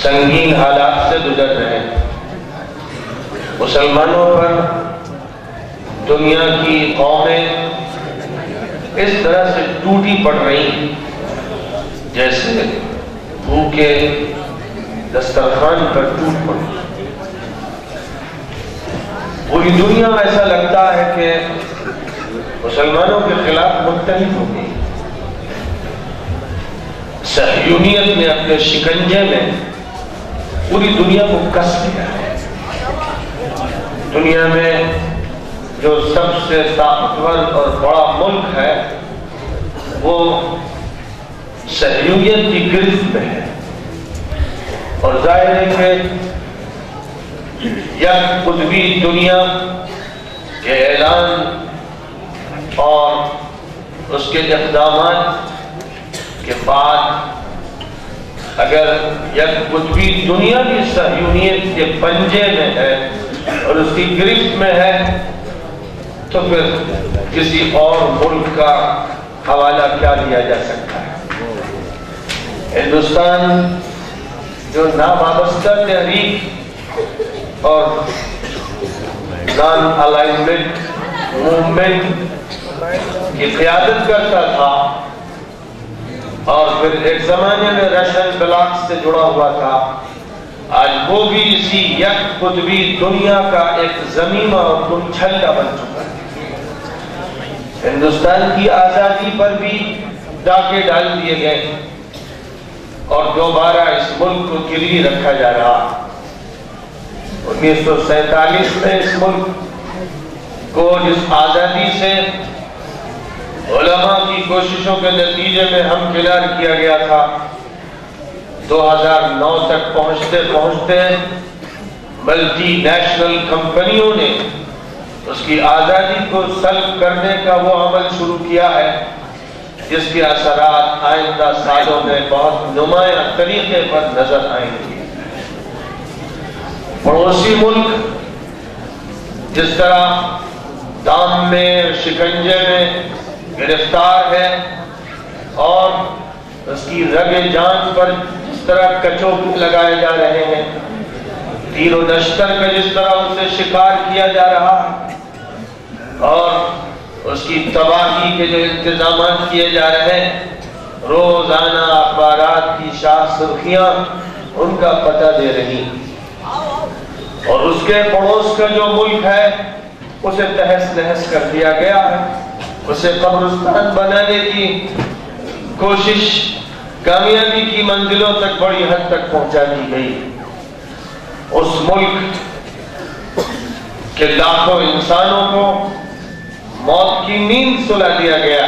سنگین حالات سے گزر رہے ہیں۔ مسلمانوں پر دنیا کی قومیں اس طرح سے ٹوٹی پڑ رہی ہیں جیسے بھوکے دسترخوان پر ٹوٹ پڑے۔ پوری دنیا ایسا لگتا ہے کہ مسلمانوں کے خلاف متحد ہو گئی۔ صہیونیت نے اپنے شکنجے میں پوری دنیا کو کس لیا ہے۔ دنیا میں جو سب سے طاقتور اور بڑا ملک ہے وہ صہیونیت کی گرفت میں ہے، اور ظاہر ہے کہ یک قطبی دنیا کے اعلان اور اس کے اقدامات کے بعد اگر یک قطبی دنیا بھی صہیونیت کے پنجے میں ہے اور اس کی گرفت میں ہے تو پھر کسی اور ملک کا حوالہ کیا دیا جا سکتا ہے؟ ہندوستان جو ناوابستہ تحریک اور نان الائنمنٹ موومنٹ کی قیادت کرتا تھا اور پھر ایک زمانے میں رشین بلاک سے جڑا ہوا تھا، آج وہ بھی اسی یک قطبی دنیا کا ایک زمیمہ اور گمچھلا بن چکا ہے۔ ہندوستان کی آزادی پر بھی ڈاکے ڈال دیے گئے اور دوبارہ اس ملک کو گروی رکھا جا رہا۔ 1947 میں اس ملک کو جس آزادی سے علماء کی کوششوں کے نتیجے میں ہمکنار کیا گیا تھا، 2009 تک پہنچتے ملٹی نیشنل کمپنیوں نے اس کی آزادی کو سلب کرنے کا وہ عمل شروع کیا ہے جس کے اثرات آئندہ سالوں میں بہت نمایاں طریقے پر نظر آئیں گے۔ پڑوسی ملک جس طرح دام میں شکنجے میں گرفتار ہے اور اس کی رگ جان پر جس طرح کچوک لگائے جا رہے ہیں، تیر و نشتر کا جس طرح اسے شکار کیا جا رہا ہے اور اس کی تباہی کے جو انتظامات کیے جا رہے ہیں، روزانہ اخبارات کی شاہ سرخیاں ان کا پتہ دے رہی ہیں، اور اس کے پڑوس کا جو ملک ہے اسے تہس نہس کر دیا گیا ہے، اسے قبرستان بنانے کی کوشش کامیابی کی منزلوں تک بڑی حد تک پہنچا دی گئی۔ اس ملک کے لاکھوں انسانوں کو موت کی نیند سلا دیا گیا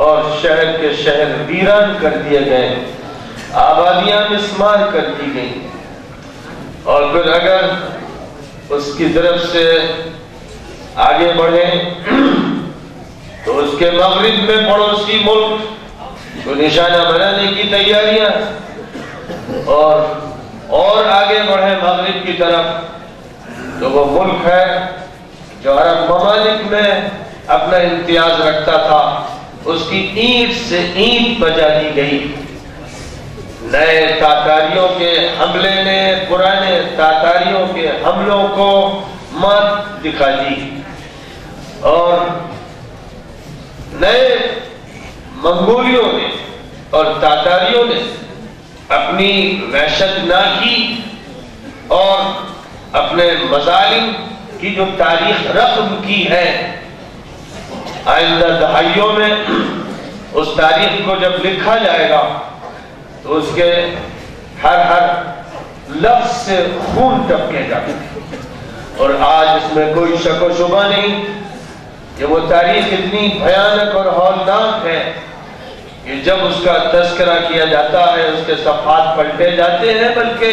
اور شہر کے شہر ویران کر دیے گئے، آبادیاں مسمار کر دی گئی، اور پھر اگر اس کی طرف سے آگے بڑھیں تو اس کے مغرب میں پڑوسی ملک کو نشانہ بنانے کی تیاریاں، اور آگے بڑھے مغرب کی طرف تو وہ ملک ہے جو عرب ممالک میں اپنا امتیاز رکھتا تھا، اس کی اینٹ سے اینٹ بجا دی گئی۔ نئے تاتاریوں کے حملے نے پرانے تاتاریوں کے حملوں کو مات دکھا دی، اور نئے منگولیوں نے اور تاتاریوں نے اپنی وحشت ناکی اور اپنے مظالم کی جو تاریخ رقم کی ہے، آئندہ دہائیوں میں اس تاریخ کو جب لکھا جائے گا تو اس کے ہر لفظ سے خون ٹپکے گا، اور آج اس میں کوئی شک و شبہ نہیں کہ وہ تاریخ اتنی بھیانک اور ہولناک ہے کہ جب اس کا تذکرہ کیا جاتا ہے، اس کے صفحات پلٹے جاتے ہیں، بلکہ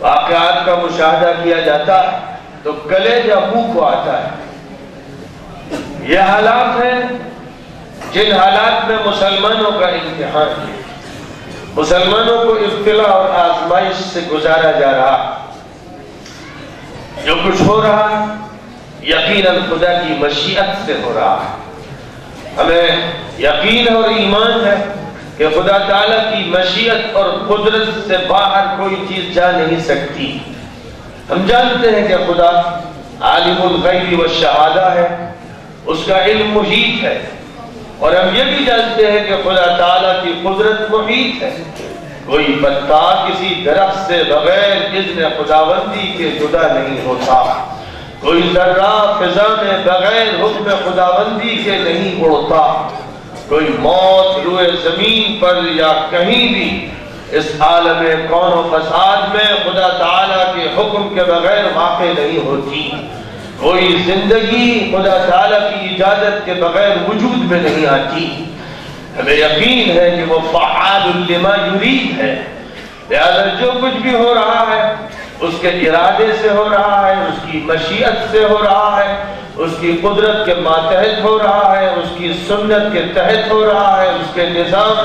واقعات کا مشاہدہ کیا جاتا ہے تو کلیجہ منہ کو آتا ہے۔ یہ حالات ہیں جن حالات میں مسلمانوں کا امتحان ہے، مسلمانوں کو ابتلا اور آزمائش سے گزارا جا رہا۔ جو کچھ ہو رہا ہے یقیناً خدا کی مشیت سے ہو رہا ہے۔ ہمیں یقین اور ایمان ہے کہ خدا تعالیٰ کی مشیت اور قدرت سے باہر کوئی چیز جا نہیں سکتی۔ ہم جانتے ہیں کہ خدا عالم الغیب والشہادہ ہے، اس کا علم محیط ہے، اور ہم یہ بھی جانتے ہیں کہ خدا تعالیٰ کی قدرت محیط ہے۔ کوئی پتا کسی درخت سے بغیر اذن خداوندی کے جدا نہیں ہوتا، کوئی ذرہ فضا میں بغیر حکم خداوندی کے نہیں اڑتا، کوئی موت روئے زمین پر یا کہیں بھی اس عالم کون و فساد میں خدا تعالیٰ کے حکم کے بغیر واقع نہیں ہوتی، کوئی زندگی خدا تعالیٰ کی اجازت کے بغیر وجود میں نہیں آتی۔ ہمیں یقین ہے کہ وہ فعال لما یرید ہے، لہذا جو کچھ بھی ہو رہا ہے اس کے ارادے سے ہو رہا ہے، اس کی مشیت سے ہو رہا ہے، اس کی قدرت کے ماتحت ہو رہا ہے، اس کی سنت کے تحت ہو رہا ہے، اس کے نظام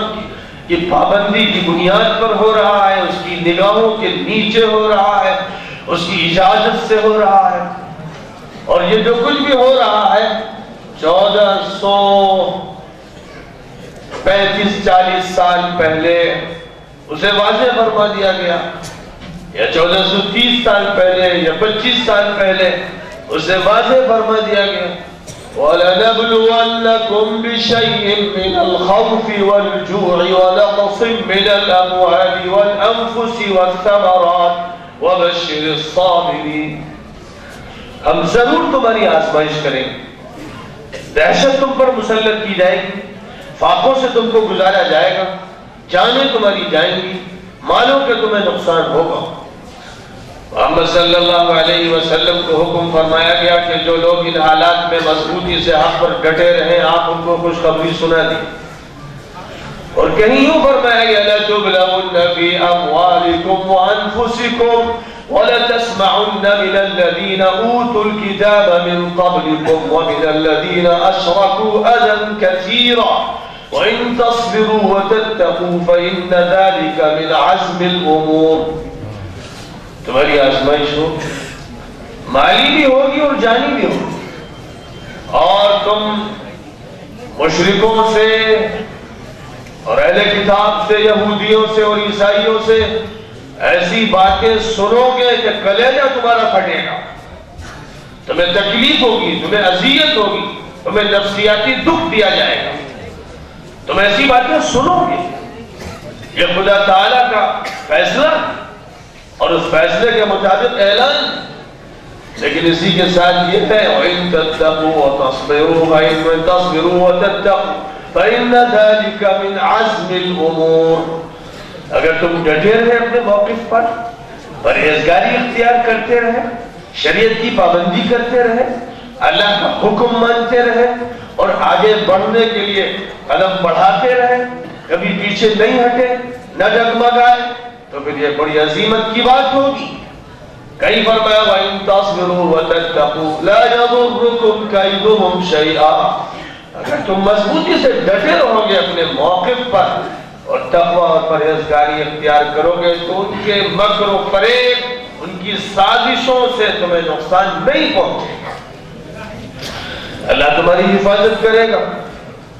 کی پابندی کی بنیاد پر ہو رہا ہے، اس کی نگاہوں کے نیچے ہو رہا ہے، اس کی اجازت سے ہو رہا ہے۔ اور یہ جو کچھ بھی ہو رہا ہے 1435-40 سال پہلے اسے واضح فرما دیا گیا، یا 1430 سال پہلے یا 25 سال پہلے اسے واضح فرما دیا گیا۔ وَلَنَبْلُوَنَّكُمْ بِشَيْءٍ مِّنَ الْخَوْفِ وَالْجُوعِ وَنَقْصٍ مِّنَ الْأَمْوَالِ وَالْأَنفُسِ وَالثَّمَرَاتِ وَبَشِّرِ الصَّابِرِينَ۔ ہم ضرور تمہاری آزمائش کریں گے، دہشت تم پر مسلط کی جائے گی، فاقوں سے تم کو گزارا جائے گا، جانیں تمہاری جائیں گی، مالوں کے تمہیں نقصان ہوگا۔ محمد صلی اللہ علیہ وسلم کو حکم فرمایا گیا کہ جو لوگ ان حالات میں مضبوطی سے حق پر ڈٹے رہیں آپ ان کو خوشخبری سنا دیں، اور کہیں یوں فرمایا گیا لَتُبْلَوُنَّ فِي أَمْوَالِكُمْ وَأَنفُسِكُمْ وَلَتَسْمَعُنَّ مِنَ الَّذِينَ أُوتُوا الْكِتَابَ مِنْ قَبْلِكُمْ وَمِنَ الَّذِينَ أَشْرَكُوا أَذًى كَثِيرًا وَإِن تَصْبِرُوا وَتَتَّقُوا فَإِنَّ ذَلِكَ مِنْ عَزْمِ الْأُمُورِ۔ تمہاری آزمائش ہو، مالی بھی ہوگی اور جانی بھی ہوگی، اور تم مشرکوں سے اور اہل کتاب سے، یہودیوں سے اور عیسائیوں سے ایسی باتیں سنو گے کہ کلیجہ تمہارا پھٹے گا، تمہیں تکلیف ہوگی، تمہیں اذیت ہوگی، تمہیں نفسیاتی دکھ دیا جائے گا، تم ایسی باتیں سنو گے۔ یہ خدا تعالیٰ کا فیصلہ اور اس فیصلے کے مطابق اعلان، لیکن اسی کے ساتھ یہ ہے وَإِن تَتَّقُوا وَتَصْبِرُوا فَإِن تَصْبِرُوا وَتَتَّقُوا فَإِنَّ ذَلِكَ مِنْ عَزْمِ الْأُمُورِ۔ اگر تم ڈٹے رہے اپنے موقف پر، پرہیزگاری اختیار کرتے رہے، شریعت کی پابندی کرتے رہے، اللہ کا حکم مانتے رہے اور آگے بڑھنے کے لیے قدم بڑھاتے رہے، کبھی پیچھے نہیں ہٹے، نہ ڈگمگائے، تو پھر یہ بڑی عظیمت کی بات ہوگی۔ کہیں فرمایا وَإِن تَصْبِرُوا وَتَتَّقُوا لَا يَضُرُّكُمْ كَيْدُهُمْ شَيْئًا۔ اگر تم مضبوطی سے ڈٹے رہو گے اپنے موقف پر اور تقوی اور پرہیزگاری اختیار کرو گے تو ان کے مکر و فریب، ان کی سازشوں سے تمہیں نقصان نہیں پہنچے گا، اللہ تمہاری حفاظت کرے گا۔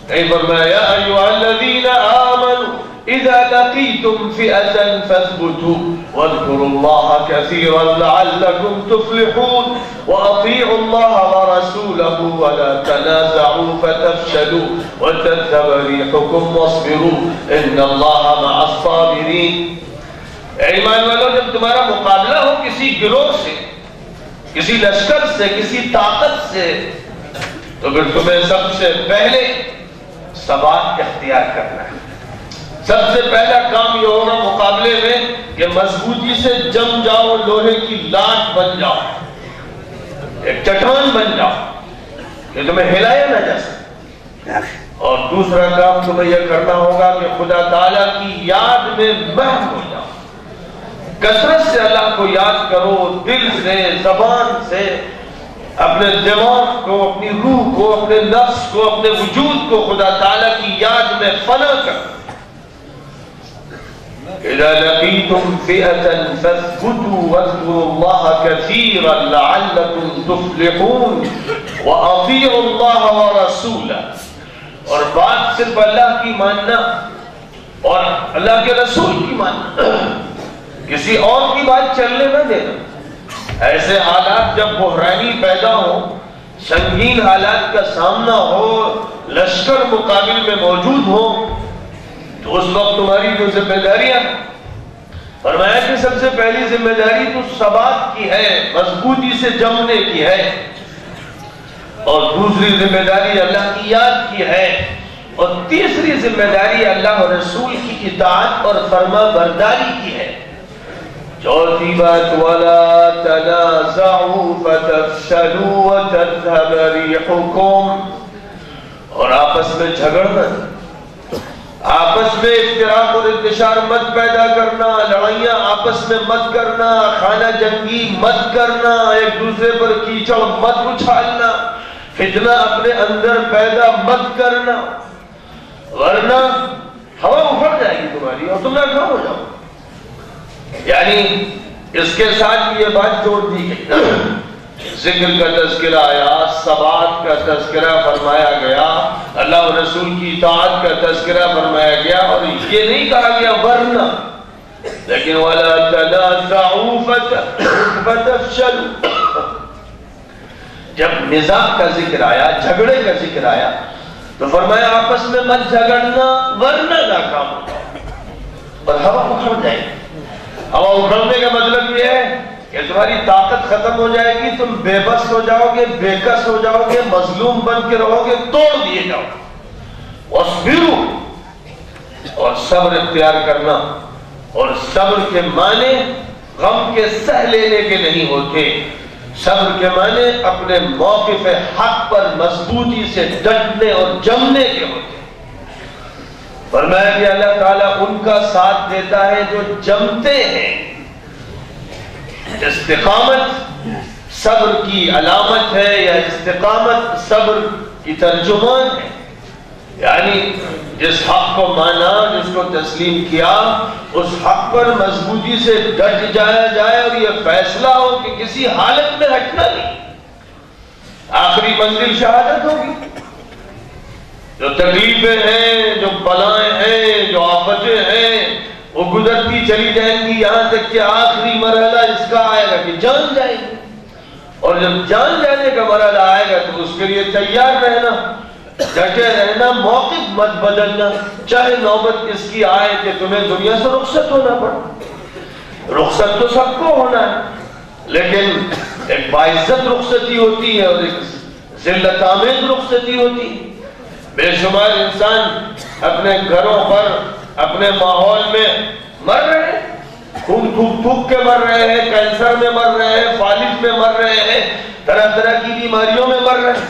کہیں فرمایا یا ایھا الذین آمنوا اذا لقیتم فئة فاثبتوا واذکروا اللہ کثیرا لعلکم تفلحون واطیعوا اللہ ورسولہ ولا تنازعوا فتفشلوا وتذهب ريحكم واصبروا ان اللہ مع الصابرین۔ اے ایمان والو، جب تمہارا مقابلہ ہو کسی گروہ سے، کسی لشکر سے، کسی طاقت سے، تو پھر تمہیں سب سے پہلے ثبات اختیار کرنا ہے۔ سب سے پہلا کام یہ ہوگا مقابلے میں کہ مضبوطی سے جم جاؤ، لوہے کی لاٹ بن جاؤ، ایک چٹان بن جاؤ کہ تمہیں ہلایا نہ جا سکے۔ اور دوسرا کام تمہیں یہ کرنا ہوگا کہ خدا تعالیٰ کی یاد میں محو ہو جاؤ، کثرت سے اللہ کو یاد کرو، دل سے، زبان سے، اپنے دماغ کو، اپنی روح کو، اپنے نفس کو، اپنے وجود کو خدا تعالیٰ کی یاد میں فنا کرو۔ اذا لقيتم فئة فاثبتوا واذكروا الله كثيرا لعلكم تفلحون واطيعوا الله ورسوله۔ اور بات صرف اللہ کی ماننا، اور اللہ کے رسول کی ماننا، کسی اور کی بات چلنے نہ دینا۔ ایسے حالات جب بحرانی پیدا ہو، سنگین حالات کا سامنا ہو، لشکر مقابل میں موجود ہو، تو اس وقت تمہاری جو ذمہ داریاں، فرمایا کہ سب سے پہلی ذمہ داری تو ثبات کی ہے، مضبوطی سے جمنے کی ہے، اور دوسری ذمہ داری اللہ کی یاد کی ہے، اور تیسری ذمہ داری اللہ اور رسول کی اطاعت اور فرما برداری کی ہے۔ چوتھی بات وَلَا تَنَازَعُوا فَتَفْشَلُوا وَتَذْهَبَ رِيحُكُمْ، اور آپس میں جھگڑنا، آپس میں اختلاف اور انتشار مت پیدا کرنا، لڑائیاں آپس میں مت کرنا، خانہ جنگی مت کرنا، ایک دوسرے پر کیچڑ مت اچھالنا، فتنہ اپنے اندر پیدا مت کرنا، ورنہ ہوا اپھڑ جائے گی تمہاری اور تم ناکام ہو جاؤ۔ یعنی اس کے ساتھ یہ بات جوڑ دی گئی، ذکر کا تذکرہ آیا، ثبات کا تذکرہ فرمایا گیا، اللہ و رسول کی اطاعت کا تذکرہ فرمایا گیا، اور یہ نہیں کہا گیا ورنہ، لیکن وَلَا تَنَازَعُوا فَتَفْشَلُوا۔ جب نزاع کا ذکر آیا، جھگڑے کا ذکر آیا، تو فرمایا آپس میں مت جھگڑنا ورنہ ناکام ہو جاؤ، اور ہوا اکھڑ جائے گی۔ ہوا اکھڑنے کا مطلب یہ ہے کہ تمہاری طاقت ختم ہو جائے گی، تم بے بس ہو جاؤ گے، بے کس ہو جاؤ گے، مظلوم بن کے رہو گے، توڑ دیے جاؤ گے۔ وَاصْبِرُوا، اور صبر اختیار کرنا، اور صبر کے معنی غم کے سہ لینے کے نہیں ہوتے، صبر کے معنی اپنے موقف حق پر مضبوطی سے ڈٹنے اور جمنے کے ہوتے۔ فرمایا کہ اللہ تعالیٰ ان کا ساتھ دیتا ہے جو جمتے ہیں۔ استقامت صبر کی علامت ہے، یا استقامت صبر کی ترجمان ہے، یعنی جس حق کو مانا، جس کو تسلیم کیا، اس حق پر مضبوطی سے ڈٹ جایا جائے، اور یہ فیصلہ ہو کہ کسی حالت میں ہٹنا نہیں۔ آخری منزل شہادت ہوگی، جو تکلیفیں ہیں، جو بلائیں ہیں، جو آفتیں ہیں، وہ گزرتی چلی جائیں گی، یہاں تک کہ آخری مرحلہ اس کا آئے گا کہ جان جائے گی، اور جب جان جانے کا مرحلہ آئے گا تو اس کے لیے تیار رہنا، ڈٹے رہنا، موقف مت بدلنا، چاہے نوبت اس کی آئے کہ تمہیں دنیا سے رخصت ہونا پڑے۔ رخصت تو سب کو ہونا ہے، لیکن ایک باعزت رخصتی ہوتی ہے اور ایک ذلت آمیز رخصتی ہوتی ہے۔ بے شمار انسان اپنے گھروں پر، اپنے ماحول میں مر رہے ہیں، تھوک تھوک کے مر رہے ہیں، کینسر میں مر رہے ہیں، فالج میں مر رہے ہیں، طرح طرح کی بیماریوں میں مر رہے ہیں،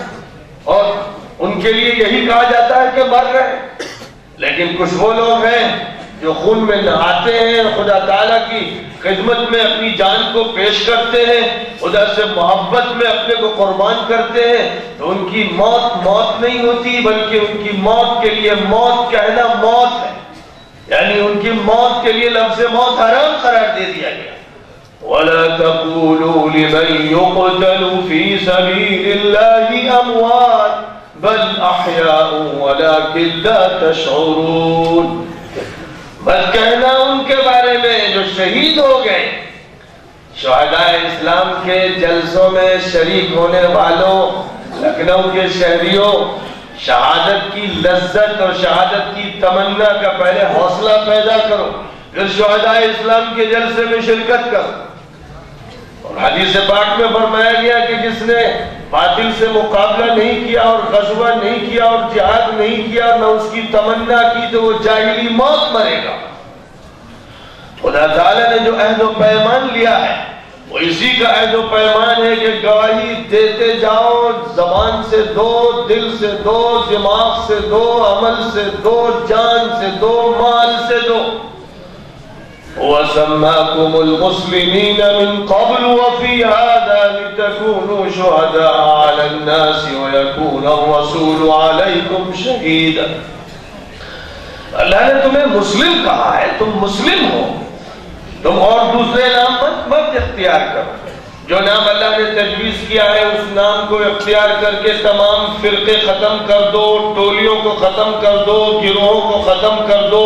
اور ان کے لیے یہی کہا جاتا ہے کہ مر رہے ہیں۔ لیکن کچھ وہ لوگ ہیں جو خون میں نہاتے ہیں، خدا تعالیٰ کی خدمت میں اپنی جان کو پیش کرتے ہیں، خدا سے محبت میں اپنے کو قربان کرتے ہیں، تو ان کی موت موت نہیں ہوتی، بلکہ ان کی موت کے لیے موت کہنا موت ہے، یعنی ان کی موت کے لیے لفظ موت حرام قرار دے دیا گیا۔ وَلَا تَقُولُوا لِمَنْ يُقْتَلُ فِي سَبِيلِ اللَّهِ أَمْوَاتٌ بَلْ أَحْيَاءٌ وَلَكِنْ لَا تَشْعُرُونَ۔ بس کہنا ان کے بارے میں جو شہید ہو گئے، شہداء اسلام کے جلسوں میں شریک ہونے والوں، لکھنؤ کے شہریوں، شہادت کی لذت اور شہادت کی تمنا کا پہلے حوصلہ پیدا کرو، پھر شہداء اسلام کے جلسے میں شرکت کرو۔ اور حدیث پاک میں فرمایا گیا کہ جس نے باطل سے مقابلہ نہیں کیا اور غزوہ نہیں کیا اور جہاد نہیں کیا، نہ اس کی تمنا کی، تو وہ جاہلی موت مرے گا۔ خدا تعالیٰ نے جو عہد و پیمان لیا ہے، وہ اسی کا عہد و پیمان ہے کہ گواہی دیتے جاؤ، زبان سے دو، دل سے دو، دماغ سے دو، عمل سے دو، جان سے دو، مال سے دو۔ وَسَمَّاكُمُ الْمُسْلِمِينَ مِنْ قَبْلُ وَفِي هَذَا لِتَكُونُوا شُهَدَاءَ عَلَى النَّاسِ وَيَكُونَ الرَّسُولُ عَلَيْكُمْ شَهِيدًا۔ اللہ نے تمہیں مسلم کہا ہے، تم مسلم ہو، تم اور دوسرے نام مت اختیار کرو۔ جو نام اللہ نے تجویز کیا ہے اس نام کو اختیار کر کے تمام فرقے ختم کر دو، ٹولیوں کو ختم کر دو، گروہوں کو ختم کر دو،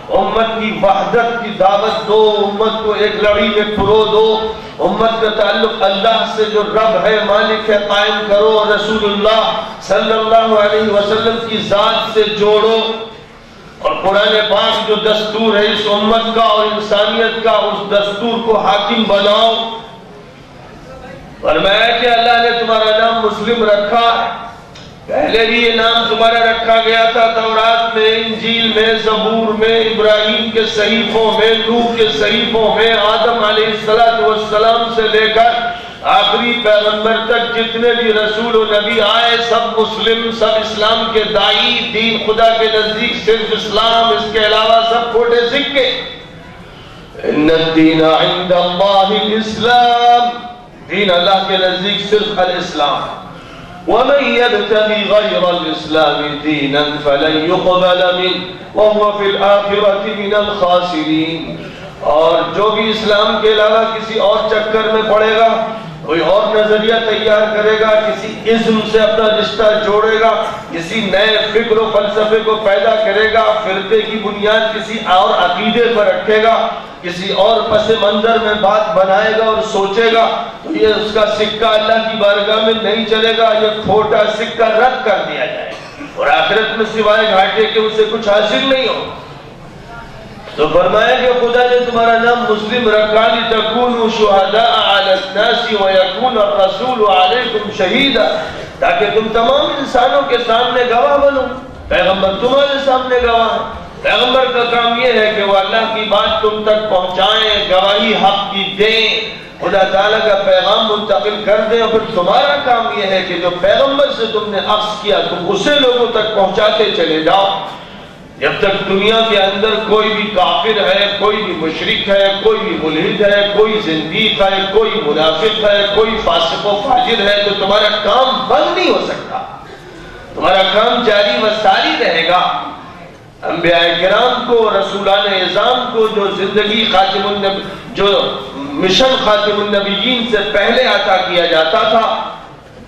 امت کی وحدت کی دعوت دو، امت کو ایک لڑی میں پرو دو، امت کا تعلق اللہ سے جو رب ہے مالک ہے قائم کرو، اور رسول اللہ صلی اللہ علیہ وسلم کی ذات سے جوڑو، اور قرآن پاک جو دستور ہے اس امت کا اور انسانیت کا اس دستور کو حاکم بناؤ۔ فرمایا کہ اللہ نے تمہارا نام مسلم رکھا ہے، پہلے بھی یہ نام تمہارا رکھا گیا تھا تورات میں، انجیل میں، زبور میں، ابراہیم کے صحیفوں میں، نوح کے صحیفوں میں، آدم علیہ السلام سے لے کر آخری پیغمبر تک جتنے بھی رسول و نبی آئے سب مسلم، سب اسلام کے داعی، دین خدا کے نزدیک صرف اسلام، اس کے علاوہ سب کھوٹے سکے۔ ان الدین عند اللہ الاسلام، دین اللہ کے نزدیک صرف الاسلام۔ ومن يبتغي غير الاسلام دينا فلن يقبل منه وهو في الاخرة من الخاسرين، اور جو بھی اسلام کے علاوہ کسی اور چکر میں پڑے گا، کوئی اور نظریہ تیار کرے گا، کسی ازم سے اپنا رشتہ جوڑے گا، کسی نئے فکر و فلسفے کو پیدا کرے گا، فرقے کی بنیاد کسی اور عقیدے پر رکھے گا، کسی اور پس منظر میں بات بنائے گا اور سوچے گا، تو یہ اس کا سکہ اللہ کی بارگاہ میں نہیں چلے گا، یہ کھوٹا سکہ رد کر دیا جائے اور آخرت میں سوائے گھاٹے کے اسے کچھ حاصل نہیں ہو۔ تو فرمایا کہ خدا نے تمہارا نام مسلم رکھا لِتَكُونُوا شُهَدَاءَ عَلَى النَّاسِ وَيَكُونَ الرَّسُولُ عَلَيْكُمْ شَهِيدًا، تاکہ تم تمام انسانوں کے سامنے گواہ بنو، پیغمبر تمہارے سامنے گواہ ہے۔ پیغمبر کا کام یہ ہے کہ وہ اللہ کی بات تم تک پہنچائیں، گواہی حق کی دیں، خدا تعالیٰ کا پیغام منتقل کر دیں، اور پھر تمہارا کام یہ ہے کہ جو پیغمبر سے تم نے اخذ کیا تم اسے لوگوں تک پہنچاتے چلے جاؤ۔ جب تک دنیا کے اندر کوئی بھی کافر ہے، کوئی بھی مشرک ہے، کوئی بھی ملحد ہے، کوئی زندیق ہے، کوئی منافق ہے، کوئی فاسق و فاجر ہے، تو تمہارا کام بند نہیں ہو سکتا، تمہارا کام جاری و ساری رہے گا۔ انبیاء کرام کو، رسولان اعظام کو جو زندگی جو مشن خاتم النبیین سے پہلے عطا کیا جاتا تھا،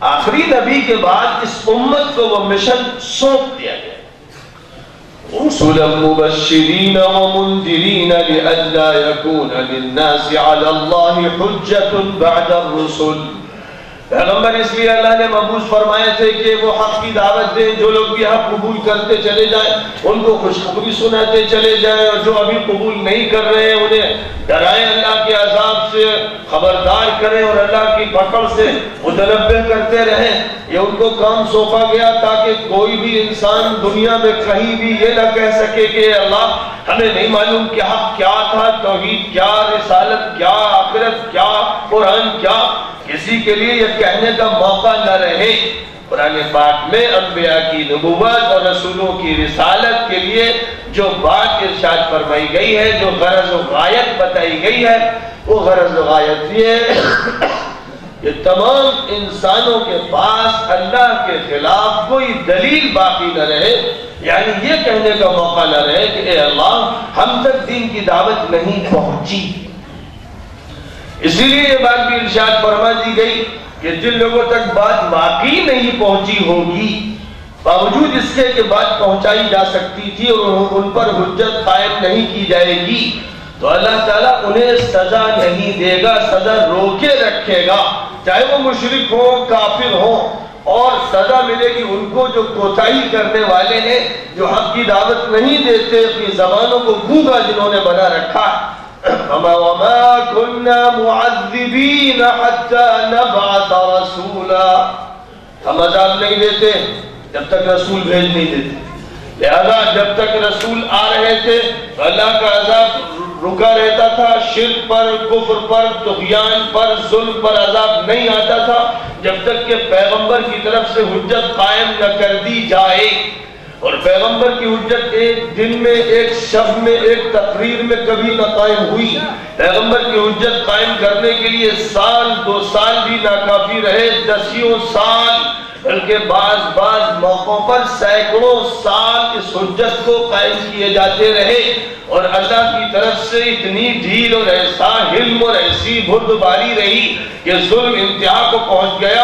آخری نبی کے بعد اس امت کو وہ مشن سونپ دیا گیا، رسلا مبشرین ومنذرین لئلا یکون للناس علی اللہ حجۃ بعد الرسل۔ پیغمبر اس لیے اللہ نے مبعوث فرمائے تھے کہ وہ حق کی دعوت دیں، جو لوگ بھی حق قبول کرتے چلے جائیں ان کو خوشخبری سناتے چلے جائیں، اور جو ابھی قبول نہیں کر رہے ہیں انہیں ڈرائیں، اللہ کے عذاب سے خبردار کریں اور اللہ کی پکڑ سے متنبہ کرتے رہیں۔ یہ ان کو کام سونپا گیا تاکہ کوئی بھی انسان دنیا میں کہیں بھی یہ نہ کہہ سکے کہ اللہ ہمیں نہیں معلوم کہ حق کیا تھا، توحید کیا، رسالت کیا، آخرت کیا، قرآن کیا، کسی کے لیے یہ کہنے کا موقع نہ رہے۔ قرآن پاک میں انبیاء کی نبوت اور رسولوں کی رسالت کے لیے جو بات ارشاد فرمائی گئی ہے، جو غرض و غایت بتائی گئی ہے، وہ غرض و غایت یہ ہے کہ تمام انسانوں کے پاس اللہ کے خلاف کوئی دلیل باقی نہ رہے، یعنی یہ کہنے کا موقع نہ رہے کہ اے اللہ ہم تک دین کی دعوت نہیں پہنچی۔ اسی لیے یہ بات بھی ارشاد فرما دی گئی کہ جن لوگوں تک بات واقعی نہیں پہنچی ہوگی، باوجود اس کے کہ بات پہنچائی جا سکتی تھی اور ان پر حجت قائم نہیں کی جائے گی، تو اللہ تعالیٰ انہیں سزا نہیں دے گا، سزا روکے رکھے گا، چاہے وہ مشرک ہوں، کافر ہوں، اور سزا ملے گی ان کو جو کوتاہی کرنے والے ہیں، جو حق کی دعوت نہیں دیتے، اپنی زبانوں کو گونگا جنہوں نے بنا رکھا ہے۔ وَمَا كُنَّا مُعَذِّبِينَ حَتَّى نَبْعَثَ رَسُولًا، ہم عذاب نہیں دیتے جب تک رسول بھیج نہیں دیتے، لہذا جب تک رسول آ رہے تھے تو اللہ کا عذاب رکا رہتا تھا، شرک پر، کفر پر، طغیان پر، ظلم پر عذاب نہیں آتا تھا جب تک کہ پیغمبر کی طرف سے حجت قائم نہ کر دی جائے۔ اور پیغمبر کی حجت ایک دن میں، ایک شب میں، ایک تقریر میں کبھی نہ قائم ہوئی، پیغمبر کی حجت قائم کرنے کے لیے سال 2 سال بھی ناکافی رہے، 10 سال بلکہ بعض موقعوں پر سینکڑوں سال اس حجت کو قائم کیے جاتے رہے، اور اللہ کی طرف سے اتنی ڈھیل اور ایسا حلم اور ایسی بردباری رہی کہ ظلم انتہا کو پہنچ گیا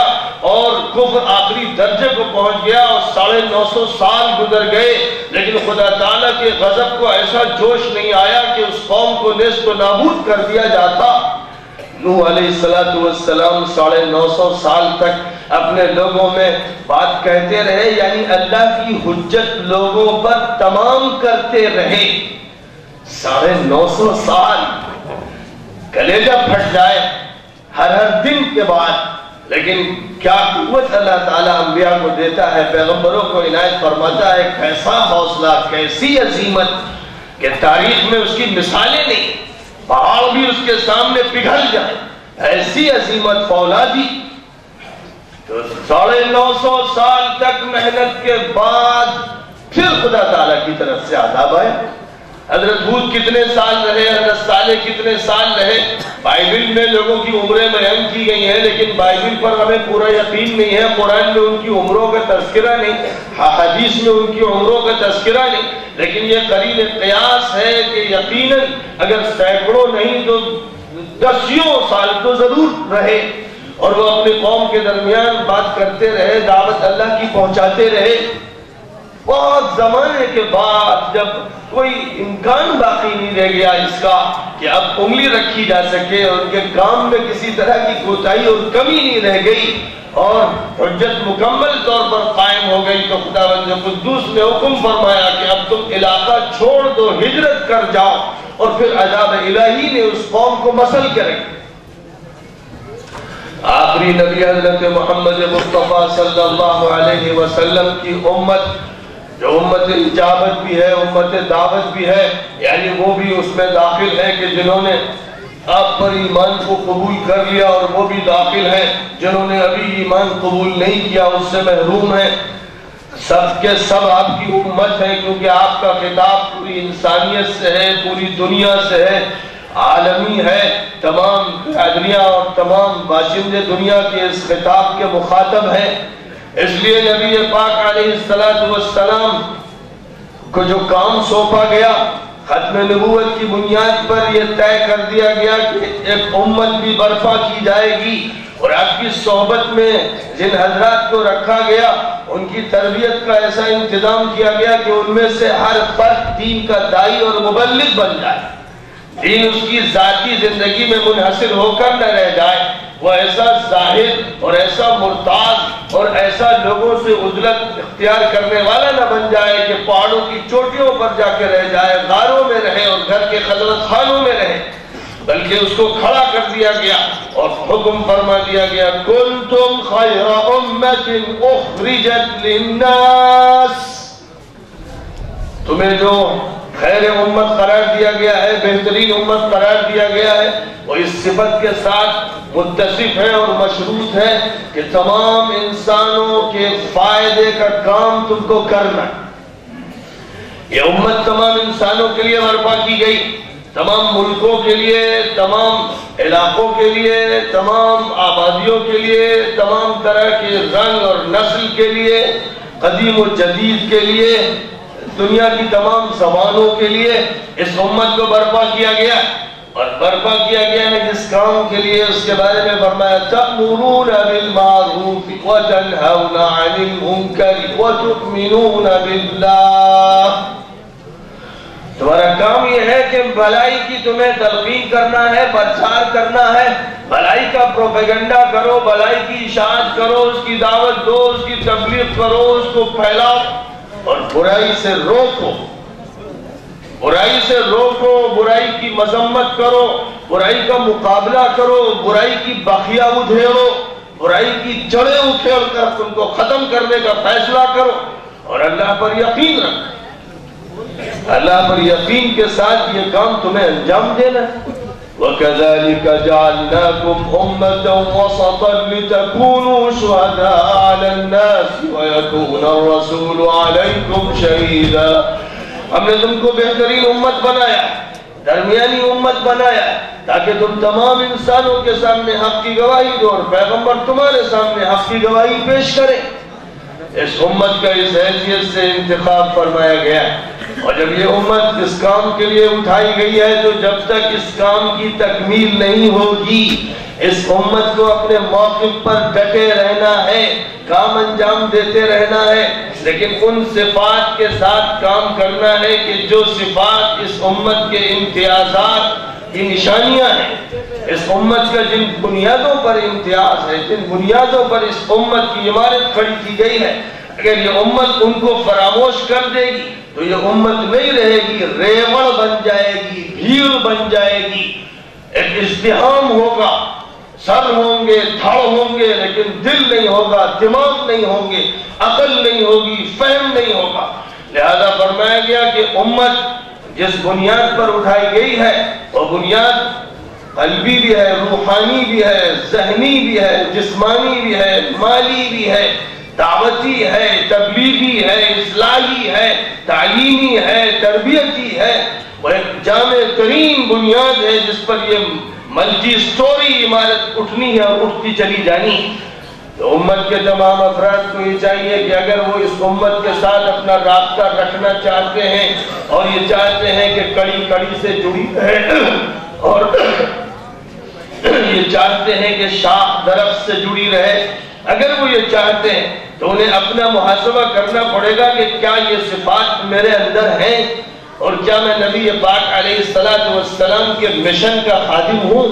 اور کفر آخری درجے کو پہنچ گیا، اور 950 سال گزر گئے، لیکن خدا تعالیٰ کے غضب کو ایسا جوش نہیں آیا کہ اس قوم کو نیست و نابود کر دیا جاتا۔ نوح علیہ السلام 950 سال تک اپنے لوگوں میں بات کہتے رہے، یعنی اللہ کی حجت لوگوں پر تمام کرتے رہے۔ 950 سال کلیجہ پھٹ جائے ہر دن کے بعد، لیکن کیا قوت اللہ تعالیٰ انبیاء کو دیتا ہے، پیغمبروں کو عنایت فرماتا ہے، کیسا حوصلہ، کیسی عظیمت کہ تاریخ میں اس کی مثالیں نہیں، پہاڑ بھی اس کے سامنے پگھل جائے، ایسی عظیمت فولادی۔ تو 950 سال تک محنت کے بعد پھر خدا تعالیٰ کی طرف سے عذاب آئے۔ حضرت ہود کتنے سال رہے، حضرت صالح کتنے سال رہے، بائبل میں لوگوں کی عمریں بیان کی گئی ہیں، لیکن بائبل پر ہمیں پورا یقین نہیں ہے، قرآن میں ان کی عمروں کا تذکرہ نہیں، حدیث میں ان کی عمروں کا تذکرہ نہیں، لیکن یہ قریب قیاس ہے کہ یقیناً اگر سینکڑوں نہیں تو دسیوں سال تو ضرور رہے، اور وہ اپنی قوم کے درمیان بات کرتے رہے، دعوت اللہ کی پہنچاتے رہے۔ بہت زمانے کے بعد جب کوئی امکان باقی نہیں رہ گیا اس کا کہ اب انگلی رکھی جا سکے اور ان کے کام میں کسی طرح کی کوتاہی اور کمی نہیں رہ گئی اور حجت مکمل طور پر قائم ہو گئی، تو خداوند قدوس نے حکم فرمایا کہ اب تم علاقہ چھوڑ دو، ہجرت کر جاؤ، اور پھر عذاب الہی نے اس قوم کو مسل کر رکھی۔ آخری نبی حضرت محمد مصطفیٰ صلی اللہ علیہ وسلم کی امت، جو امت اجابت بھی ہے، امت دعوت بھی ہے، یعنی وہ بھی اس میں داخل ہے کہ جنہوں نے آپ پر ایمان کو قبول کر لیا، اور وہ بھی داخل ہیں جنہوں نے ابھی ایمان قبول نہیں کیا، اس سے محروم ہیں۔ سب کے سب آپ کی امت ہیں، کیونکہ آپ کا خطاب پوری انسانیت سے ہے، پوری دنیا سے ہے، عالمی ہے، تمام برادریاں اور تمام باشندے دنیا کے اس خطاب کے مخاطب ہیں۔ اس لیے نبی پاک علیہ السلام کو جو کام سونپا گیا، ختم نبوت کی بنیاد پر یہ طے کر دیا گیا کہ ایک امت بھی برپا کی جائے گی، اور آپ کی صحبت میں جن حضرات کو رکھا گیا ان کی تربیت کا ایسا انتظام کیا گیا کہ ان میں سے ہر فرد دین کا داعی اور مبلغ بن جائے، دین اس کی ذاتی زندگی میں منحصر ہو کر نہ رہ جائے، وہ ایسا زاہد اور ایسا مرتاض اور ایسا لوگوں سے عزلت اختیار کرنے والا نہ بن جائے کہ پہاڑوں کی چوٹیوں پر جا کے رہ جائے، غاروں میں رہے اور گھر کے خلوت خانوں میں رہے، بلکہ اس کو کھڑا کر دیا گیا اور حکم فرما دیا گیا، کنتم خیر امت اخرجت للناس، تمہیں جو خیر امت قرار دیا گیا ہے، بہترین امت قرار دیا گیا ہے، وہ اس صفت کے ساتھ متصف ہے اور مشروط ہے کہ تمام انسانوں کے فائدے کا کام تم کو کرنا ہے۔ یہ امت تمام انسانوں کے لیے برپا کی گئی، تمام ملکوں کے لیے، تمام علاقوں کے لیے، تمام آبادیوں کے لیے، تمام طرح کے رنگ اور نسل کے لیے، قدیم و جدید کے لیے، دنیا کی تمام زبانوں کے لیے اس امت کو برپا کیا گیا، اور برپا کیا گیا ہے جس کام کے لیے اس کے بارے میں فرمایا تأمرون بالمعروف وتنہون عن المنکر وتؤمنون باللہ، تمہارا کام یہ ہے کہ بھلائی کی تمہیں تلقین کرنا ہے، پرچار کرنا ہے، بھلائی کا پروپیگنڈا کرو، بھلائی کی اشاعت کرو، اس کی دعوت دو، اس کی تبلیغ کرو، اس کو پھیلاؤ، اور برائی سے روکو، برائی سے روکو، برائی کی مذمت کرو، برائی کا مقابلہ کرو، برائی کی بخیہ ادھیڑو، برائی کی جڑیں اکھیڑ کر ان کو ختم کرنے کا فیصلہ کرو، اور اللہ پر یقین رکھو، اللہ پر یقین کے ساتھ یہ کام تمہیں انجام دینا ہے۔ وَكَذَلِكَ جَعَلْنَاكُمْ أُمَّةً وَسَطًا لِتَكُونُوا شُهَدَاءَ عَلَى النَّاسِ وَيَكُونَ الرَّسُولُ عَلَيْكُمْ شَهِيدًا، ہم نے تم کو بہترین امت بنایا، درمیانی امت بنایا، تاکہ تم تمام انسانوں کے سامنے حق کی گواہی دو اور پیغمبر تمہارے سامنے حق کی گواہی پیش کریں، اس امت کا اس حیثیت سے انتخاب فرمایا گیا ہے، اور جب یہ امت اس کام کے لیے اٹھائی گئی ہے تو جب تک اس کام کی تکمیل نہیں ہوگی اس امت کو اپنے موقف پر ڈٹے رہنا ہے، کام انجام دیتے رہنا ہے، لیکن ان صفات کے ساتھ کام کرنا ہے کہ جو صفات اس امت کے امتیازات کی نشانیاں ہیں، اس امت کا جن بنیادوں پر امتیاز ہے، جن بنیادوں پر اس امت کی عمارت کھڑی کی گئی ہے، اگر یہ امت ان کو فراموش کر دے گی تو یہ امت نہیں رہے گی، ریوڑ بن جائے گی، بھیڑ بن جائے گی، ایک ازدحام ہوگا، سر ہوں گے، دھڑ ہوں گے، لیکن دل نہیں ہوگا، دماغ نہیں ہوں گے، عقل نہیں ہوگی، فہم نہیں ہوگا۔ لہذا فرمایا گیا کہ امت جس بنیاد پر اٹھائی گئی ہے وہ بنیاد قلبی بھی ہے، روحانی بھی ہے، ذہنی بھی ہے، جسمانی بھی ہے، مالی بھی ہے، دعوتی ہے، تبلیغی ہے، اصلاحی ہے، تعلیمی ہے، تربیتی ہے، وہ ایک جامع ترین بنیاد ہے جس پر یہ ملٹی سٹوری عمارت اٹھنی ہے اور اٹھتی چلی جانی۔ تو امت کے تمام افراد کو یہ چاہیے کہ اگر وہ اس امت کے ساتھ اپنا رابطہ رکھنا چاہتے ہیں اور یہ چاہتے ہیں کہ کڑی کڑی سے جڑی رہے اور یہ چاہتے ہیں کہ شاخ درخت سے جڑی رہے، اگر وہ یہ چاہتے ہیں تو انہیں اپنا محاسبہ کرنا پڑے گا کہ کیا یہ صفات میرے اندر ہیں اور کیا میں نبی پاک علیہ السلام کے مشن کا خادم ہوں۔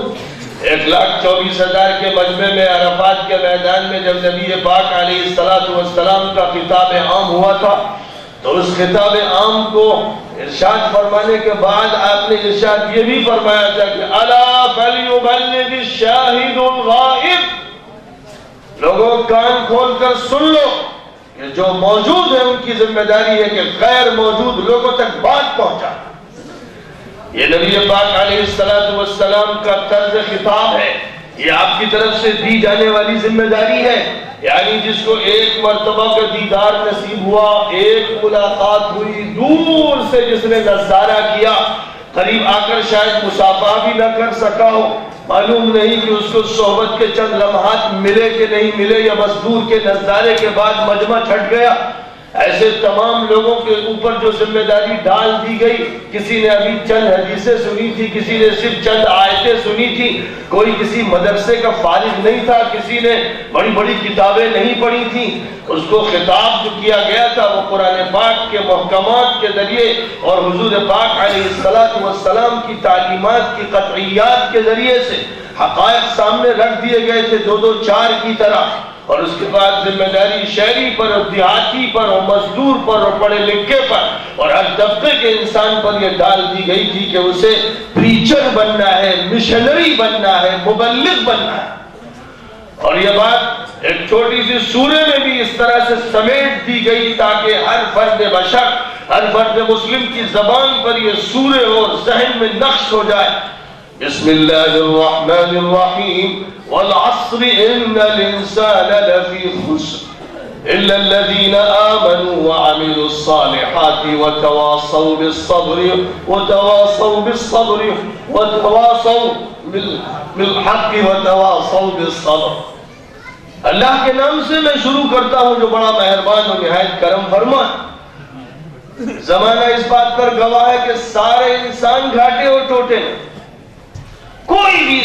1,24,000 کے مجمع میں عرفات کے میدان میں جب نبی پاک علیہ السلام کا خطاب عام ہوا تھا تو اس خطاب عام کو ارشاد فرمانے کے بعد آپ نے ارشاد یہ بھی فرمایا تھا کہ الا فلیبلغ الشاہد الغائب، لوگوں کان کھول کر سن لو کہ جو موجود ہے ان کی ذمہ داری ہے کہ غیر موجود لوگوں تک بات پہنچا۔ یہ نبی پاک علیہ السلام کا طرز خطاب ہے، یہ آپ کی طرف سے دی جانے والی ذمہ داری ہے، یعنی جس کو ایک مرتبہ کا دیدار نصیب ہوا، ایک ملاقات ہوئی، دور سے جس نے نظارہ کیا، قریب آ کر شاید مصافحہ بھی نہ کر سکا ہو، معلوم نہیں کہ اس کو صحبت کے چند لمحات ملے کہ نہیں ملے یا بس دور کے نظارے کے بعد مجمع چھٹ گیا، ایسے تمام لوگوں کے اوپر جو ذمہ داری ڈال دی گئی، کسی نے ابھی چند حدیثیں سنی تھی، کسی نے صرف چند آیتیں سنی تھی، کوئی کسی مدرسے کا فارغ نہیں تھا، کسی نے بڑی بڑی کتابیں نہیں پڑھی تھیں، اس کو خطاب جو کیا گیا تھا وہ قرآن پاک کے محکمات کے ذریعے اور حضور پاک علیہ السلام کی تعلیمات کی قطعیات کے ذریعے سے حقائق سامنے رکھ دیے گئے تھے، دو دو چار کی طرح، اور اس کے بعد ذمہ داری شہری پر اور دیہاتی پر اور مزدور پر اور پڑھے لکھے پر اور ہر طبقے کے انسان پر یہ ڈال دی گئی تھی کہ اسے پریچر بننا ہے، مشنری بننا ہے، مبلغ بننا ہے۔ اور یہ بات ایک چھوٹی سی سورے میں بھی اس طرح سے سمیٹ دی گئی تاکہ ہر فرد بشر، ہر فرد مسلم کی زبان پر یہ سورے اور ذہن میں نقش ہو جائے۔ بسم اللہ الرحمن الرحیم والعصر ان الانسان لفی خسر الا الذین آمنوا وعملوا الصالحات وتواصوا بالصبر وتواصوا بالصبر وتواصوا بالحق وتواصوا بالصبر۔ اللہ کے نام سے میں شروع کرتا ہوں جو بڑا مہربان و نہایت کرم فرما۔ زمانہ اس بات پر گواہ ہے کہ سارے انسان گھاٹے اور ٹوٹے ہیں، کوئی بھی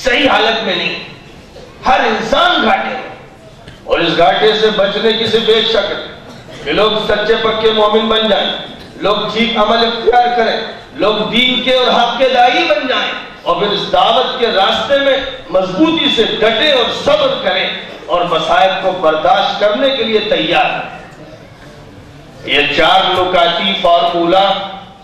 صحیح حالت میں نہیں، ہر انسان گھاٹے ہے، اور اس گھاٹے سے بچنے کی صرف ایک شکل کہ لوگ سچے پکے مومن بن جائیں، لوگ ٹھیک عمل اختیار کریں، لوگ دین کے اور حق کے داعی بن جائیں، اور پھر اس دعوت کے راستے میں مضبوطی سے ڈٹے اور صبر کریں اور مصائب کو برداشت کرنے کے لیے تیار ہیں۔ یہ 4 نکاتی فارمولہ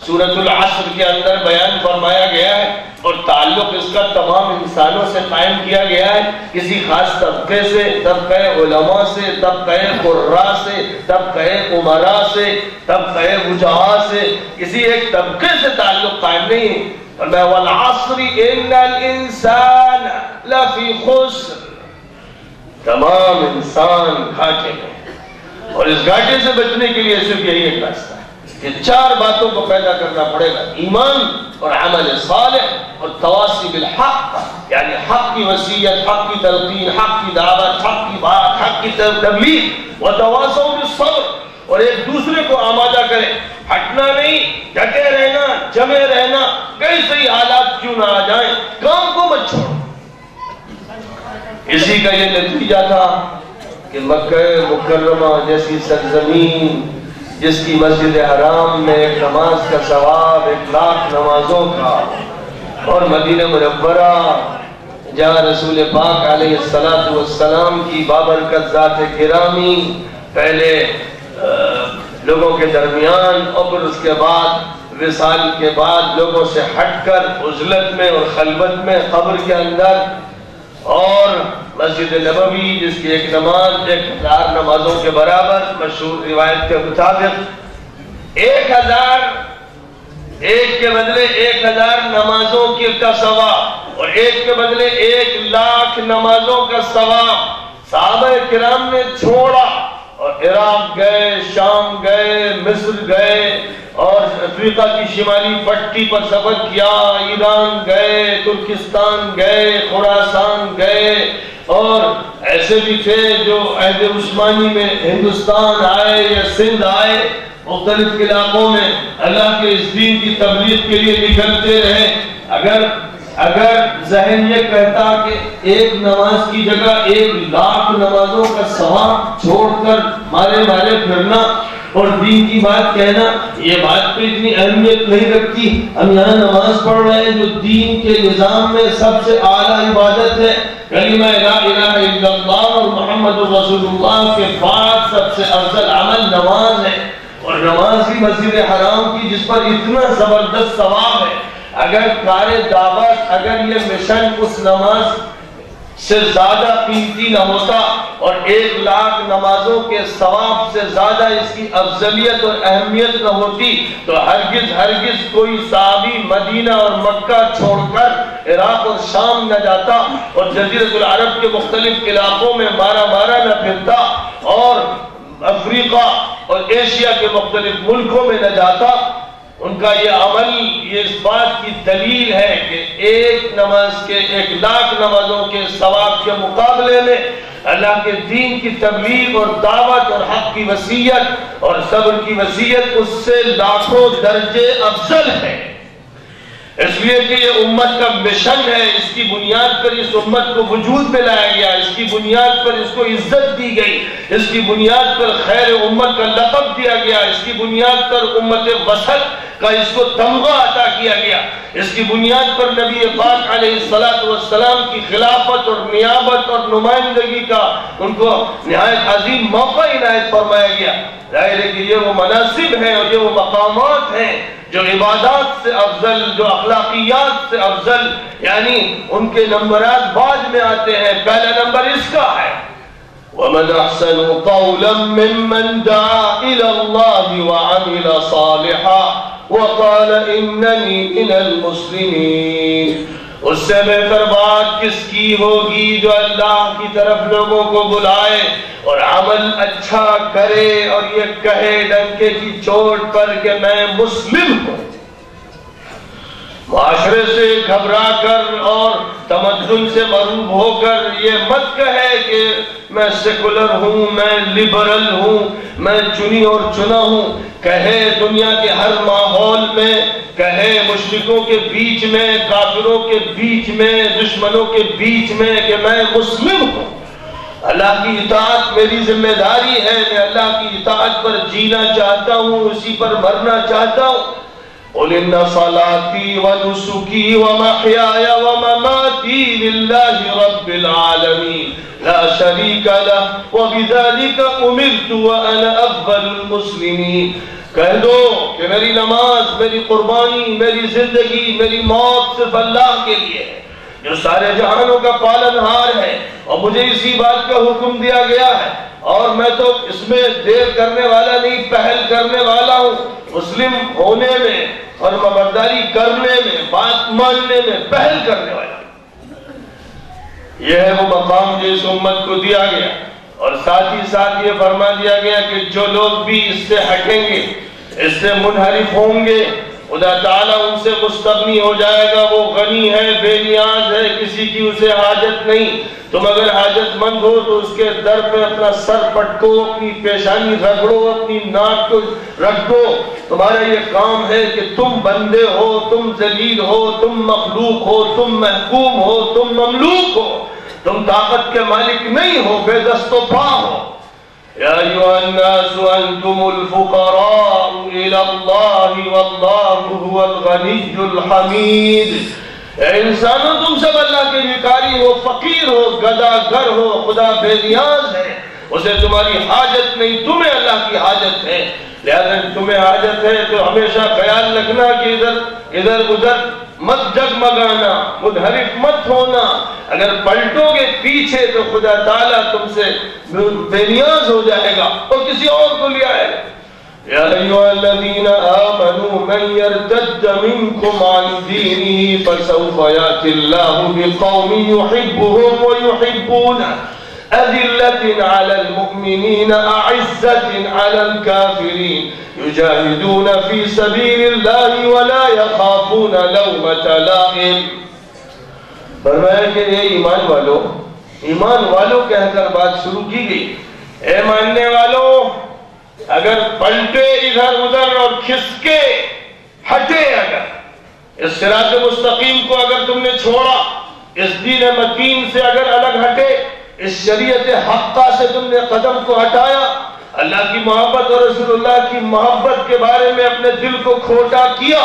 سورۃ العصر کے اندر بیان فرمایا گیا ہے اور تعلق اس کا تمام انسانوں سے قائم کیا گیا ہے، کسی خاص طبقے سے، طبقہ علماء سے، طبقہ قراء سے، طبقہ امراء سے، طبقہ وجہاء سے، کسی ایک طبقے سے تعلق قائم نہیں ہے۔ فرمایا والعصر ان الانسان لفی خسر، تمام انسان گھاٹے میں، اور اس گھاٹے سے بچنے کے لیے صرف یہی ایک راستہ ہے کہ 4 باتوں کو پیدا کرنا پڑے گا: ایمان اور عمل صالح اور تواصی بالحق۔ یعنی حق کی وصیت، حق کی تلقین، حق کی دعوت، حق کی بات، حق کی تبلیغ، وتواصوا بالصبر، اور ایک دوسرے کو آمادہ کریں، ہٹنا نہیں، ڈٹے رہنا، جمے رہنا، کیسے ہی حالات کیوں نہ آ جائیں، کام کو مت چھوڑو۔ اسی کا یہ نتیجہ تھا کہ مکہ مکرمہ جیسی سرزمین جس کی مسجد حرام میں ایک نماز کا ثواب 1,00,000 نمازوں کا، اور مدینہ منورہ جہاں رسول پاک علیہ السلام کی بابرکت ذات گرامی پہلے لوگوں کے درمیان اور پھر اس کے بعد وصال کے بعد لوگوں سے ہٹ کر عزلت میں اور خلوت میں قبر کے اندر، اور مسجد نبوی جس کی ایک نماز 1,000 نمازوں کے برابر، مشہور روایت کے مطابق 1,000 ایک کے بدلے 1,000 نمازوں کا ثواب، اور ایک کے بدلے 1,00,000 نمازوں کا ثواب صحابہ کرام نے چھوڑا، اور عراق گئے، شام گئے، مصر گئے، اور افریقہ کی شمالی پٹی پر سفر کیا، ایران گئے، ترکستان گئے، خراسان گئے، اور ایسے بھی تھے جو عہد عثمانی میں ہندوستان آئے یا سندھ آئے، مختلف علاقوں میں اللہ کے اس دین کی تبلیغ کے لیے نکلتے رہے۔ اگر ذہن یہ کہتا کہ ایک نماز کی جگہ 1,00,000 نمازوں کا ثواب چھوڑ کر مارے پھرنا اور دین کی بات کہنا، یہ بات پہ اتنی اہمیت نہیں رکھتی، ہم یہاں نماز پڑھ رہے ہیں جو دین کے نظام میں سب سے اعلیٰ عبادت ہے، کلمہ لا الہ الا اللہ اور محمد رسول اللہ کے بعد سب سے افضل عمل نماز ہے، اور نماز کی مسجد حرام کی جس پر اتنا زبردست ثواب ہے، اگر کار دعوت، اگر یہ مشن اس نماز سے زیادہ قیمتی نہ ہوتا اور 1,00,000 نمازوں کے ثواب سے زیادہ اس کی افضلیت اور اہمیت نہ ہوتی تو ہرگز کوئی صحابی مدینہ اور مکہ چھوڑ کر عراق اور شام نہ جاتا اور جزیرۃ العرب کے مختلف علاقوں میں مارا نہ پھرتا اور افریقہ اور ایشیا کے مختلف ملکوں میں نہ جاتا۔ ان کا یہ عمل یہ اس بات کی دلیل ہے کہ ایک نماز کے 1,00,000 نمازوں کے ثواب کے مقابلے میں اللہ کے دین کی تبلیغ اور دعوت اور حق کی وصیت اور صبر کی وصیت اس سے لاکھوں درجے افضل ہے، اس لیے کہ یہ امت کا مشن ہے، اس کی بنیاد پر اس امت کو وجود میں لایا گیا، اس کی بنیاد پر اس کو عزت دی گئی، اس کی بنیاد پر خیر امت کا لقب دیا گیا، اس کی بنیاد پر امت وسط کا اس کو تمغہ عطا کیا گیا، اس کی بنیاد پر نبی پاک علیہ السلام کی خلافت اور نیابت اور نمائندگی کا ان کو نہایت عظیم موقع عنایت فرمایا گیا۔ ظاہر ہے کہ یہ وہ مناصب ہیں اور یہ وہ مقامات ہیں جو عبادات سے افضل، جو اخلاقیات سے افضل، یعنی ان کے نمبرات بعد میں آتے ہیں، پہلا نمبر اس کا ہے وَمَنْ أَحْسَنُ قَوْلًا مِّمَّنْ دَعَا إِلَى اللَّهِ وَعَمِلَ صَالِحًا وَقَالَ إِنَّنِي مِنَ الْمُسْلِمِينَ۔ اس سے بہتر بات کس کی ہوگی جو اللہ کی طرف لوگوں کو بلائے اور عمل اچھا کرے اور یہ کہے ڈنکے کی چوٹ پر کہ میں مسلم ہوں، معاشرے سے گھبرا کر اور تمدن سے مروب ہو کر یہ مت کہے کہ میں سیکولر ہوں، میں لبرل ہوں، میں چنی اور چنا ہوں، کہے دنیا کے ہر ماحول میں، کہے مشرکوں کے بیچ میں، کافروں کے بیچ میں، دشمنوں کے بیچ میں کہ میں مسلم ہوں، اللہ کی اطاعت میری ذمہ داری ہے، میں اللہ کی اطاعت پر جینا چاہتا ہوں، اسی پر مرنا چاہتا ہوں۔ قُلْ إِنَّ صَلَاتِي وَنُسُكِي وَمَحْيَايَ وَمَمَاتِي لِلَّهِ رَبِّ الْعَالَمِينَ لَا شَرِيكَ لَهُ وَبِذَلِكَ أُمِرْتُ وَأَنَا أَفْضَلُ الْمُسْلِمِينَ۔ کہہ دو کہ میری نماز، میری قربانی، میری زندگی، میری موت صرف اللہ کے لیے ہے جو سارے جہانوں کا پالنہار ہے، اور مجھے اسی بات کا حکم دیا گیا ہے اور میں تو اس میں دیر کرنے والا نہیں، پہل کرنے والا ہوں، مسلم ہونے میں اور خبرداری کرنے میں، بات ماننے میں پہل کرنے والا ہوں۔ یہ ہے وہ مقام جو اس امت کو دیا گیا، اور ساتھ ہی ساتھ یہ فرما دیا گیا کہ جو لوگ بھی اس سے ہٹیں گے، اس سے منحرف ہوں گے، خدا تعالیٰ ان سے مستغنی ہو جائے گا، وہ غنی ہے، بے نیاز ہے، کسی کی اسے حاجت نہیں۔ تم اگر حاجت مند ہو تو اس کے در پہ اپنا سر پٹکو، اپنی پیشانی رگڑو، اپنی ناک کو رکھ دو۔ تمہارا یہ کام ہے کہ تم بندے ہو، تم ذلیل ہو، تم مخلوق ہو، تم محکوم ہو، تم مملوک ہو، تم طاقت کے مالک نہیں ہو، بے دست و پا ہو۔ یا ایھا الناس انتم الفقراء الی اللہ واللہ هو الغنی الحمید۔ اے انسانوں، تم سب اللہ کے بھکاری ہو، فقیر ہو، گدا گر ہو، خدا بے نیاز ہے، اسے تمہاری حاجت نہیں، تمہیں اللہ کی حاجت ہے۔ لہذا تمہیں حاجت ہے تو ہمیشہ خیال رکھنا کہ ادھر ادھر مت جگمگانا، منحرف مت ہونا۔ اگر پلٹو گے پیچھے تو خدا تعالیٰ تم سے بے نیاز ہو جائے گا اور کسی اور کو لے آئے گا۔ یا ایھا الذین آمنوا من یرتد منکم عن دینہ فسوف یأتی اللہ بقوم یحبهم ویحبونہ أذلة على المؤمنين أعزة على الكافرين يجاهدون في سبيل الله ولا يخافون لومة لائم۔ فرمایا کہ اے ایمان والو کہہ کر بات شروع کی گئی۔ اے ماننے والو، اگر پلٹے ادھر ادھر اور کھسکے ہٹے، اگر اس صراط مستقیم کو اگر تم نے چھوڑا، اس دین متین سے اگر الگ ہٹے، اس شریعت حقہ سے تم نے قدم کو ہٹایا، اللہ کی محبت اور رسول اللہ کی محبت کے بارے میں اپنے دل کو کھوٹا کیا،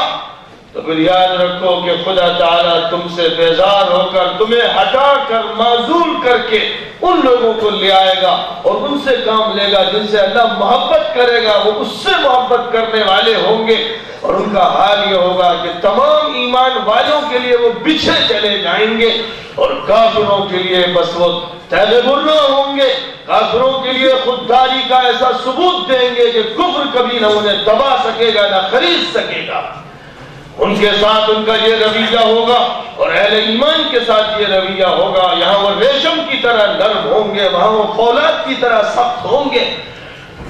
تو پھر یاد رکھو کہ خدا تعالیٰ تم سے بیزار ہو کر تمہیں ہٹا کر معزول کر کے ان لوگوں کو لے آئے گا اور ان سے کام لے گا جن سے اللہ محبت کرے گا۔ وہ اس سے محبت کرنے والے ہوں گے اور ان کا حال یہ ہوگا کہ تمام ایمان والوں کے لیے وہ بچھے چلے جائیں گے اور کافروں کے لیے بس وہ تہلے برنا ہوں گے۔ کافروں کے لیے خودداری کا ایسا ثبوت دیں گے کہ کفر کبھی نہ انہیں دبا سکے گا، نہ خرید سکے گا۔ ان کے ساتھ ان کا یہ رویہ ہوگا اور اہل ایمان کے ساتھ یہ رویہ ہوگا۔ یہاں وہ ریشم کی طرح نرم ہوں گے، وہاں وہ فولاد کی طرح سخت ہوں گے۔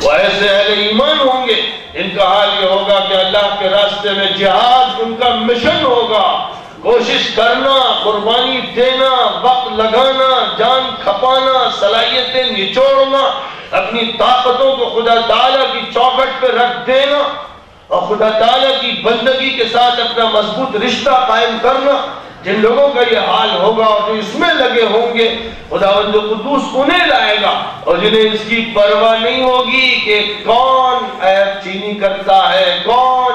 وہ ایسے اہل ایمان ہوں گے، ان کا حال یہ ہوگا کہ اللہ کے راستے میں جہاد ان کا مشن ہوگا، کوشش کرنا، قربانی دینا، وقت لگانا، جان کھپانا، صلاحیتیں نچوڑنا، اپنی طاقتوں کو خدا تعالیٰ کی چوکھٹ پہ رکھ دینا اور خدا تعالیٰ کی بندگی کے ساتھ اپنا مضبوط رشتہ قائم کرنا۔ جن لوگوں کا یہ حال ہوگا اور جو اس میں لگے ہوں گے، خداوند قدوس انہیں لائے گا، اور جنہیں اس کی پرواہ نہیں ہوگی کہ کون عیب چینی کرتا ہے، کون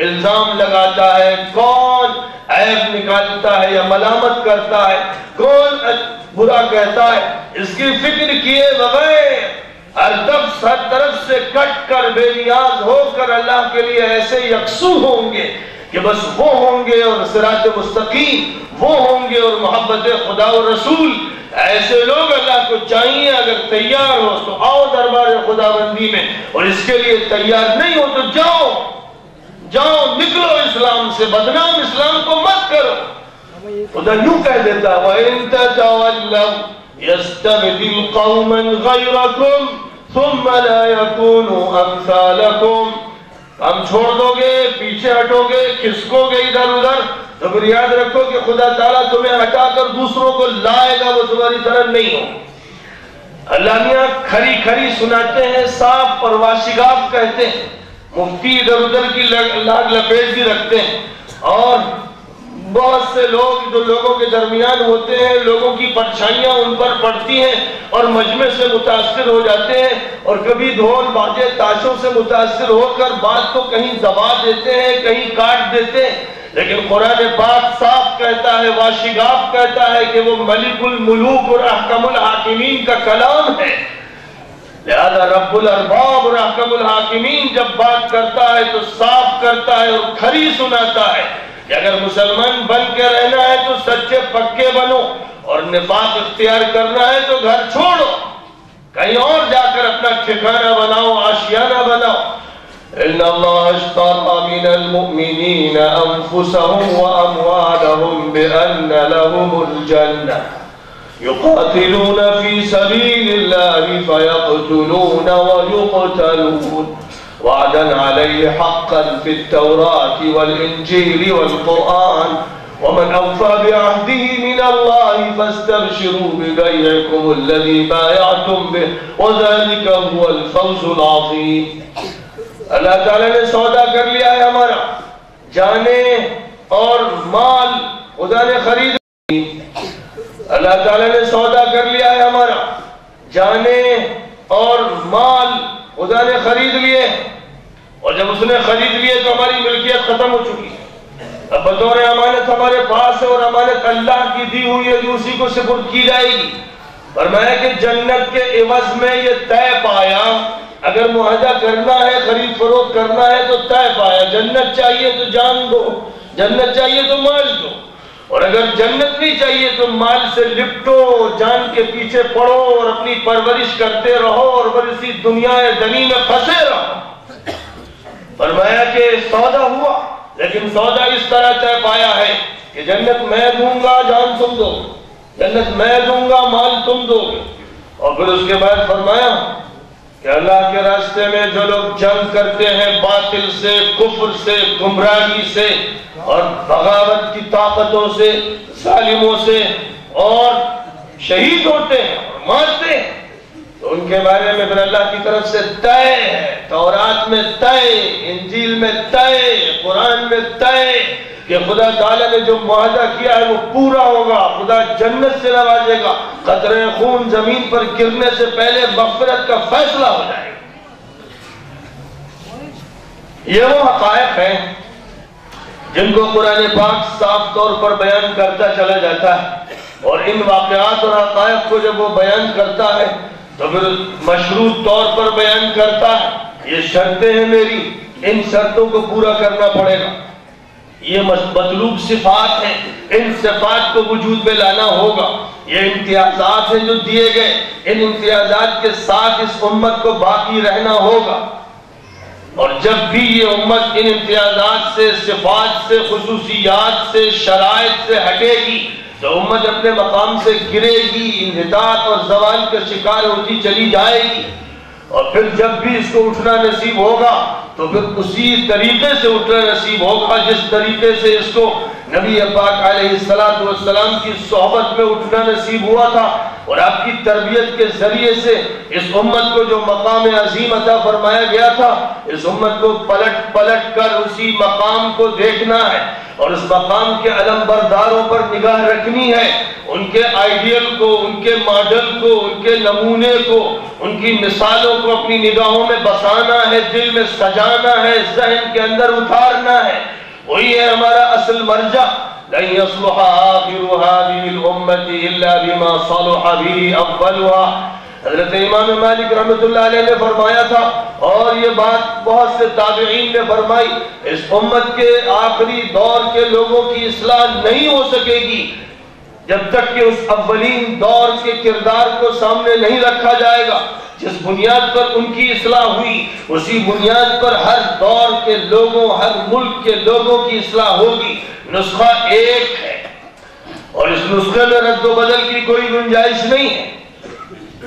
الزام لگاتا ہے، کون عیب نکالتا ہے یا ملامت کرتا ہے، کون برا کہتا ہے، اس کی فکر کیے بغیر ہر طرف سے کٹ کر بے نیاز ہو کر اللہ کے لیے ایسے یکسو ہوں گے کہ بس وہ ہوں گے اور صراط مستقیم وہ ہوں گے اور محبت خدا و رسول۔ ایسے لوگ اللہ کو چاہیے، اگر تیار ہو تو آؤ دربار خدا بندی میں، اور اس کے لیے تیار نہیں ہو تو جاؤ نکلو اسلام سے، بدنام اسلام کو مت کرو۔ خدا یوں کہہ دیتا وَإِن تَتَوَلَّوْا يَسْتَبْدِلْ قَوْمًا غَيْرَكُمْ ثُمَّ لَا يَكُونُوا أَمْثَالَكُمْ۔ ہم چھوڑ دو گے، پیچھے ہٹو گے، کھسکو گے ادھر ادھر، تو پھر یاد رکھو کہ خدا تعالیٰ تمہیں ہٹا کر دوسروں کو لائے گا، وہ تمہاری طرح نہیں ہو۔ اللہ میاں کھری کھری سناتے ہیں، صاف پر واشگاف کہتے ہیں، مفتی ادھر ادھر کی لاگ لپیٹ بھی رکھتے ہیں، اور بہت سے لوگ جو لوگوں کے درمیان ہوتے ہیں، لوگوں کی پرچھائیاں ان پر پڑتی ہیں اور مجمع سے متاثر ہو جاتے ہیں، اور کبھی ڈھول باجے تاشوں سے متاثر ہو کر بات کو کہیں دبا دیتے ہیں، کہیں کاٹ دیتے ہیں، لیکن قرآن پاک صاف کہتا ہے، واشگاف کہتا ہے کہ وہ ملک الملوک اور احکم الحاکمین کا کلام ہے۔ لہذا رب الارباب اور احکم الحاکمین جب بات کرتا ہے تو صاف کرتا ہے اور کھری سناتا ہے کہ اگر مسلمان بن کے رہنا ہے تو سچے پکے بنو، اور نفاق اختیار کرنا ہے تو گھر چھوڑو، کہیں اور جا کر اپنا ٹھکانہ بناؤ، آشیانہ بناؤ۔ ان اللہ اشتری من المؤمنین انفسهم واموالهم بان لهم الجنہ یقاتلون فی سبیل اللہ فیقتلون ویقتلون وعدا علیہ حقا فی التوراة والانجیل والقرآن ومن اوفى بعهده من الله فاستبشروا ببيعكم الذي بايعتم به وذلك هو الفوز العظيم. اللہ تعالیٰ نے سودا کر لیا ہے ہمارا، جانیں اور مال خدا نے خرید لی. اللہ تعالیٰ نے سودا کر لیا ہے ہمارا، جانیں اور مال خدا نے خرید لیے، اور جب اس نے خرید لیے تو ہماری ملکیت ختم ہو چکی ہے. اب بطور امانت ہمارے پاس ہے، اور امانت اللہ کی دی ہوئی ہے جو اسی کو سپرد کی جائے گی. فرمایا کہ جنت کے عوض میں یہ طے پایا، اگر معاہدہ کرنا ہے، خرید فروخت کرنا ہے تو طے پایا. جنت چاہیے تو جان دو، جنت چاہیے تو مال دو، اور اگر جنت نہیں چاہیے تو مال سے لپٹو، جان کے پیچھے پڑو اور اپنی پرورش کرتے رہو اور پھر اسی دنیا دنی میں پھنسے رہو. فرمایا کہ سودا ہوا، لیکن سودا اس طرح طے پایا ہے کہ جنت میں دوں گا، جان تم دو، جنت میں دوں گا، مال تم دو گے. اور پھر اس کے بعد فرمایا کہ اللہ کے راستے میں جو لوگ جنگ کرتے ہیں باطل سے، کفر سے، گمراہی سے اور بغاوت کی طاقتوں سے، ظالموں سے، اور شہید ہوتے ہیں اور مارتے ہیں، تو ان کے بارے میں پھر اللہ کی طرف سے طے ہے، تورات میں طے، انجیل میں طے، قرآن میں طے کہ خدا تعالیٰ نے جو معاہدہ کیا ہے وہ پورا ہوگا. خدا جنت سے نوازے گا، قطرے خون زمین پر گرنے سے پہلے مغفرت کا فیصلہ ہو جائے گا. یہ وہ حقائق ہیں جن کو قرآن پاک صاف طور پر بیان کرتا چلا جاتا ہے، اور ان واقعات اور حقائق کو جب وہ بیان کرتا ہے تو پھر مشروط طور پر بیان کرتا ہے. یہ شرطیں ہیں میری، ان شرطوں کو پورا کرنا پڑے گا. یہ مطلوب صفات ہیں، ان صفات کو وجود میں لانا ہوگا. یہ امتیازات ہیں جو دیے گئے، ان امتیازات کے ساتھ اس امت کو باقی رہنا ہوگا. اور جب بھی یہ امت ان امتیازات سے، صفات سے، خصوصیات سے، شرائط سے ہٹے گی تو امت اپنے مقام سے گرے گی، انحطاط اور زوال کا شکار ہوتی چلی جائے گی. اور پھر جب بھی اس کو اٹھنا نصیب ہوگا تو پھر اسی طریقے سے اٹھنا نصیب ہوگا جس طریقے سے اس کو نبی پاک علیہ السلام کی صحبت میں اٹھنا نصیب ہوا تھا. اور آپ کی تربیت کے ذریعے سے اس امت کو جو مقام عظیم عطا فرمایا گیا تھا، اس امت کو پلٹ پلٹ کر اسی مقام کو دیکھنا ہے، اور اس مقام کے علم برداروں پر نگاہ رکھنی ہے. ان کے آئیڈیل کو، ان کے ماڈل کو، ان کے نمونے کو، ان کی مثالوں کو اپنی نگاہوں میں بسانا ہے، دل میں سجانا ہے، ذہن کے اندر اتارنا ہے. وہی ہے ہمارا اصل مرجع. لن يصلح آخر هذه الأمة إلا بما صلح به أولها. حضرت امام مالک رحمۃ اللہ علیہ نے فرمایا تھا، اور یہ بات بہت سے تابعین نے فرمائی، اس امت کے آخری دور کے لوگوں کی اصلاح نہیں ہو سکے گی جب تک کہ اس اولین دور کے کردار کو سامنے نہیں رکھا جائے گا. جس بنیاد پر ان کی اصلاح ہوئی اسی بنیاد پر ہر دور کے لوگوں، ہر ملک کے لوگوں کی اصلاح ہوگی. نسخہ ایک ہے، اور اس نسخے میں رد و بدل کی کوئی گنجائش نہیں ہے.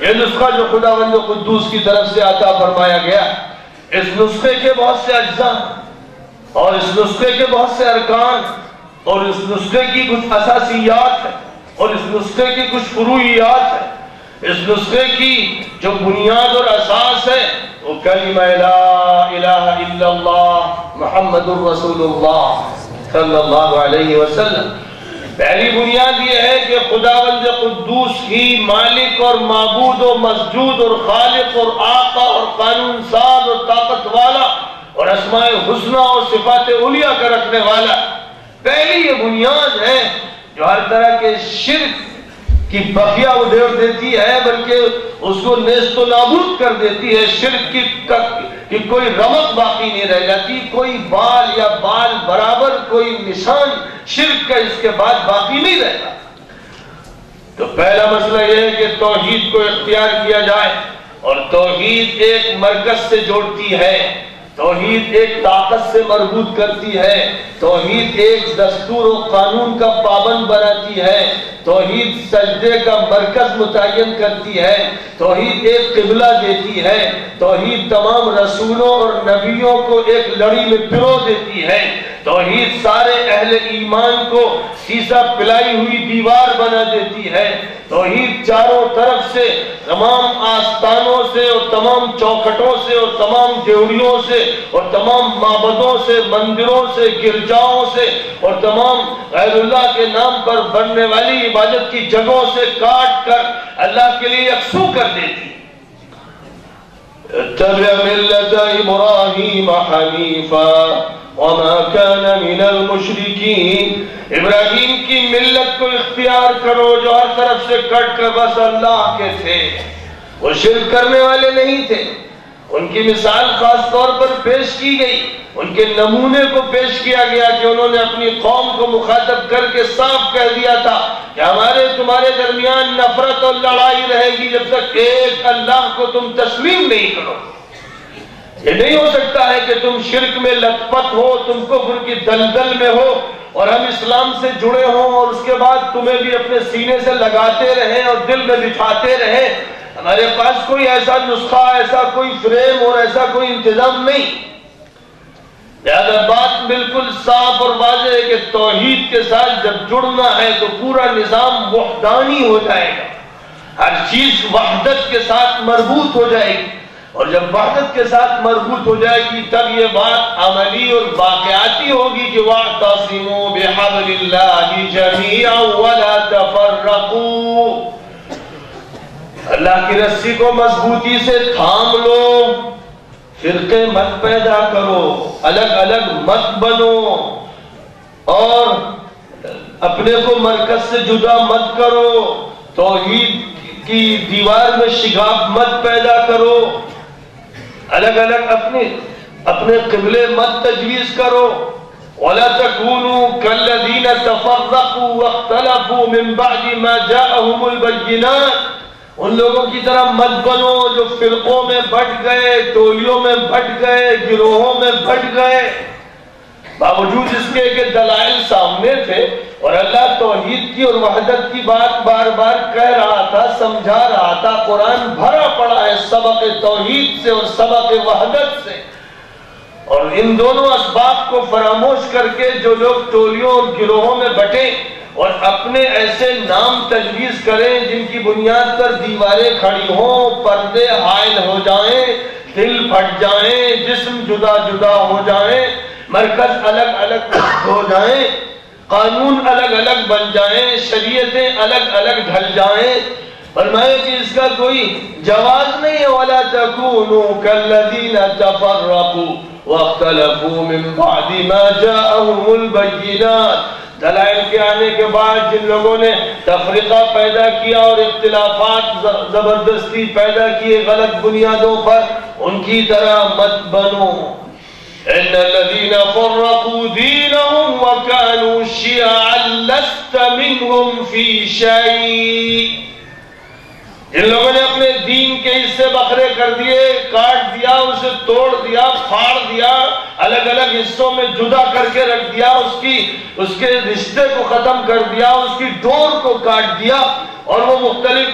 یہ نسخہ جو خداوند قدوس کی طرف سے عطا فرمایا گیا، اس نسخے کے بہت سے اجزاء اور اس نسخے کے بہت سے ارکان اور اس نسخے کی کچھ اساسیات ہیں اور اس نسخے کی کچھ فروعیات ہیں. اس نسخے کی جو بنیاد اور اساس ہے وہ کلمہ لا الہ الا اللہ محمد الرسول اللہ صلی اللہ علیہ وسلم. پہلی بنیاد یہ ہے کہ خداوند قدوس ہی مالک اور معبود و مسجود اور خالق اور آقا اور قانون ساز اور طاقت والا اور اسماء حسنہ اور صفات علیہ کا رکھنے والا. پہلی یہ بنیاد ہے جو ہر طرح کے شرک کی بقیہ ادھیڑ دیتی ہے، بلکہ اس کو نیست و نابود کر دیتی ہے. شرک کی کوئی رمق باقی نہیں رہ جاتی، کوئی بال یا بال برابر کوئی نشان شرک کا اس کے بعد باقی نہیں رہتا. تو پہلا مسئلہ یہ ہے کہ توحید کو اختیار کیا جائے، اور توحید ایک مرکز سے جوڑتی ہے، توحید ایک طاقت سے مربوط کرتی ہے، توحید ایک دستور و قانون کا پابند بناتی ہے، توحید سجدے کا مرکز متعین کرتی ہے، توحید ایک قبلہ دیتی ہے، توحید تمام رسولوں اور نبیوں کو ایک لڑی میں پرو دیتی ہے، توحید سارے اہل ایمان کو سیسا پلائی ہوئی دیوار بنا دیتی ہے، توحید چاروں طرف سے تمام آستانوں سے اور تمام چوکھٹوں سے اور تمام دیوڑیوں سے اور تمام معبدوں سے، مندروں سے، گرجاؤں سے اور تمام غیر اللہ کے نام پر بننے والی عبادت کی جگہوں سے کاٹ کر اللہ کے لیے یکسو کر دیتی ہے۔ اتبع ملت ابراہیم حنیفا وما كان من المشرکین، ابراہیم کی ملت کو اختیار کرو جو ہر طرف سے کٹ کر بس اللہ کے تھے، وہ شرک کرنے والے نہیں تھے۔ ان کی مثال خاص طور پر پیش کی گئی، ان کے نمونے کو پیش کیا گیا کہ انہوں نے اپنی قوم کو مخاطب کر کے صاف کہہ دیا تھا کہ ہمارے تمہارے درمیان نفرت اور لڑائی رہے گی جب تک ایک اللہ کو تم تسلیم نہیں کرو۔ یہ نہیں ہو سکتا ہے کہ تم شرک میں لت پت ہو، تم کفر کی دلدل میں ہو اور ہم اسلام سے جڑے ہوں اور اس کے بعد تمہیں بھی اپنے سینے سے لگاتے رہیں اور دل میں بٹھاتے رہیں۔ ہمارے پاس کوئی ایسا نسخہ، ایسا کوئی فریم اور ایسا کوئی انتظام نہیں۔ لہذا بات بالکل صاف اور واضح ہے کہ توحید کے ساتھ جب جڑنا ہے تو پورا نظام وحدانی ہو جائے گا، ہر چیز وحدت کے ساتھ مربوط ہو جائے گی، اور جب وحدت کے ساتھ مربوط ہو جائے گی تب یہ بات عملی اور واقعاتی ہوگی کہ وَاعْتَصِمُوا بِحَبْلِ اللَّهِ جَمِيعًا وَلَا تَفَرَّقُوا، اللہ کی رسی کو مضبوطی سے تھام لو، فرقے مت پیدا کرو، الگ الگ مت بنو اور اپنے کو مرکز سے جدا مت کرو، توحید کی دیوار میں شگاف مت پیدا کرو، الگ الگ اپنے قبلے مت تجویز کرو۔ وَلَا تَكُونُوا كَالَّذِينَ تَفَرَّقُوا وَاخْتَلَفُوا مِن بَعْدِ مَا جَاءَهُمُ الْبَيِّنَاتُ، ان لوگوں کی طرح مت بنو جو فرقوں میں بٹ گئے، ٹولیوں میں بٹ گئے، گروہوں میں بٹ گئے، باوجود اس کے کہ دلائل سامنے تھے اور اللہ توحید کی اور وحدت کی بات بار بار کہہ رہا تھا، سمجھا رہا تھا۔ قرآن بھرا پڑا ہے سبق توحید سے اور سبق وحدت سے، اور ان دونوں اسباب کو فراموش کر کے جو لوگ ٹولیوں اور گروہوں میں بٹے اور اپنے ایسے نام تجویز کریں جن کی بنیاد پر دیواریں کھڑی ہوں، پردے حائل ہو جائیں، دل پھٹ جائیں، جسم جدا جدا ہو جائیں، مرکز الگ الگ ہو جائیں، قانون الگ الگ بن جائیں، شریعتیں الگ الگ ڈھل جائیں، فرمایا کہ اس کا کوئی جواز نہیں ہے۔ وَلَا تَكُونُوا كَالَّذِينَ تَفَرَّقُوا وَاخْتَلَفُوا مِن بَعْدِ مَا جَاءَهُمُ الْبَيِّنَاتُ، دلائل کے آنے کے بعد جن لوگوں نے تفریقہ پیدا کیا اور اختلافات زبردستی پیدا کیے غلط بنیادوں پر، ان کی طرح مت بنو۔ إِنَّ الَّذِينَ فَرَّقُوا دِينَهُمْ وَكَانُوا شِيَعًا لَسْتَ مِنْهُمْ فِي شَيْءٍ، جن لوگوں نے اپنے دین کے حصے بکھرے کر دیے، کاٹ دیا، اسے توڑ دیا، پھاڑ دیا، الگ الگ حصوں میں جدا کر کے رکھ دیا، اس کے رشتے کو ختم کر دیا، اس کی ڈور کو کاٹ دیا اور وہ مختلف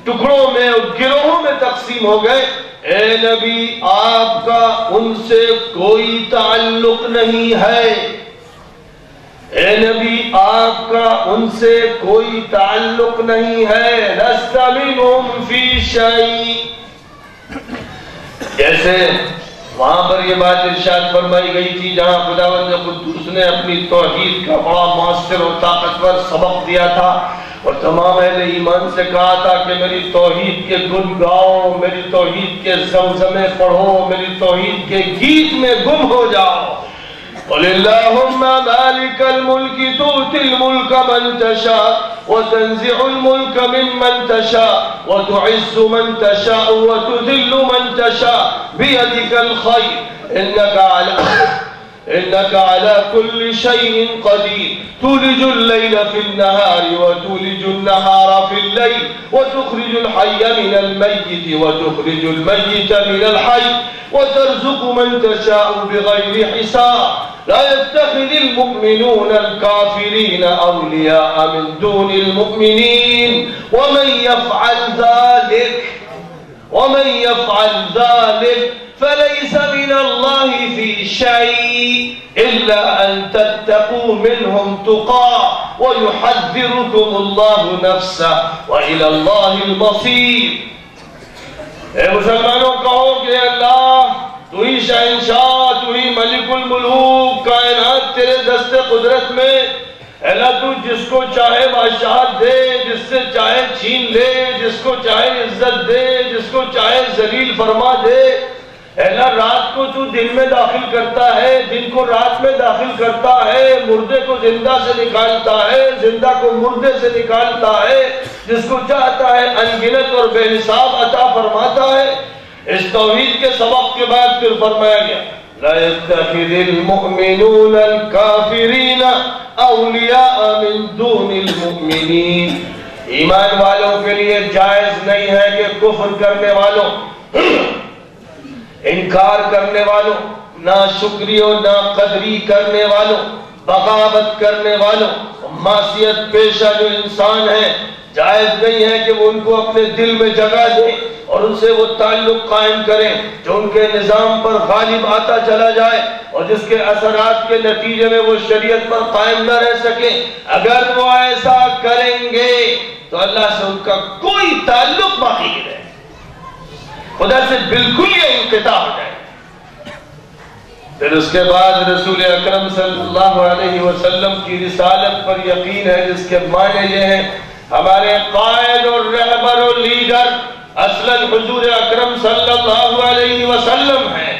ٹکڑوں میں اور گروہوں میں تقسیم ہو گئے، اے نبی آپ کا ان سے کوئی تعلق نہیں ہے، اے نبی آپ کا ان سے کوئی تعلق نہیں ہے، لست منہم فی شیء۔ جیسے وہاں پر یہ بات ارشاد فرمائی گئی تھی جہاں خداوند قدوس نے اپنی توحید کا بڑا مؤثر اور طاقتور سبق دیا تھا اور تمام اہل ایمان سے کہا تھا کہ میری توحید کے گن گاؤ، میری توحید کے زمزمے پڑھو، میری توحید کے گیت میں گم ہو جاؤ۔ قل اللهم مالك الملك تؤتي الملك من تشاء وتنزع الملك ممن تشاء وتعز من تشاء وتذل من تشاء بيدك الخير إنك على كل شيء قدير تولج الليل في النهار وتولج النهار في الليل وتخرج الحي من الميت وتخرج الميت من الحي وترزق من تشاء بغير حساب لا يتخذ المؤمنون الكافرين أولياء من دون المؤمنين ومن يفعل ذلك فليس من الله في شيء إلا أن تتقوا منهم تقى ويحذركم الله نفسه وإلى الله المصير. اے مسلمانوں کہو کہ اللہ تو ہی شہنشاہ، تو ہی ملک الملوک، کائنات تیرے دست قدرت میں، اللہ تو جس کو چاہے بادشاہت دے، جس سے چاہے چھین لے، جس کو چاہے عزت دے، جس کو چاہے ذلیل فرما دے. اللہ رات کو تو دن میں داخل کرتا ہے، دن کو رات میں داخل کرتا ہے، مردے کو زندہ سے نکالتا ہے، زندہ کو مردے سے نکالتا ہے، جس کو چاہتا ہے انگنت اور بے حساب عطا فرماتا ہے. اس توحید کے سبق کے بعد پھر فرمایا گیا لا يتخذ المؤمنون الكافرین اولیاء من دون المؤمنین. ایمان والوں کے لیے جائز نہیں ہے کہ کفر کرنے والوں، انکار کرنے والوں، ناشکری و ناقدری کرنے والوں، بغاوت کرنے والوں، معصیت پیشہ جو انسان ہیں، جائز نہیں ہے کہ وہ ان کو اپنے دل میں جگہ دیں اور ان سے وہ تعلق قائم کریں جو ان کے نظام پر غالب آتا چلا جائے اور جس کے اثرات کے نتیجے میں وہ شریعت پر قائم نہ رہ سکیں. اگر وہ ایسا کریں گے تو اللہ سے ان کا کوئی تعلق باقی نہیں رہے، خدا سے بالکل یہ انقطاع ہو جائے. پھر اس کے بعد رسول اکرم صلی اللہ علیہ وسلم کی رسالت پر یقین ہے، جس کے معنی یہ ہیں ہمارے قائد اور رہبر اور لیڈر اصلاً حضور اکرم صلی اللہ علیہ وسلم ہیں.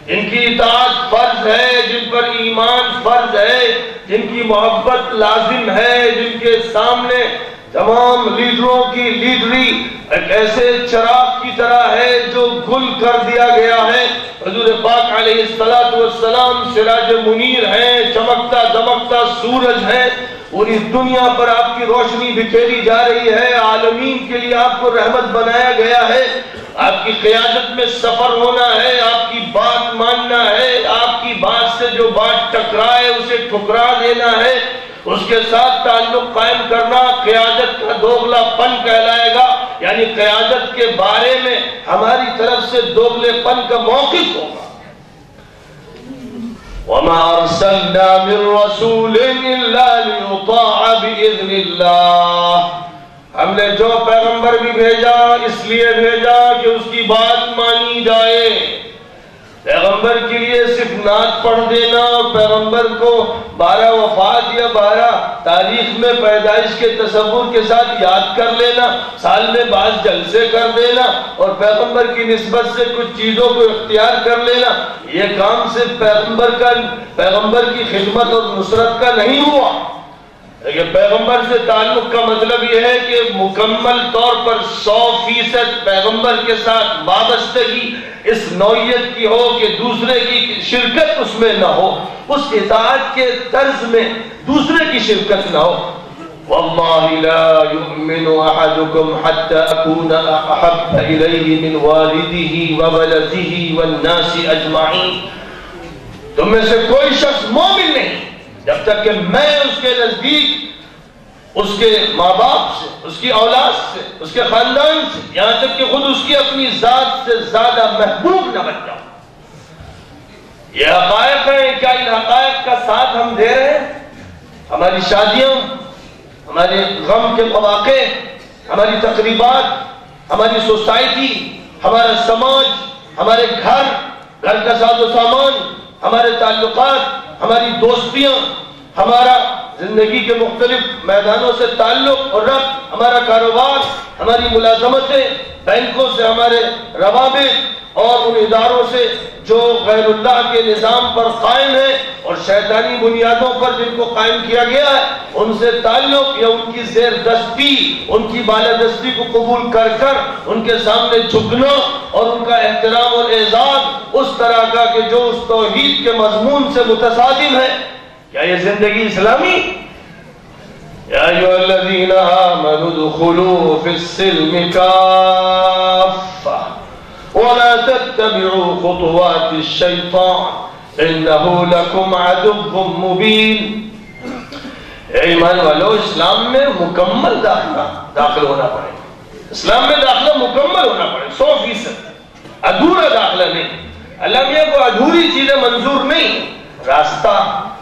جن کی اطاعت فرض ہے، جن پر ایمان فرض ہے، جن کی محبت لازم ہے، جن کے سامنے تمام لیڈروں کی لیڈری ایک ایسے چراغ کی طرح ہے جو گل کر دیا گیا ہے. حضور پاک علیہ السلام سراج منیر ہیں، چمکتا دمکتا سورج ہے. پوری دنیا پر آپ کی روشنی بکھیری جا رہی ہے، عالمین کے لیے آپ کو رحمت بنایا گیا ہے. آپ کی قیادت میں سفر ہونا ہے، آپ کی بات ماننا ہے، آپ کی بات سے جو بات ٹکرائے اسے ٹھکرا دینا ہے، اس کے ساتھ تعلق قائم کرنا قیادت کا دوغلا پن کہلائے گا. یعنی قیادت کے بارے میں ہماری طرف سے دوغلے پن کا موقف ہوگا. وَمَا أَرْسَلْنَا مِن رَّسُولٍ إِلَّا لِيُطَاعَ بِإِذْنِ اللَّهِ. ہم نے جو پیغمبر بھی بھیجا اس لیے بھیجا کہ اس کی بات مانی جائے. پیغمبر کے لیے صرف نعت پڑھ دینا اور پیغمبر کو 12 وفات یا 12 تاریخ میں پیدائش کے تصور کے ساتھ یاد کر لینا، سال میں بعض جلسے کر دینا اور پیغمبر کی نسبت سے کچھ چیزوں کو اختیار کر لینا، یہ کام صرف پیغمبر کی خدمت اور نصرت کا نہیں ہوا. لیکن پیغمبر سے تعلق کا مطلب یہ ہے کہ مکمل طور پر 100% پیغمبر کے ساتھ وابستگی اس نوعیت کی ہو کہ دوسرے کی شرکت اس میں نہ ہو، اس اطاعت کے طرز میں دوسرے کی شرکت نہ ہو. وَاللَّهِ لَا يُؤْمِنُ أَحَدُكُمْ حَتَّى أَكُونَ أَحَبَّ إِلَيْهِ مِنْ وَالِدِهِ وَوَلَدِهِ وَالنَّاسِ أَجْمَعِينَ. تم میں سے کوئی شخص مومن نہیں جب تک کہ میں اس کے نزدیک اس کے ماں باپ سے، اس کی اولاد سے، اس کے خاندان سے، یہاں تک کہ خود اس کی اپنی ذات سے زیادہ محبوب نہ بن جاؤں. یہ حقائق ہیں. کیا ان حقائق کا ساتھ ہم دے رہے ہیں؟ ہماری شادیاں، ہمارے غم کے مواقع، ہماری تقریبات، ہماری سوسائٹی، ہمارا سماج، ہمارے گھر کا ساز و سامان، ہمارے تعلقات، ہماری دوستیاں، ہمارا زندگی کے مختلف میدانوں سے تعلق اور ربط، ہمارا کاروبار، ہماری ملازمتیں، بینکوں سے ہمارے روابط اور ان اداروں سے جو غیر اللہ کے نظام پر قائم ہیں اور شیطانی بنیادوں پر جن کو قائم کیا گیا ہے، ان سے تعلق یا ان کی زیر دستی، ان کی بالادستی کو قبول کر کر ان کے سامنے جھکنا اور ان کا احترام اور اعزاز اس طرح کا کہ جو اس توحید کے مضمون سے متصادم ہے. کیا یہ زندگی اسلامی؟ یا ایھا الذین آمنوا ادخلوا فی السلم کافہ ولا تتبعوا خطوات الشیطان انہو لکم عدو مبین۔ ایمان والو، اسلام میں مکمل داخل ہونا پڑے گا، اسلام میں داخلہ مکمل ہونا پڑے گا، 100%، ادھورا داخلہ نہیں۔ اللہ میاں کو ادھوری چیزیں منظور نہیں۔ راستہ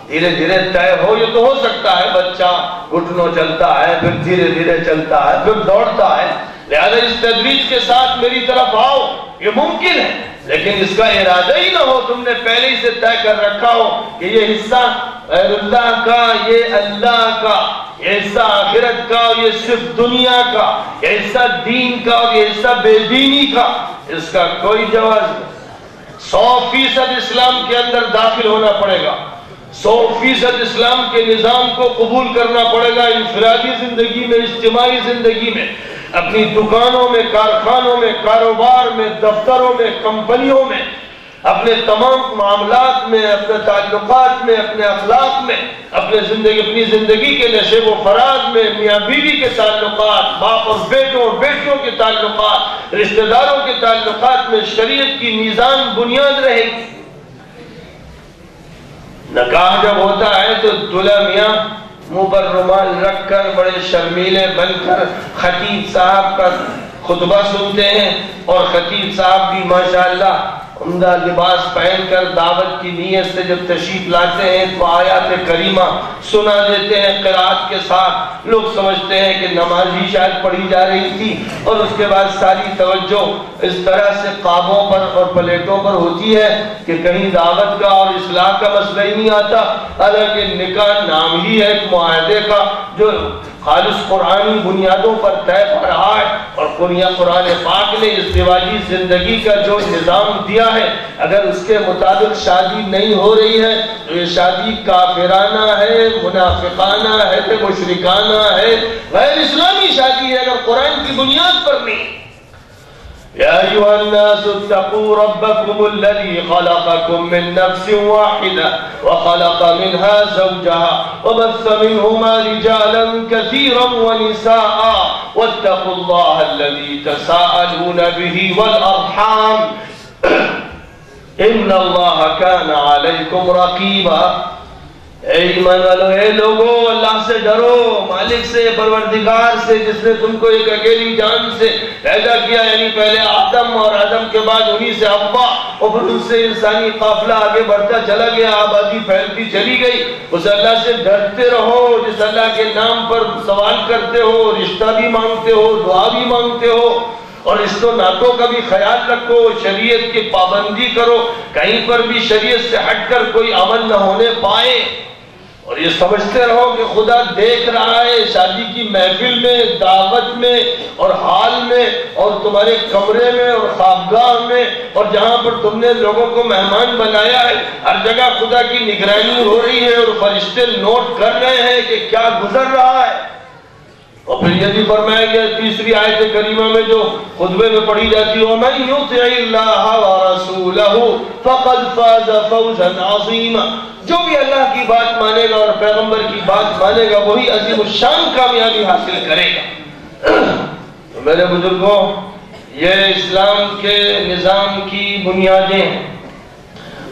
دھیرے دھیرے طے ہو، یہ تو ہو سکتا ہے، بچہ گھٹنوں چلتا ہے، پھر دھیرے دھیرے چلتا ہے، پھر دوڑتا ہے، لہذا اس تدریج کے ساتھ میری طرف آؤ، یہ ممکن ہے، لیکن اس کا ارادہ ہی نہ ہو، تم نے پہلے ہی سے طے کر رکھا ہو کہ یہ حصہ غیر اللہ کا، یہ اللہ کا، یہ حصہ آخرت کا، اور یہ صرف دنیا کا، یہ حصہ دین کا اور یہ حصہ بے دینی کا، اس کا کوئی جواز نہیں۔ 100% اسلام کے اندر داخل ہونا پڑے گا، 100% اسلام کے نظام کو قبول کرنا پڑے گا، انفرادی زندگی میں، اجتماعی زندگی میں، اپنی دکانوں میں، کارخانوں میں، کاروبار میں، دفتروں میں، کمپنیوں میں، اپنے تمام معاملات میں، اپنے تعلقات میں، اپنے اخلاق میں، اپنی زندگی کے نشیب و فراز میں، میاں بیوی کے تعلقات، باپ اور بیٹوں اور بیٹیوں کے تعلقات، رشتہ داروں کے تعلقات میں شریعت کی میزان بنیاد رہے گی۔ نکاح جب ہوتا ہے تو دلہا میاں منہ پر رومال رکھ کر بڑے شرمیلے بن کر خطیب صاحب کا خطبہ سنتے ہیں، اور خطیب صاحب بھی ماشاءاللہ عمدہ لباس پہن کر دعوت کی نیت سے جب تشریف لاتے ہیں تو آیات کریمہ سنا دیتے ہیں قرات کے ساتھ۔ لوگ سمجھتے ہیں کہ نماز ہی شاید پڑھی جا رہی تھی، اور اس کے بعد ساری توجہ اس طرح سے قابوں پر اور پلیٹوں پر ہوتی ہے کہ کہیں دعوت کا اور اصلاح کا مسئلہ ہی نہیں آتا، حالانکہ نکاح نام ہی ہے ایک معاہدے کا جو خالص قرآنی بنیادوں پر طے پا رہا ہے، اور قرآن پاک نے ازدواجی زندگی کا جو نظام دیا ہے، اگر اس کے مطابق شادی نہیں ہو رہی ہے تو یہ شادی کافرانہ ہے، منافقانہ ہے، مشرکانہ ہے، غیر اسلامی شادی ہے اگر قرآن کی بنیاد پر نہیں۔ یا ایھا الناس اتقوا ربکم الذی خلقکم من نفس واحدہ وخلق منها زوجها وبث منهما رجالا كثيرا ونساء واتقوا الله الذي تساءلون به والارحام ان اللہ كان عليكم رقیبا۔ اے ایمان والو، اے لوگو، اللہ سے ڈرو، مالک سے، پروردگار سے، جس نے تم کو ایک اکیلی جان سے پیدا کیا، یعنی پہلے آدم اور آدم کے بعد انہی سے حوا، اور پھر ان سے انسانی قافلہ آگے بڑھتا چلا گیا، آبادی پھیلتی چلی گئی۔ اس اللہ سے ڈرتے رہو جس اللہ کے نام پر سوال کرتے ہو، رشتہ بھی مانگتے ہو، دعا بھی مانگتے ہو، اور رشتوں ناتوں کا بھی خیال رکھو، شریعت کی پابندی کرو، کہیں پر بھی شریعت سے ہٹ کر کوئی عمل نہ ہونے پائے، اور یہ سمجھتے رہو کہ خدا دیکھ رہا ہے شادی کی محفل میں، دعوت میں اور حال میں اور تمہارے کمرے میں اور خوابگاہ میں اور جہاں پر تم نے لوگوں کو مہمان بنایا ہے، ہر جگہ خدا کی نگرانی ہو رہی ہے، اور فرشتے نوٹ کر رہے ہیں کہ کیا گزر رہا ہے۔ اور پھر یہ بھی فرمایا گیا تیسری آیت کریمہ میں جو خطبے میں پڑھی جاتی ہے، وَمَن يُطِعِ اللَّهَ وَرَسُولَهُ فَقَدْ فَازَ فَوْزًا عَظِيمًا۔ جو بھی اللہ کی بات مانے گا اور پیغمبر کی بات مانے گا وہی عظیم الشان کامیابی حاصل کرے گا۔ تو میرے بزرگوں، یہ اسلام کے نظام کی بنیادیں ہیں،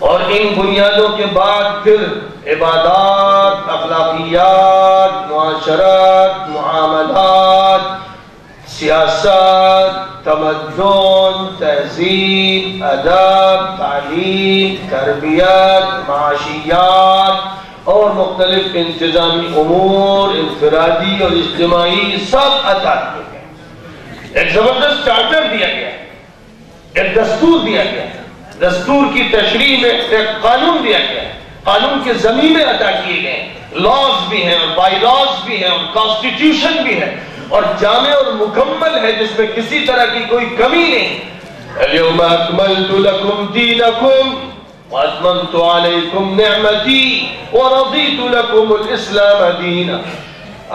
اور ان بنیادوں کے بعد پھر عبادات، اخلاقیات، معاشرات، معاملات، سیاست، تمدن، تہذیب، ادب، تعلیم، تربیت، معاشیات اور مختلف انتظامی امور، انفرادی اور اجتماعی، سب عطا کیے گئے۔ ایک زبردست چارٹر دیا گیا، ایک دستور دیا گیا، دستور کی تشریح میں ایک قانون دیا گیا، قانون کے ضمیمے عطا کیے گئے، لاز بھی ہیں اور بائی لاز بھی ہیں اور کانسٹیٹیوشن بھی ہے، اور جامع اور مکمل ہے جس میں کسی طرح کی کوئی کمی نہیں۔ اليوم اکملت لکم دینکم واتممت علیکم نعمتی ورضیت لکم الاسلام دینا۔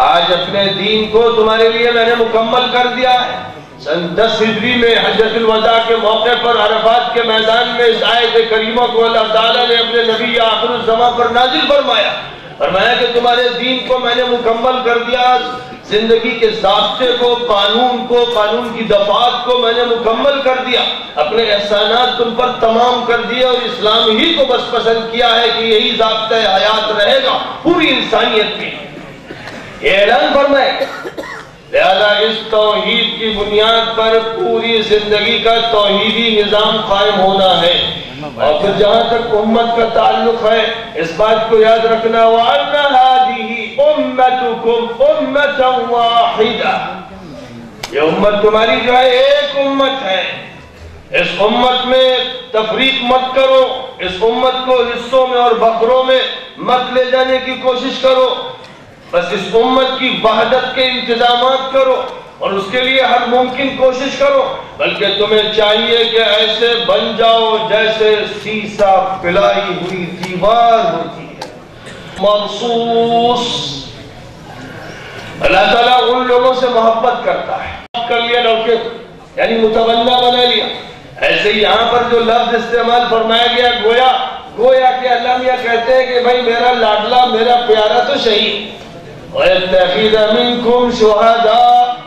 آج اپنے دین کو تمہارے لیے میں نے مکمل کر دیا ہے۔ سن 10 ہجری میں حجۃ الوداع کے موقع پر عرفات کے میدان میں اس آیت کریمہ کو اللہ تعالیٰ نے اپنے نبی آخر الزماں پر نازل فرمایا۔ فرمایا کہ تمہارے دین کو میں نے مکمل کر دیا، زندگی کے ضابطے کو، قانون کی دفعات کو میں نے مکمل کر دیا، اپنے احسانات تم پر تمام کر دیا، اور اسلام ہی کو بس پسند کیا ہے کہ یہی ضابطہ حیات رہے گا پوری انسانیت میں۔ یہ اعلان فرمائے، لہذا اس توحید کی بنیاد پر پوری زندگی کا توحیدی نظام قائم ہونا ہے۔ اور پھر جہاں تک امت کا تعلق ہے، اس بات کو یاد رکھنا، وَأَنَّ هَذِهِ أُمَّتُكُمْ أُمَّةً وَاحِدَةً، یہ امت تمہاری جو ہے ایک امت ہے، اس امت میں تفریق مت کرو، اس امت کو حصوں میں اور بکروں میں مت لے جانے کی کوشش کرو، بس اس امت کی وحدت کے انتظامات کرو اور اس کے لیے ہر ممکن کوشش کرو، بلکہ تمہیں چاہیے کہ ایسے بن جاؤ جیسے سیسا پلائی ہوئی دیوار ہوتی ہے، مرصوص۔ اللہ تعالیٰ ان لوگوں سے محبت کرتا ہے، کر لیا لڑکے یعنی متبنہ بنا لیا۔ ایسے ہی یہاں پر جو لفظ استعمال فرمایا گیا گویا کہ اللہ میاں کہتے ہیں کہ بھائی میرا لاڈلا میرا پیارا تو شہید، وَيَتَّخِذَ مِنْكُمْ شُهَدَاءَ،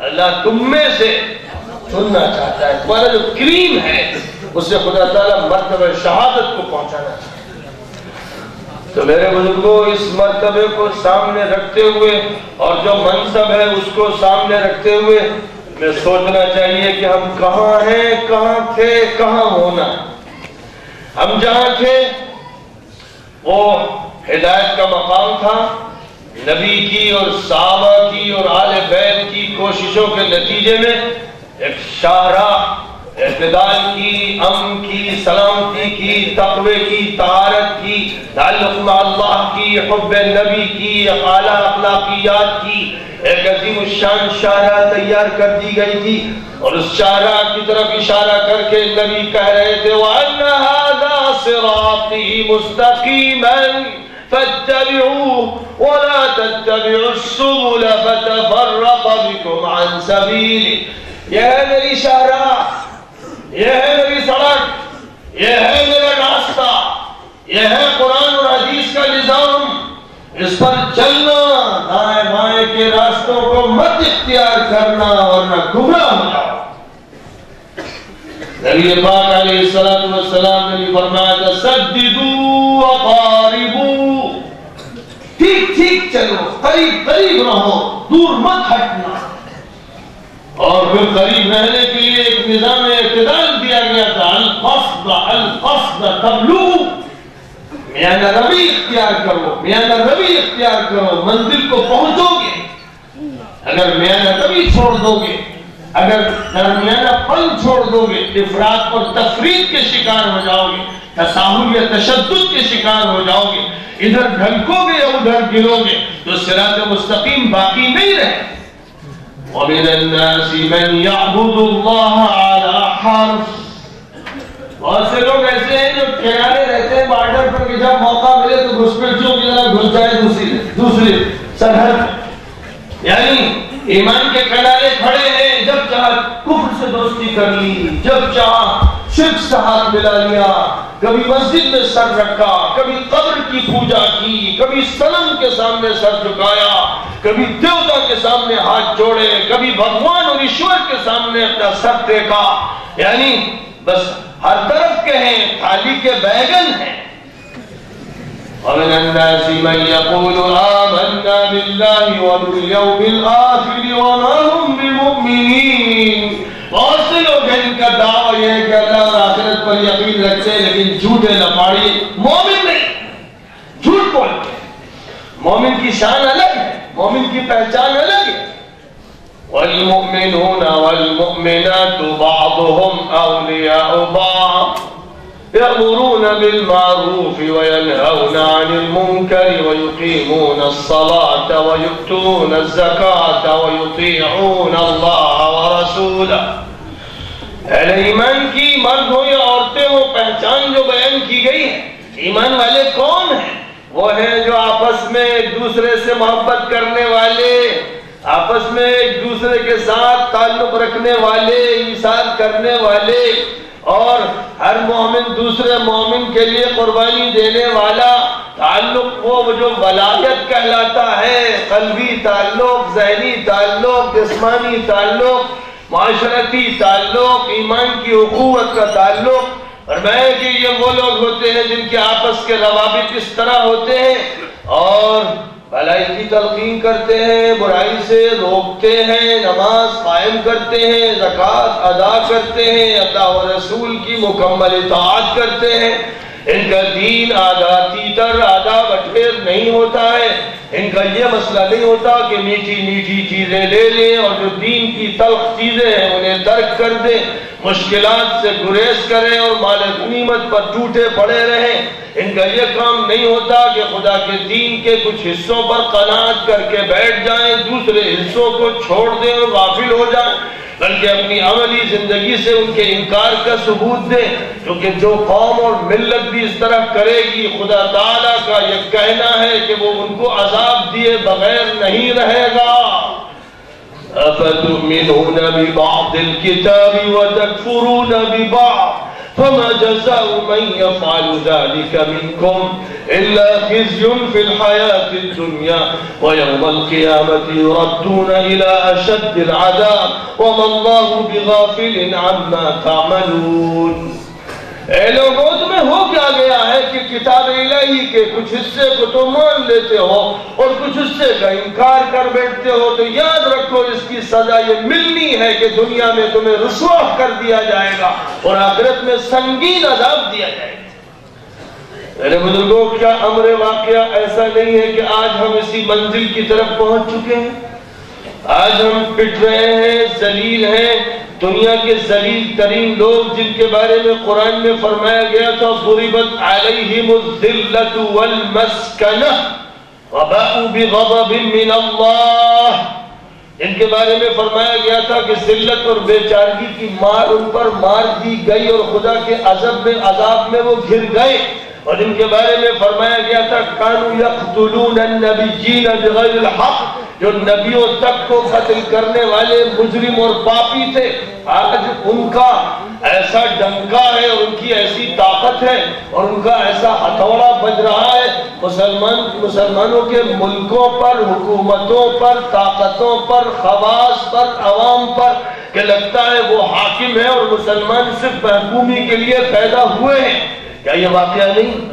اللہ تم میں سے چننا چاہتا ہے، تمہارا جو کریم ہے اس سے خدا تعالیٰ مرتبہ شہادت کو پہنچانا چاہتا ہے۔ تو میرے بزرگوں، اس مرتبے کو سامنے رکھتے ہوئے اور جو منصب ہے اس کو سامنے رکھتے ہوئے میں سوچنا چاہیے کہ ہم کہاں ہیں، کہاں تھے، کہاں ہونا۔ ہم جہاں تھے وہ ہدایت کا مقام تھا، نبی کی اور صحابہ کی اور آل بیت کی کوششوں کے نتیجے میں ایک شاہراہ اعتدال کی، امن کی، سلامتی کی، تقوی کی، طہارت کی، تعلق مع اللہ کی، حب نبی کی، اعلیٰ اخلاقیات کی ایک عظیم الشان شاہراہ تیار کر دی گئی تھی، اور اس شاہراہ کی طرف اشارہ کر کے نبی کہہ رہے تھے وَأَنَّ هَذَا صِرَاطِي مُسْتَقِيمًا فَاتَّبِعُوهُ وَلَا تَتَّبِعُوا السُّبُلَ فَتَفَرَّقَ بِكُمْ عَنْ سَبِيلِهِ۔ یہ ہے میری شاہراہ، یہ ہے میری سڑک، یہ ہے میرا راستہ، یہ ہے قرآن اور حدیث کا نظام، اس پر چلنا، دائیں بائیں کے راستوں کو مت اختیار کرنا ورنہ گمراہ ہو جاؤ۔ نبی پاک علیہ السلام نے بھی فرمایا تھا سددوا وقاربوا، ٹھیک ٹھیک چلو، قریب قریب رہو، دور مت ہٹنا۔ اور پھر قریب رہنے کے لیے ایک نظام اعتدال دیا گیا تھا، القصد تبلغوا، میانہ روی اختیار کرو، میانہ روی اختیار کرو، منزل کو پہنچو گے۔ اگر میانہ روی چھوڑ دو گے، اگر درمیانہ پل چھوڑ دو گے، افراط اور تفریط کے شکار ہو جاؤ گے، تساہل یا تشدد کے شکار ہو جاؤ گے، ادھر ڈھلکو گے یا ادھر گرو گے، تو صراط مستقیم باقی نہیں رہے۔ وَمِنَ النَّاسِ مَنْ يَعْبُدُ اللَّهَ عَلَى حَرْفٍ، بہت سے لوگ ایسے ہیں جو کنارے رہتے ہیں بارڈر پر کہ جب موقع ملے تو گھسپیٹیوں کی طرح گھس جائے دوسری سرحد، یعنی ایمان کے کنارے کھڑے ہیں، جب چاہا کفر سے دوستی کر لی، جب چاہا شرک سے ہاتھ ملا لیا، کبھی مسجد میں سر رکھا، کبھی قبر کی پوجا کی، کبھی صنم کے سامنے سر جھکایا، کبھی دیوتا کے سامنے ہاتھ جوڑے، کبھی بھگوان اور ایشور کے سامنے اپنا سر ٹیکا، یعنی بس ہر طرف کے ہیں، تھالی کے بیگن ہیں۔ وَمِنَ النَّاسِ مَنْ يَقُولُ آمَنَّا بِاللَّهِ وَبِالْيَوْمِ الْآخِرِ وَمَا هُمْ بِمُؤْمِنِينَ، بہت سے لوگ ہیں ان کا دعویٰ یہ ہے کہ اللہ اور آخرت پر یقین رکھتے ہیں لیکن جھوٹے لپاڑی، مومن نہیں، جھوٹ بولتے ہیں۔ مومن کی شان الگ ہے، مومن کی پہچان الگ ہے۔ وَالْمُؤْمِنُونَ وَالْمُؤْمِنَاتُ بَعْضُهُمْ أَوْلِيَاءُ بَعْضٍ يَأْمُرُونَ بِالْمَعْرُوفِ وَيَنْهَوْنَ عَنِ الْمُنكَرِ وَيُقِيمُونَ الصَّلَاةَ وَيُؤْتُونَ الزَّكَاةَ وَيُطِيعُونَ اللَّهَ وَرَسُولَهُ۔ اہل ایمان کی مرد ہو یا عورتیں ہو، پہچان جو بیان کی گئی ہے، ایمان والے کون ہیں؟ وہ ہیں جو آپس میں ایک دوسرے سے محبت کرنے والے، آپس میں ایک دوسرے کے ساتھ تعلق رکھنے والے، ایثار کرنے والے، اور ہر مومن دوسرے مومن کے لیے قربانی دینے والا، تعلق وہ جو ولایت کہلاتا ہے، قلبی تعلق، ذہنی تعلق، جسمانی تعلق، معاشرتی تعلق، ایمان کی اخوت کا تعلق، اور میں کہ یہ وہ لوگ ہوتے ہیں جن کے آپس کے روابط اس طرح ہوتے ہیں اور بھلائی کی تلقین کرتے ہیں، برائی سے روکتے ہیں، نماز قائم کرتے ہیں، زکوٰۃ ادا کرتے ہیں، اللہ و رسول کی مکمل اطاعت کرتے ہیں۔ ان کا دین آدھا تیتر آدھا بٹھیر نہیں ہوتا ہے، ان کا یہ مسئلہ نہیں ہوتا کہ میٹھی میٹھی چیزیں لے لیں اور جو دین کی تلخ چیزیں ہیں انہیں ترک کر دیں، مشکلات سے گریز کریں اور مال غنیمت پر ٹوٹے پڑے رہیں۔ ان کا یہ کام نہیں ہوتا کہ خدا کے دین کے کچھ حصوں پر قناعت کر کے بیٹھ جائیں، دوسرے حصوں کو چھوڑ دیں اور غافل ہو جائیں، بلکہ اپنی عملی زندگی سے ان کے انکار کا ثبوت دیں، کیونکہ جو قوم اور ملت بھی اس طرح کرے گی، خدا تعالیٰ کا یہ کہنا ہے کہ وہ ان کو عذاب دیے بغیر نہیں رہے گا۔ أَفَتُؤْمِنُونَ بِبَعْضِ الْكِتَابِ وَتَكْفُرُونَ بِبَعْضٍ فَمَا جَزَاءُ مَنْ يَفْعَلُ ذَلِكَ مِنْكُمْ إِلَّا خِزْيٌ فِي الْحَيَاةِ الدُّنْيَا وَيَوْمَ الْقِيَامَةِ يُرَدُّونَ إِلَى أَشَدِّ الْعَذَابِ وَمَا اللَّهُ بِغَافِلٍ عَمَّا تَعْمَلُونَ۔ اے لوگوں، تمہیں ہو کیا گیا ہے کہ کتاب الہی کے کچھ حصے کو تو مان لیتے ہو اور کچھ حصے کا انکار کر بیٹھتے ہو؟ تو یاد رکھو اس کی سزا یہ ملنی ہے کہ دنیا میں تمہیں رسوا کر دیا جائے گا اور آخرت میں سنگین عذاب دیا جائے گا۔ میرے بزرگوں، کیا امر واقعہ ایسا نہیں ہے کہ آج ہم اسی منزل کی طرف پہنچ چکے ہیں؟ آج ہم پٹ رہے ہیں، ذلیل ہیں، دنیا کے ذلیل ترین لوگ جن کے بارے میں قرآن میں فرمایا گیا تھا ضربت علیہم الذلۃ والمسکنہ وباءوا بغضب من اللہ، ان کے بارے میں فرمایا گیا تھا کہ ذلت اور بے چارگی کی مار ان پر مار دی گئی اور خدا کے عذاب میں وہ گر گئے، اور ان کے بارے میں فرمایا گیا تھا کانوا یقتلون النبیین بغیر الحق، جو نبیوں تک کو قتل کرنے والے مجرم اور پاپی تھے، آج ان کا ایسا ڈنکا ہے، ان کی ایسی طاقت ہے اور ان کا ایسا ہتھوڑا بج رہا ہے مسلمانوں کے ملکوں پر، حکومتوں پر، طاقتوں پر، خواص پر، عوام پر، کہ لگتا ہے وہ حاکم ہے اور مسلمان صرف محکومی کے لیے پیدا ہوئے ہیں۔ کیا یہ واقعہ نہیں؟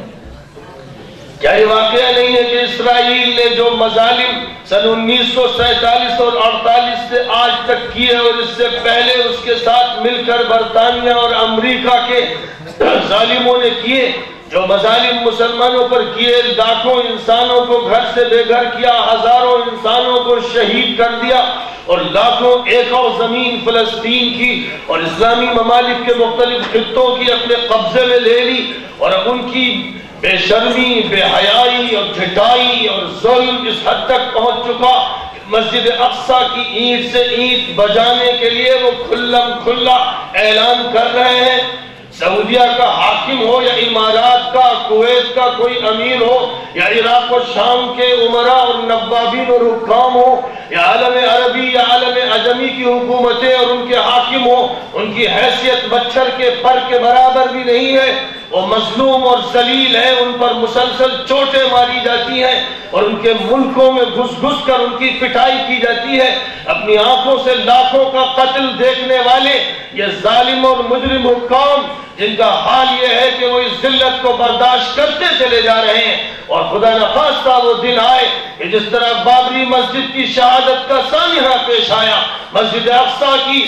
کیا یہ واقعہ نہیں ہے کہ اسرائیل نے جو مظالم سن 1947 اور 48 سے آج تک کیے اور اس سے پہلے اس کے ساتھ مل کر برطانیہ اور امریکہ کے ظالموں نے کیے، جو مظالم مسلمانوں پر کیے، لاکھوں انسانوں کو گھر سے بے گھر کیا، ہزاروں انسانوں کو شہید کر دیا اور لاکھوں ایکڑ زمین فلسطین کی اور اسلامی ممالک کے مختلف خطوں کی اپنے قبضے میں لے لی، اور اب ان کی بے شرمی، بے حیائی اور جھٹائی اور ظلم اس حد تک پہنچ چکا کہ مسجد اقصیٰ کی اینٹ سے اینٹ بجانے کے لیے وہ کھلم کھلا اعلان کر رہے ہیں۔ سعودیہ کا حاکم ہو یا امارات کا، کویت کا کوئی امیر ہو یا عراق و شام کے امراء اور نوابین اور حکام ہو یا عالم عربی یا عالم عجمی کی حکومتیں اور ان کے حاکم ہو، ان کی حیثیت مچھر کے پر کے برابر بھی نہیں ہے، وہ مظلوم اور ذلیل ہیں، ان پر مسلسل چوٹیں ماری جاتی ہیں اور ان کے ملکوں میں گھس گھس کر ان کی پٹائی کی جاتی ہے۔ اپنی آنکھوں سے لاکھوں کا قتل دیکھنے والے یہ ظالم اور مجرم حکام، جن کا حال یہ ہے کہ وہ اس ذلت کو برداشت کرتے چلے جا رہے ہیں، اور خدا نخواستہ وہ دن آئے کہ جس طرح بابری مسجد کی شہادت کا سانحہ پیش آیا، مسجد اقصیٰ کی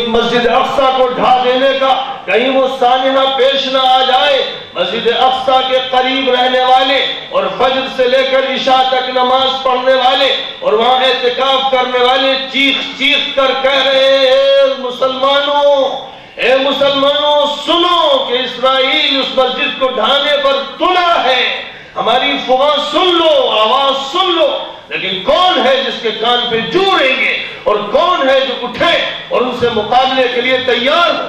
مسجد اقصیٰ کو ڈھا دینے کا، کہیں وہ سانحہ پیش نہ آ جائے۔ مسجد اقصیٰ کے قریب رہنے والے اور فجر سے لے کر عشاء تک نماز پڑھنے والے اور وہاں اعتکاف کرنے والے چیخ چیخ کر کہہ رہے ہیں اے مسلمانوں سنو کہ اسرائیل اس مسجد کو ڈھانے پر تلا ہے، ہماری فغاں سن لو، آواز سن لو، لیکن کون ہے جس کے کان پہ جو رہیں گے اور کون ہے جو اٹھے اور ان سے مقابلے کے لیے تیار ہو؟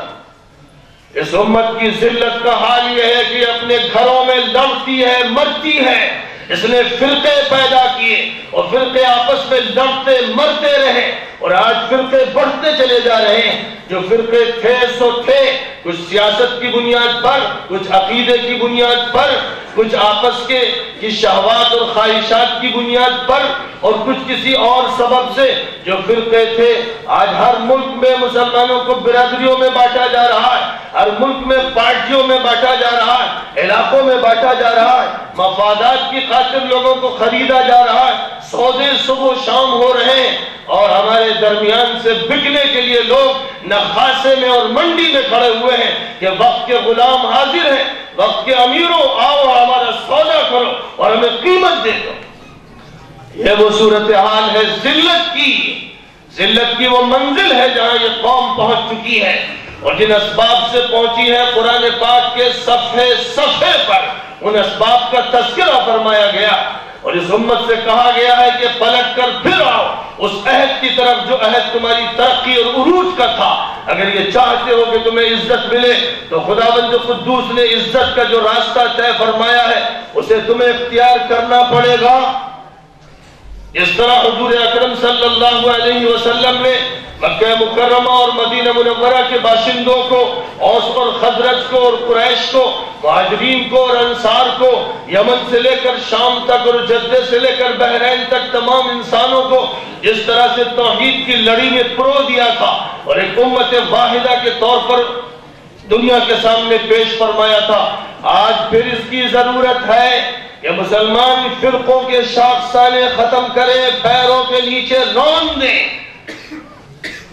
اس امت کی ذلت کا حال یہ ہے کہ اپنے گھروں میں لڑتی ہے، مرتی ہے۔ اس نے فرقے پیدا کیے اور فرقے آپس میں لڑتے مرتے رہے، اور آج فرقے بڑھتے چلے جا رہے ہیں۔ جو فرقے تھے سو تھے، کچھ سیاست کی بنیاد پر، کچھ عقیدے کی بنیاد پر، کچھ آپس کی شہوات اور خواہشات کی بنیاد پر، اور کچھ کسی اور سبب سے جو فرقے تھے آج ہر ملک میں مسلمانوں کو برادریوں میں بانٹا جا رہا ہے، ہر ملک میں پارٹیوں میں بانٹا جا رہا ہے، علاقوں میں بانٹا جا رہا ہے، مفادات کی خاطر لوگوں کو خریدا جا رہا ہے، سودے صبح و شام ہو رہے ہیں، اور ہمارے درمیان سے بکنے کے لیے لوگ نخاسے میں اور منڈی میں کھڑے ہوئے ہیں کہ وقت کے غلام حاضر ہیں، وقت کے امیروں آؤ ہمارا سودا کرو اور ہمیں قیمت دے دو۔ یہ وہ صورتحال ہے ذلت کی وہ منزل ہے جہاں یہ قوم پہنچ چکی ہے، اور جن اسباب سے پہنچی ہے قرآن پاک کے صفحے پر ان اسباب کا تذکرہ فرمایا گیا، اور اس امت سے کہا گیا ہے کہ پلٹ کر پھر آؤ اس عہد کی طرف جو عہد تمہاری ترقی اور عروج کا تھا۔ اگر یہ چاہتے ہو کہ تمہیں عزت ملے تو خداوند قدوس نے عزت کا جو راستہ طے فرمایا ہے اسے تمہیں اختیار کرنا پڑے گا۔ اس طرح حضور اکرم صلی اللہ علیہ وسلم نے مکہ مکرمہ اور مدینہ منورہ کے باشندوں کو، اوس اور خزرج کو اور قریش کو، مہاجرین کو اور انصار کو، یمن سے لے کر شام تک اور جدہ سے لے کر بحرین تک تمام انسانوں کو جس طرح سے توحید کی لڑی میں پرو دیا تھا اور ایک امت واحدہ کے طور پر دنیا کے سامنے پیش فرمایا تھا، آج پھر اس کی ضرورت ہے کہ مسلمان فرقوں کے شاخسانے ختم کریں، پیروں کے نیچے رون دیں۔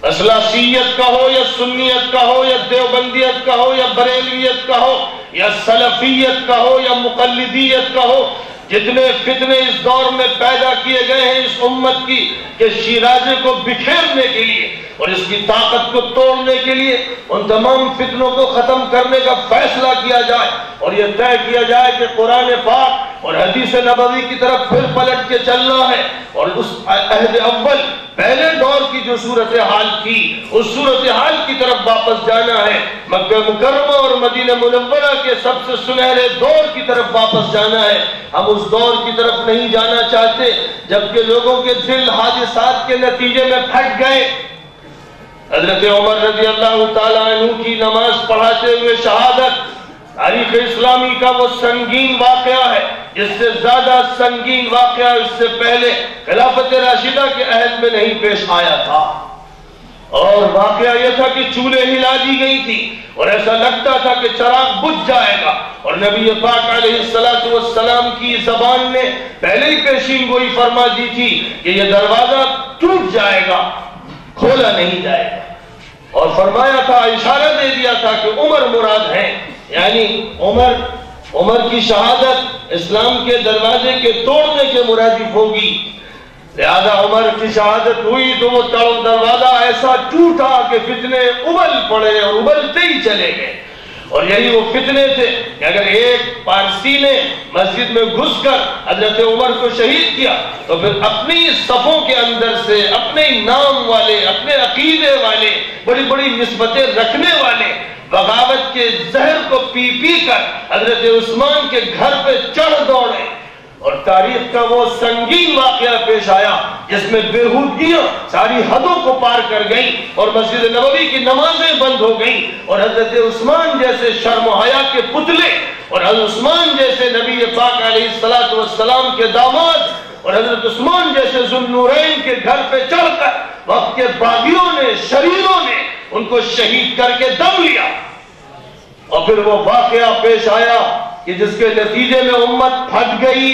مسئلہ شیعت کا ہو یا سنیت کا ہو یا دیوبندیت کا ہو یا بریلویت کا ہو یا سلفیت کا ہو یا مقلدیت کا ہو، جتنے فتنے اس دور میں پیدا کیے گئے ہیں اس امت کی کہ شیرازے کو بکھیرنے کے لیے اور اس کی طاقت کو توڑنے کے لیے، ان تمام فتنوں کو ختم کرنے کا فیصلہ کیا جائے اور یہ طے کیا جائے کہ قرآن پاک اور حدیث نبوی کی طرف پھر پلٹ کے چلنا ہے، اور اس عہد اول پہلے دور کی جو صورتحال تھی اس صورتحال کی طرف واپس جانا ہے، مکہ مکرمہ اور مدینہ منورہ کے سب سے سنہرے دور کی طرف واپس جانا ہے۔ ہم اس دور کی طرف نہیں جانا چاہتے جبکہ لوگوں کے دل حادثات کے نتیجے میں پھٹ گئے۔ حضرت عمر رضی اللہ تعالیٰ عنہ کی نماز پڑھاتے ہوئے شہادت تاریخ اسلامی کا وہ سنگین واقعہ ہے جس سے زیادہ سنگین واقعہ اس سے پہلے خلافت راشدہ کے عہد میں نہیں پیش آیا تھا، اور واقعہ یہ تھا کہ چولے ہلا دی گئی تھی اور ایسا لگتا تھا کہ چراغ بجھ جائے گا، اور نبی پاک علیہ السلام کی زبان نے پہلے ہی پیشین گوئی فرما دی تھی کہ یہ دروازہ ٹوٹ جائے گا، کھولا نہیں جائے گا، اور فرمایا تھا، اشارہ دے دیا تھا کہ عمر مراد ہیں، یعنی عمر کی شہادت اسلام کے دروازے کے توڑنے کے مرادف ہوگی، لہذا عمر کی شہادت ہوئی تو وہ دروازہ ایسا ٹوٹا کہ فتنے ابل پڑے اور ابلتے ہی چلے گئے، اور یہی وہ فتنے تھے کہ اگر ایک پارسی نے مسجد میں گھس کر حضرت عمر کو شہید کیا تو پھر اپنی صفوں کے اندر سے اپنے نام والے، اپنے عقیدے والے، بڑی بڑی نسبتیں رکھنے والے بغاوت کے زہر کو پی پی کر حضرت عثمان کے گھر پہ چڑھ دوڑے، اور تاریخ کا وہ سنگین واقعہ پیش آیا جس میں بےہودگیاں ساری حدوں کو پار کر گئیں اور مسجد نبوی کی نمازیں بند ہو گئیں، اور حضرت عثمان جیسے شرم و حیا کے پتلے اور حضرت عثمان جیسے نبی پاک علیہ السلام کے داماد اور حضرت عثمان جیسے ذو النورین کے گھر پہ چڑھ کر وقت کے باغیوں نے، شریروں نے ان کو شہید کر کے دم لیا، اور پھر وہ واقعہ پیش آیا کہ جس کے نتیجے میں امت پھٹ گئی،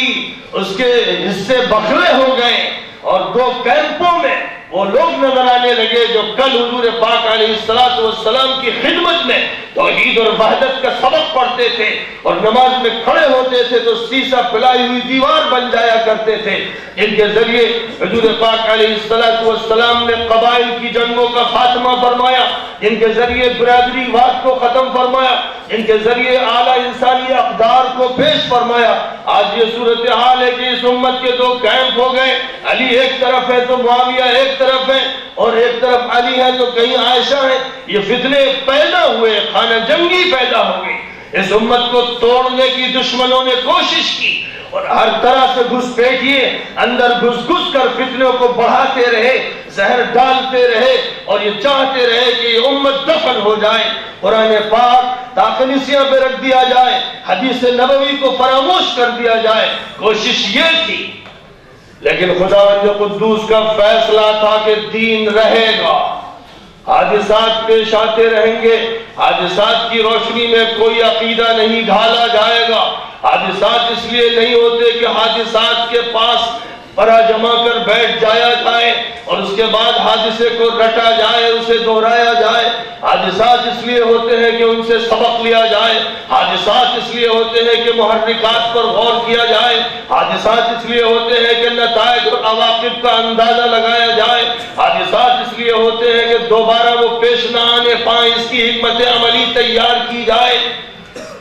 اس کے حصے بکھرے ہو گئے، اور دو کیمپوں میں وہ لوگ نظر آنے لگے جو کل حضور پاک علیہ السلام کی خدمت میں توحید اور وحدت کا سبق پڑھتے تھے اور نماز میں کھڑے ہوتے تھے تو سیسا پھیلائی ہوئی دیوار بن جایا کرتے تھے، جن کے ذریعے حضور پاک علیہ السلام نے قبائل کی جنگوں کا خاتمہ فرمایا، جن کے ذریعے برادری واد کو ختم فرمایا، جن کے ذریعے اعلیٰ انسانی اقدار کو پیش فرمایا۔ آج یہ صورتحال ہے کہ اس امت کے دو کیمپ ہو گئے، علی ایک طرف ہے تو معاویہ ایک طرف ہے، اور ایک طرف علی ہے تو کہیں عائشہ ہے، یہ فتنے پیدا ہوئے، خانہ جنگی پیدا ہو گئی، اس امت کو توڑنے کی دشمنوں نے کوشش کی، اور ہر طرح سے گھسپیٹیے اندر گھس کر فتنوں کو بڑھاتے رہے، زہر ڈالتے رہے اور یہ چاہتے رہے کہ یہ امت دفن ہو جائے، قرآن پاک تاکنیسیاں پہ رکھ دیا جائے، حدیث نبوی کو فراموش کر دیا جائے، کوشش یہ تھی۔ لیکن خداوند قدوس کا فیصلہ تھا کہ دین رہے گا، حادثات پیش آتے رہیں گے، حادثات کی روشنی میں کوئی عقیدہ نہیں ڈھالا جائے گا۔ حادثات اس لیے نہیں ہوتے کہ حادثات کے پاس پرا جما کر بیٹھ جایا جائے اور اس کے بعد حادثے کو رٹا جائے، اسے دہرایا جائے۔ حادثات اس لیے ہوتے ہیں کہ ان سے سبق لیا جائے، حادثات اس لیے ہوتے ہیں کہ محرکات پر غور کیا جائے، حادثات اس لیے ہوتے ہیں کہ نتائج اور عواقب کا اندازہ لگایا جائے، حادثات اس لیے ہوتے ہیں کہ دوبارہ وہ پیش نہ آنے پائیں، اس کی حکمت عملی تیار کی جائے۔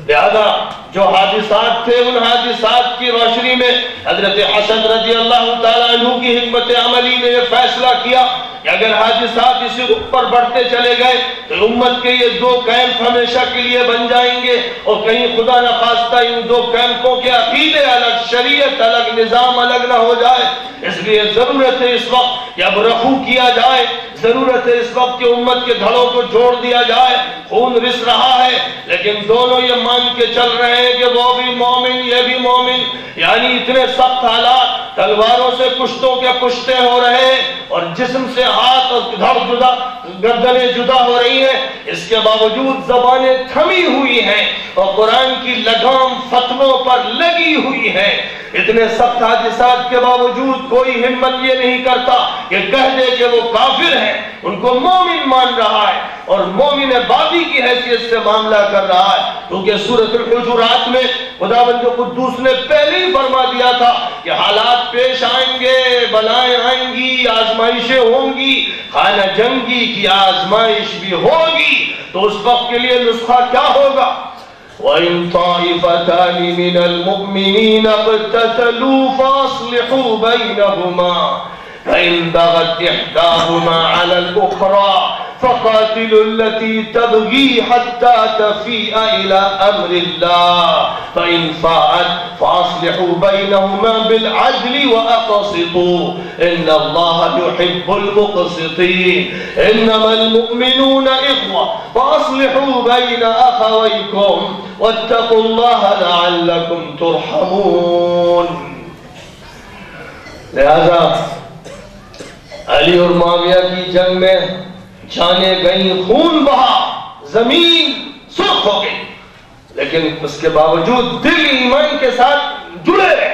لہذا جو حادثات تھے ان حادثات کی روشنی میں حضرت حسن رضی اللہ تعالیٰ عنہ کی حکمت عملی نے یہ فیصلہ کیا کہ اگر حادثات اسی رخ پر بڑھتے چلے گئے تو امت کے یہ دو کیمپ ہمیشہ کے لیے بن جائیں گے، اور کہیں خدا نخواستہ ان دو کیمپوں کے عقیدے الگ، شریعت الگ، نظام الگ نہ ہو جائے۔ اس لیے ضرورت ہے اس وقت کہ اب رفو کیا جائے، ضرورت ہے اس وقت کہ امت کے دھڑوں کو جوڑ دیا جائے۔ خون رس رہا ہے لیکن دونوں یہ مان کے چل رہے ہیں کہ وہ بھی مومن یہ بھی مومن، یعنی اتنے سخت حالات، تلواروں سے پشتوں کے پشتے ہو رہے ہیں اور جسم سے ہاتھ اور دھڑ جدا، گردنیں جدا ہو رہی ہیں، اس کے باوجود زبانیں تھمی ہوئی ہیں اور قرآن کی لگام فتنوں پر لگی ہوئی ہے۔ اتنے سخت حادثات کے باوجود کوئی ہمت یہ نہیں کرتا کہ کہہ دے کہ وہ کافر ہیں، ان کو مومن مان رہا ہے اور مومن باغی کی حیثیت سے معاملہ کر رہا ہے، کیونکہ سورۃ الحجرات میں خداوند قدوس نے پہلے ہی فرما دیا تھا کہ حالات پیش آئیں گے، بلائیں آئیں گی، آزمائشیں ہوں گی، خانہ جنگی کی آزمائش بھی ہوگی، تو اس وقت کے لیے نسخہ کیا ہوگا؟ وَإِن طَائِفَتَانِ مِنَ الْمُؤْمِنِينَ اقْتَتَلُوا فَأَصْلِحُوا بَيْنَهُمَا فَإِن بَغَتْ إِحْدَاهُمَا عَلَى الْأُخْرَى فَقَاتِلُوا الَّتِي تَبْغِي حَتَّى تَفِيءَ إِلَى أَمْرِ اللَّهِ فَإِن فَاءَتْ فَأَصْلِحُوا بَيْنَهُمَا بِالْعَدْلِ وَأَقْسِطُوا إِنَّ اللَّهَ يُحِبُّ الْمُقْسِطِينَ إِنَّمَا الْمُؤْمِنُونَ إِخْوَةٌ فَأَصْلِحُوا بَيْنَ أَخَوَيْكُمْ وَاتَّقُوا اللَّهَ لَعَلَّكُمْ تُرْحَمُونَ۔ لہذا علی اور معاویہ کی جنگ میں جانیں گئیں، خون بہا، زمین سرخ ہو گئی، لیکن اس کے باوجود دل ایمان کے ساتھ جڑے رہے،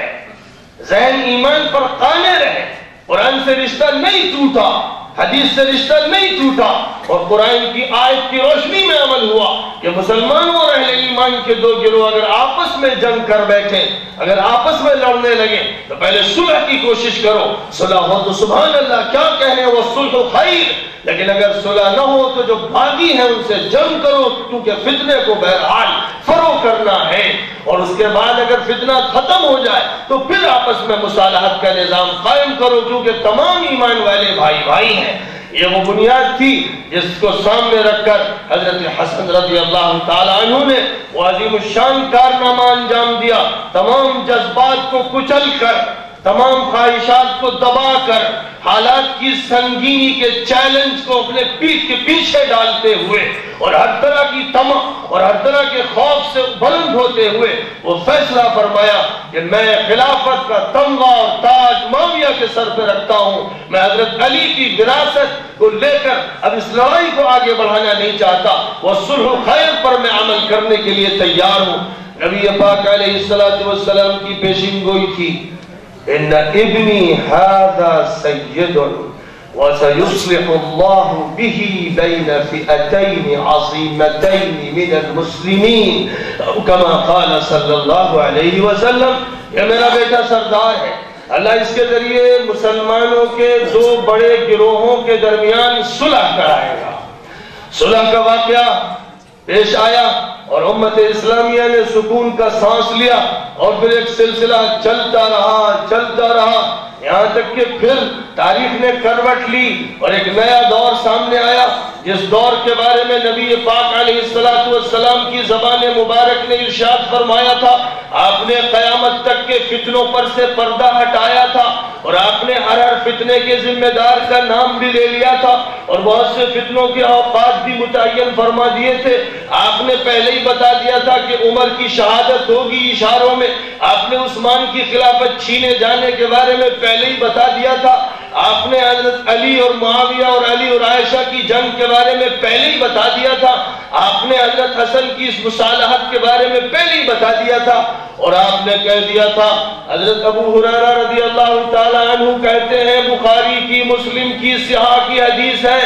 ذہن ایمان پر قائم رہے، قرآن سے رشتہ نہیں ٹوٹا، حدیث سے رشتہ نہیں ٹوٹا، اور قرآن کی آیت کی روشنی میں عمل ہوا کہ مسلمانوں اور اہل ایمان کے دو گروہ اگر آپس میں جنگ کر بیٹھیں، اگر آپس میں لڑنے لگیں تو پہلے صلح کی کوشش کرو، صلح ہو تو سبحان اللہ، کیا کہنے وہ صلح خیر، لیکن اگر صلح نہ ہو تو جو باغی ہیں ان سے جنگ کرو، کیونکہ فتنے کو بہرحال فروغ کرنا ہے، اور اس کے بعد اگر فتنہ ختم ہو جائے تو پھر آپس میں مصالحت کا نظام قائم کرو، کیونکہ تمام ایمان والے بھائی بھائی ہیں۔ یہ وہ بنیاد تھی جس کو سامنے رکھ کر حضرت حسن رضی اللہ تعالیٰ عنہ نے وہ عظیم الشان کارنامہ انجام دیا، تمام جذبات کو کچل کر، تمام خواہشات کو دبا کر، حالات کی سنگینی کے چیلنج کو اپنے پیٹھ کے پیچھے ڈالتے ہوئے اور ہر طرح کی طمع اور ہر طرح کے خوف سے بلند ہوتے ہوئے وہ فیصلہ فرمایا کہ میں خلافت کا تمغہ اور تاج معاویہ کے سر پہ رکھتا ہوں، میں حضرت علی کی وراثت کو لے کر اب اس لڑائی کو آگے بڑھانا نہیں چاہتا، وہ صلح خیر پر میں عمل کرنے کے لیے تیار ہوں۔ نبی پاک علیہ السلام کی پیشین گوئی تھی، ان ابنی ھذا سید وسيصلح الله به بين فئتين عظيمتين من المسلمين كما قال صلی اللہ علیہ وسلم، یہ میرا بیٹا سردار ہے، اللہ اس کے ذریعے مسلمانوں کے دو بڑے گروہوں کے درمیان صلح کرائے گا۔ صلح کا واقعہ پیش آیا اور امت اسلامیہ نے سکون کا سانس لیا، اور پھر ایک سلسلہ چلتا رہا یہاں تک کہ پھر تاریخ نے کروٹ لی اور ایک نیا دور سامنے آیا، جس دور کے بارے میں نبی پاک علیہ السلام کی زبان مبارک نے ارشاد فرمایا تھا، آپ نے قیامت تک کے فتنوں پر سے پردہ ہٹایا تھا، اور آپ نے ہر فتنے کے ذمہ دار کا نام بھی لے لیا تھا، اور بہت سے فتنوں کے اوقات بھی متعین فرما دیے تھے۔ آپ نے پہلے ہی بتا دیا تھا کہ عمر کی شہادت ہوگی اشاروں میں، آپ نے عثمان کی خلافت چھینے جانے کے بارے میں پہلے ہی بتا دیا تھا، آپ نے حضرت علی اور معاویہ اور علی اور عائشہ کی جنگ کے بارے میں پہلے ہی بتا دیا تھا، آپ نے حضرت حسن کی اس مصالحت کے بارے میں پہلے ہی بتا دیا تھا، اور آپ نے کہہ دیا تھا، حضرت ابو ہریرہ رضی اللہ تعالی عنہ کہتے ہیں، بخاری کی مسلم کی صحاح کی حدیث ہے،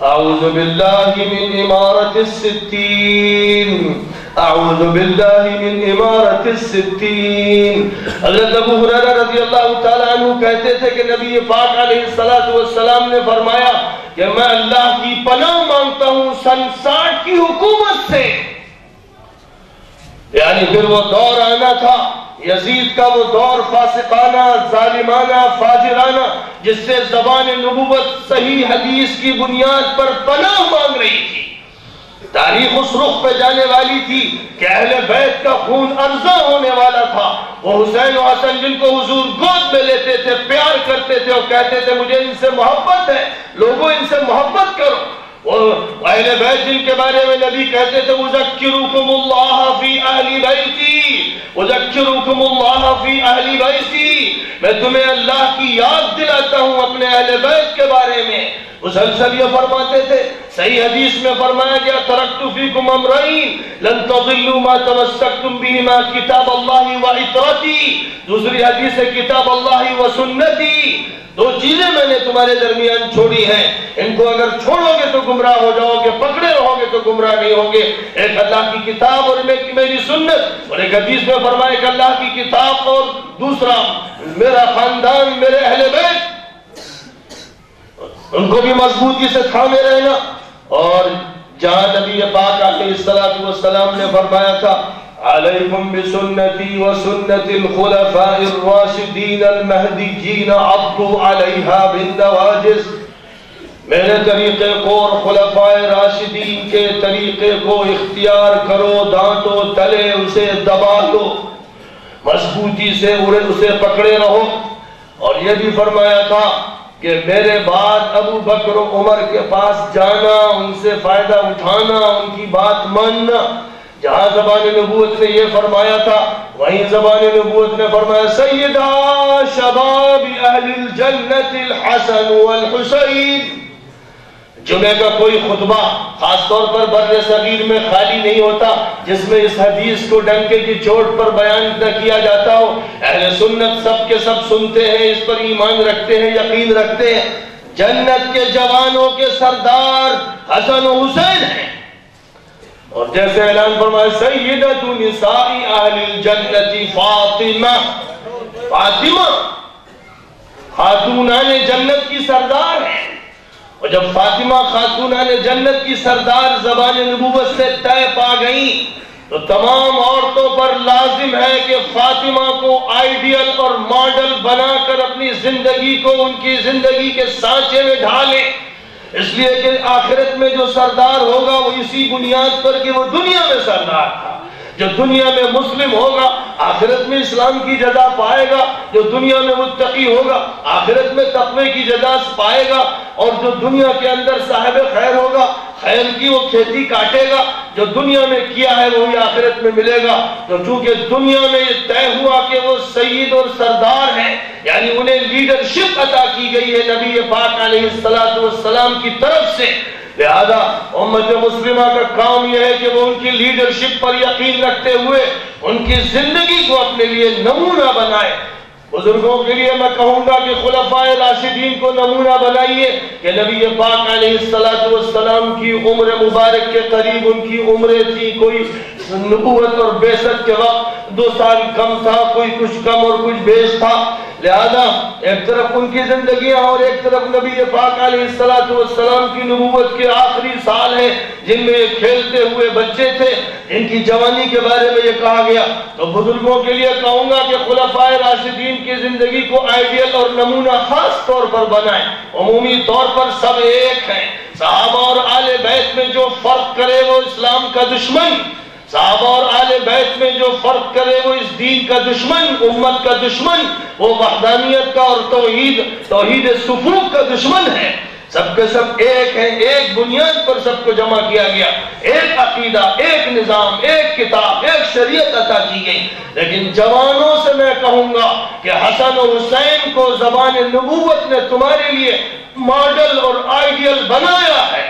اعوذ باللہ من امارت الستین، اعوذ باللہ من امارت الستین۔ حضرت ابو ہریرہ رضی اللہ تعالیٰ عنہ کہتے تھے کہ نبی پاک علیہ السلام نے فرمایا کہ میں اللہ کی پناہ مانگتا ہوں سن 60 کی حکومت سے، یعنی پھر وہ دور آنا تھا یزید کا، وہ دور فاسقانہ، ظالمانہ، فاجرانہ، جس سے زبان نبوت صحیح حدیث کی بنیاد پر پناہ مانگ رہی تھی۔ تاریخ اس رخ پہ جانے والی تھی کہ اہل بیت کا خون ارزاں ہونے والا تھا۔ وہ حسین و حسن جن کو حضور گود میں لیتے تھے، پیار کرتے تھے اور کہتے تھے مجھے ان سے محبت ہے، لوگوں ان سے محبت کرو۔ وہ اہل بیت جن کے بارے میں نبی کہتے تھے اذکرکم اللہ فی اہل بیتی، اذکرکم اللہ فی اہل بیتی، میں تمہیں اللہ کی یاد دلاتا ہوں اپنے اہل بیت کے بارے میں۔ مسلسل یہ فرماتے تھے، صحیح حدیث میں فرمایا گیا ترکت فیکم امرین لن تضلوا ما تمسکتم بہما کتاب اللہ و عطرتی، دوسری حدیث ہے کتاب اللہ و سنتی، دو چیزیں میں نے تمہارے درمیان چھوڑی ہیں، ان کو اگر چھوڑو گے تو گمراہ ہو جاؤ گے، پکڑے رہو گے تو گمراہ نہیں ہوگے، ایک اللہ کی کتاب اور میری سنت، اور ایک حدیث میں فرمایا کہ اللہ کی کتاب اور دوسرا میرا خاندان، میرے اہل بیت، ان کو بھی مضبوطی سے تھامے رہنا۔ اور جہاں نبی پاک علیہ السلام نے فرمایا تھا علیکم بسنتی وسنت الخلفاء الراشدین المہدیین عضوا علیہا بالنواجذ، میرے طریقے کو اور خلفاء راشدین کے طریقے کو اختیار کرو، دانتوں تلے اسے دبا لو، مضبوطی سے اسے پکڑے رہو۔ اور یہ بھی فرمایا تھا کہ میرے بعد ابو بکر و عمر کے پاس جانا، ان سے فائدہ اٹھانا، ان کی بات ماننا۔ جہاں زبان نبوت نے یہ فرمایا تھا، وہیں زبان نبوت نے فرمایا سیدہ شباب اہل الجنت الحسن والحسین۔ جمعہ کا کوئی خطبہ خاص طور پر بر صغیر میں خالی نہیں ہوتا جس میں اس حدیث کو ڈنکے کی چوٹ پر بیان نہ کیا جاتا ہو۔ اہل سنت سب کے سب سنتے ہیں، اس پر ایمان رکھتے ہیں، یقین رکھتے ہیں، جنت کے جوانوں کے سردار حسن و حسین ہیں۔ اور جیسے اعلان فرمایا سیدۃ نساء اہل الجنت فاطمہ، فاطمہ خاتونان جنت کی سردار ہیں۔ اور جب فاطمہ خاتونان جنت کی سردار زبان نبوت سے طے پا گئیں تو تمام عورتوں پر لازم ہے کہ فاطمہ کو آئیڈیل اور ماڈل بنا کر اپنی زندگی کو ان کی زندگی کے سانچے میں ڈھالیں، اس لیے کہ آخرت میں جو سردار ہوگا وہ اسی بنیاد پر کہ وہ دنیا میں سردار تھا۔ جو دنیا میں مسلم ہوگا آخرت میں اسلام کی جزا پائے گا، جو دنیا میں متقی ہوگا آخرت میں تقوی کی جزا پائے گا، اور جو دنیا کے اندر صاحب خیر ہوگا خیر کی وہ کھیتی کاٹے گا، جو دنیا میں کیا ہے وہی آخرت میں ملے گا۔ تو چونکہ دنیا میں یہ طے ہوا کہ وہ سید اور سردار ہیں، یعنی انہیں لیڈرشپ عطا کی گئی ہے نبی پاک علیہ السلام کی طرف سے، لہذا امت مسلمہ کا کام یہ ہے کہ وہ ان کی لیڈرشپ پر یقین رکھتے ہوئے ان کی زندگی کو اپنے لیے نمونہ بنائے۔ بزرگوں کے لیے میں کہوں گا کہ خلفائے راشدین کو نمونہ بنائیے کہ نبی پاک علیہ السلام کی عمر مبارک کے قریب ان کی عمریں تھی، کوئی نبوت اور بعثت کے وقت 2 سال کم تھا، کوئی کچھ کم اور کچھ بیش تھا، لہذا ایک طرف ان کی زندگیاں اور ایک طرف نبی پاک علیہ السلام کی نبوت کے آخری سال ہیں جن میں یہ کھیلتے ہوئے بچے تھے، ان کی جوانی کے بارے میں یہ کہا گیا۔ تو بزرگوں کے لیے کہوں گا کہ خلفائے راشدین کی زندگی کو آئیڈیل اور نمونہ خاص طور پر بنائیں۔ عمومی طور پر سب ایک ہیں، صحابہ اور آل بیت میں جو فرق کرے وہ اسلام کا دشمن، صحابہ اور آل بیت میں جو فرق کرے وہ اس دین کا دشمن، امت کا دشمن، وہ وحدانیت کا اور توحید صفوف کا دشمن ہے۔ سب کے سب ایک ہیں، ایک بنیاد پر سب کو جمع کیا گیا، ایک عقیدہ، ایک نظام، ایک کتاب، ایک شریعت عطا کی گئی۔ لیکن جوانوں سے میں کہوں گا کہ حسن و حسین کو زبان نبوت نے تمہارے لیے ماڈل اور آئیڈیل بنایا ہے،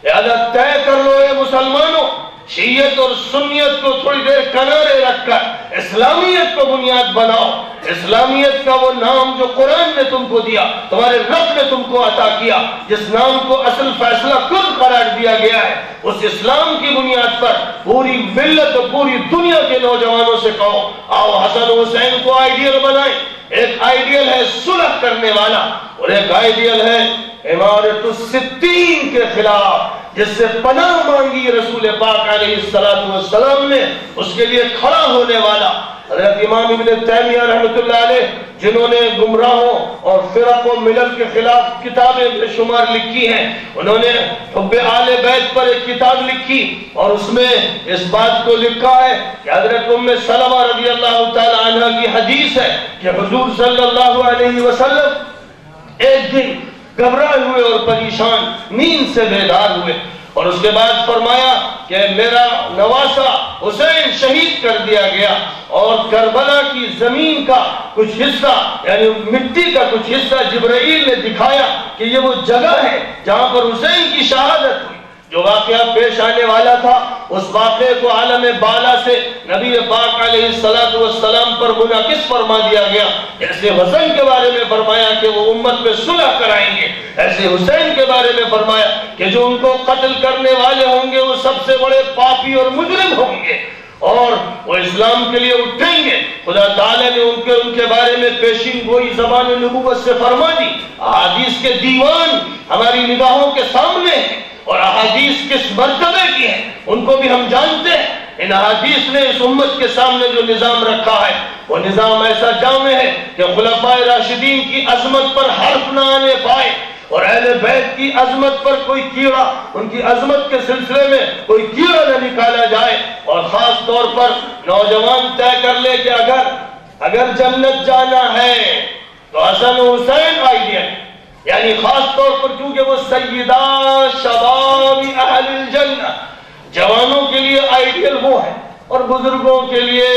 لہذا طے کر لو اے مسلمانوں، شیعت اور سنیت کو تھوڑی دیر کنارے رکھ کر اسلامیت کو بنیاد بناؤ۔ اسلامیت کا وہ نام جو قرآن نے تم کو دیا، تمہارے رب نے تم کو عطا کیا، جس نام کو اصل فیصلہ کل قرار دیا گیا ہے، اس اسلام کی بنیاد پر پوری ملت اور پوری دنیا کے نوجوانوں سے کہو آؤ حسن حسین کو آئیڈیل بنائیں۔ ایک آئیڈیل ہے صلح کرنے والا اور ایک آئیڈیل ہے امارت الستین کے خلاف، جس سے پناہ مانگی رسول پاک علیہ السلام نے، اس کے لیے کھڑا ہونے والا حضرت امام ابن تیمیہ رحمۃ اللہ علیہ، جنہوں نے گمراہوں اور فرق و ملل کے خلاف کتابیں بے شمار لکھی ہیں۔ انہوں نے حب آل بیت پر ایک کتاب لکھی اور اس میں اس بات کو لکھا ہے کہ حضرت ام سلمہ رضی اللہ تعالی عنہ کی حدیث ہے کہ حضور صلی اللہ علیہ وسلم ایک دن گھبرائے ہوئے اور پریشان نیند سے بیدار ہوئے اور اس کے بعد فرمایا کہ میرا نواسا حسین شہید کر دیا گیا اور کربلا کی زمین کا کچھ حصہ یعنی مٹی کا کچھ حصہ جبرائیل نے دکھایا کہ یہ وہ جگہ ہے جہاں پر حسین کی شہادت ہوئی۔ جو واقعہ پیش آنے والا تھا اس واقعے کو عالم بالا سے نبی پاک علیہ السلام پر منعکس فرما دیا گیا۔ جیسے حسین کے بارے میں فرمایا کہ وہ امت میں صلح کرائیں گے، ایسے حسین کے بارے میں فرمایا کہ جو ان کو قتل کرنے والے ہوں گے وہ سب سے بڑے پاپی اور مجرم ہوں گے اور وہ اسلام کے لیے اٹھیں گے۔ خدا تعالیٰ نے ان کے بارے میں پیشین گوئی زبان نبوت سے فرما دی۔ احادیث کے دیوان ہماری نگاہوں کے سامنے ہیں اور احادیث کس مرتبے کی ہیں ان کو بھی ہم جانتے ہیں۔ ان احادیث نے اس امت کے سامنے جو نظام رکھا ہے وہ نظام ایسا جامع ہے کہ خلفائے راشدین کی عظمت پر حرف نہ آنے پائے اور اہل بیت کی عظمت پر کوئی کیڑا، ان کی عظمت کے سلسلے میں کوئی کیڑا نہ نکالا جائے۔ اور خاص طور پر نوجوان طے کر لے کہ اگر جنت جانا ہے تو حسن حسین آئیڈیل، یعنی خاص طور پر کیونکہ وہ سیدہ شباب اہل الجنہ، جوانوں کے لیے آئیڈیل وہ ہے اور بزرگوں کے لیے،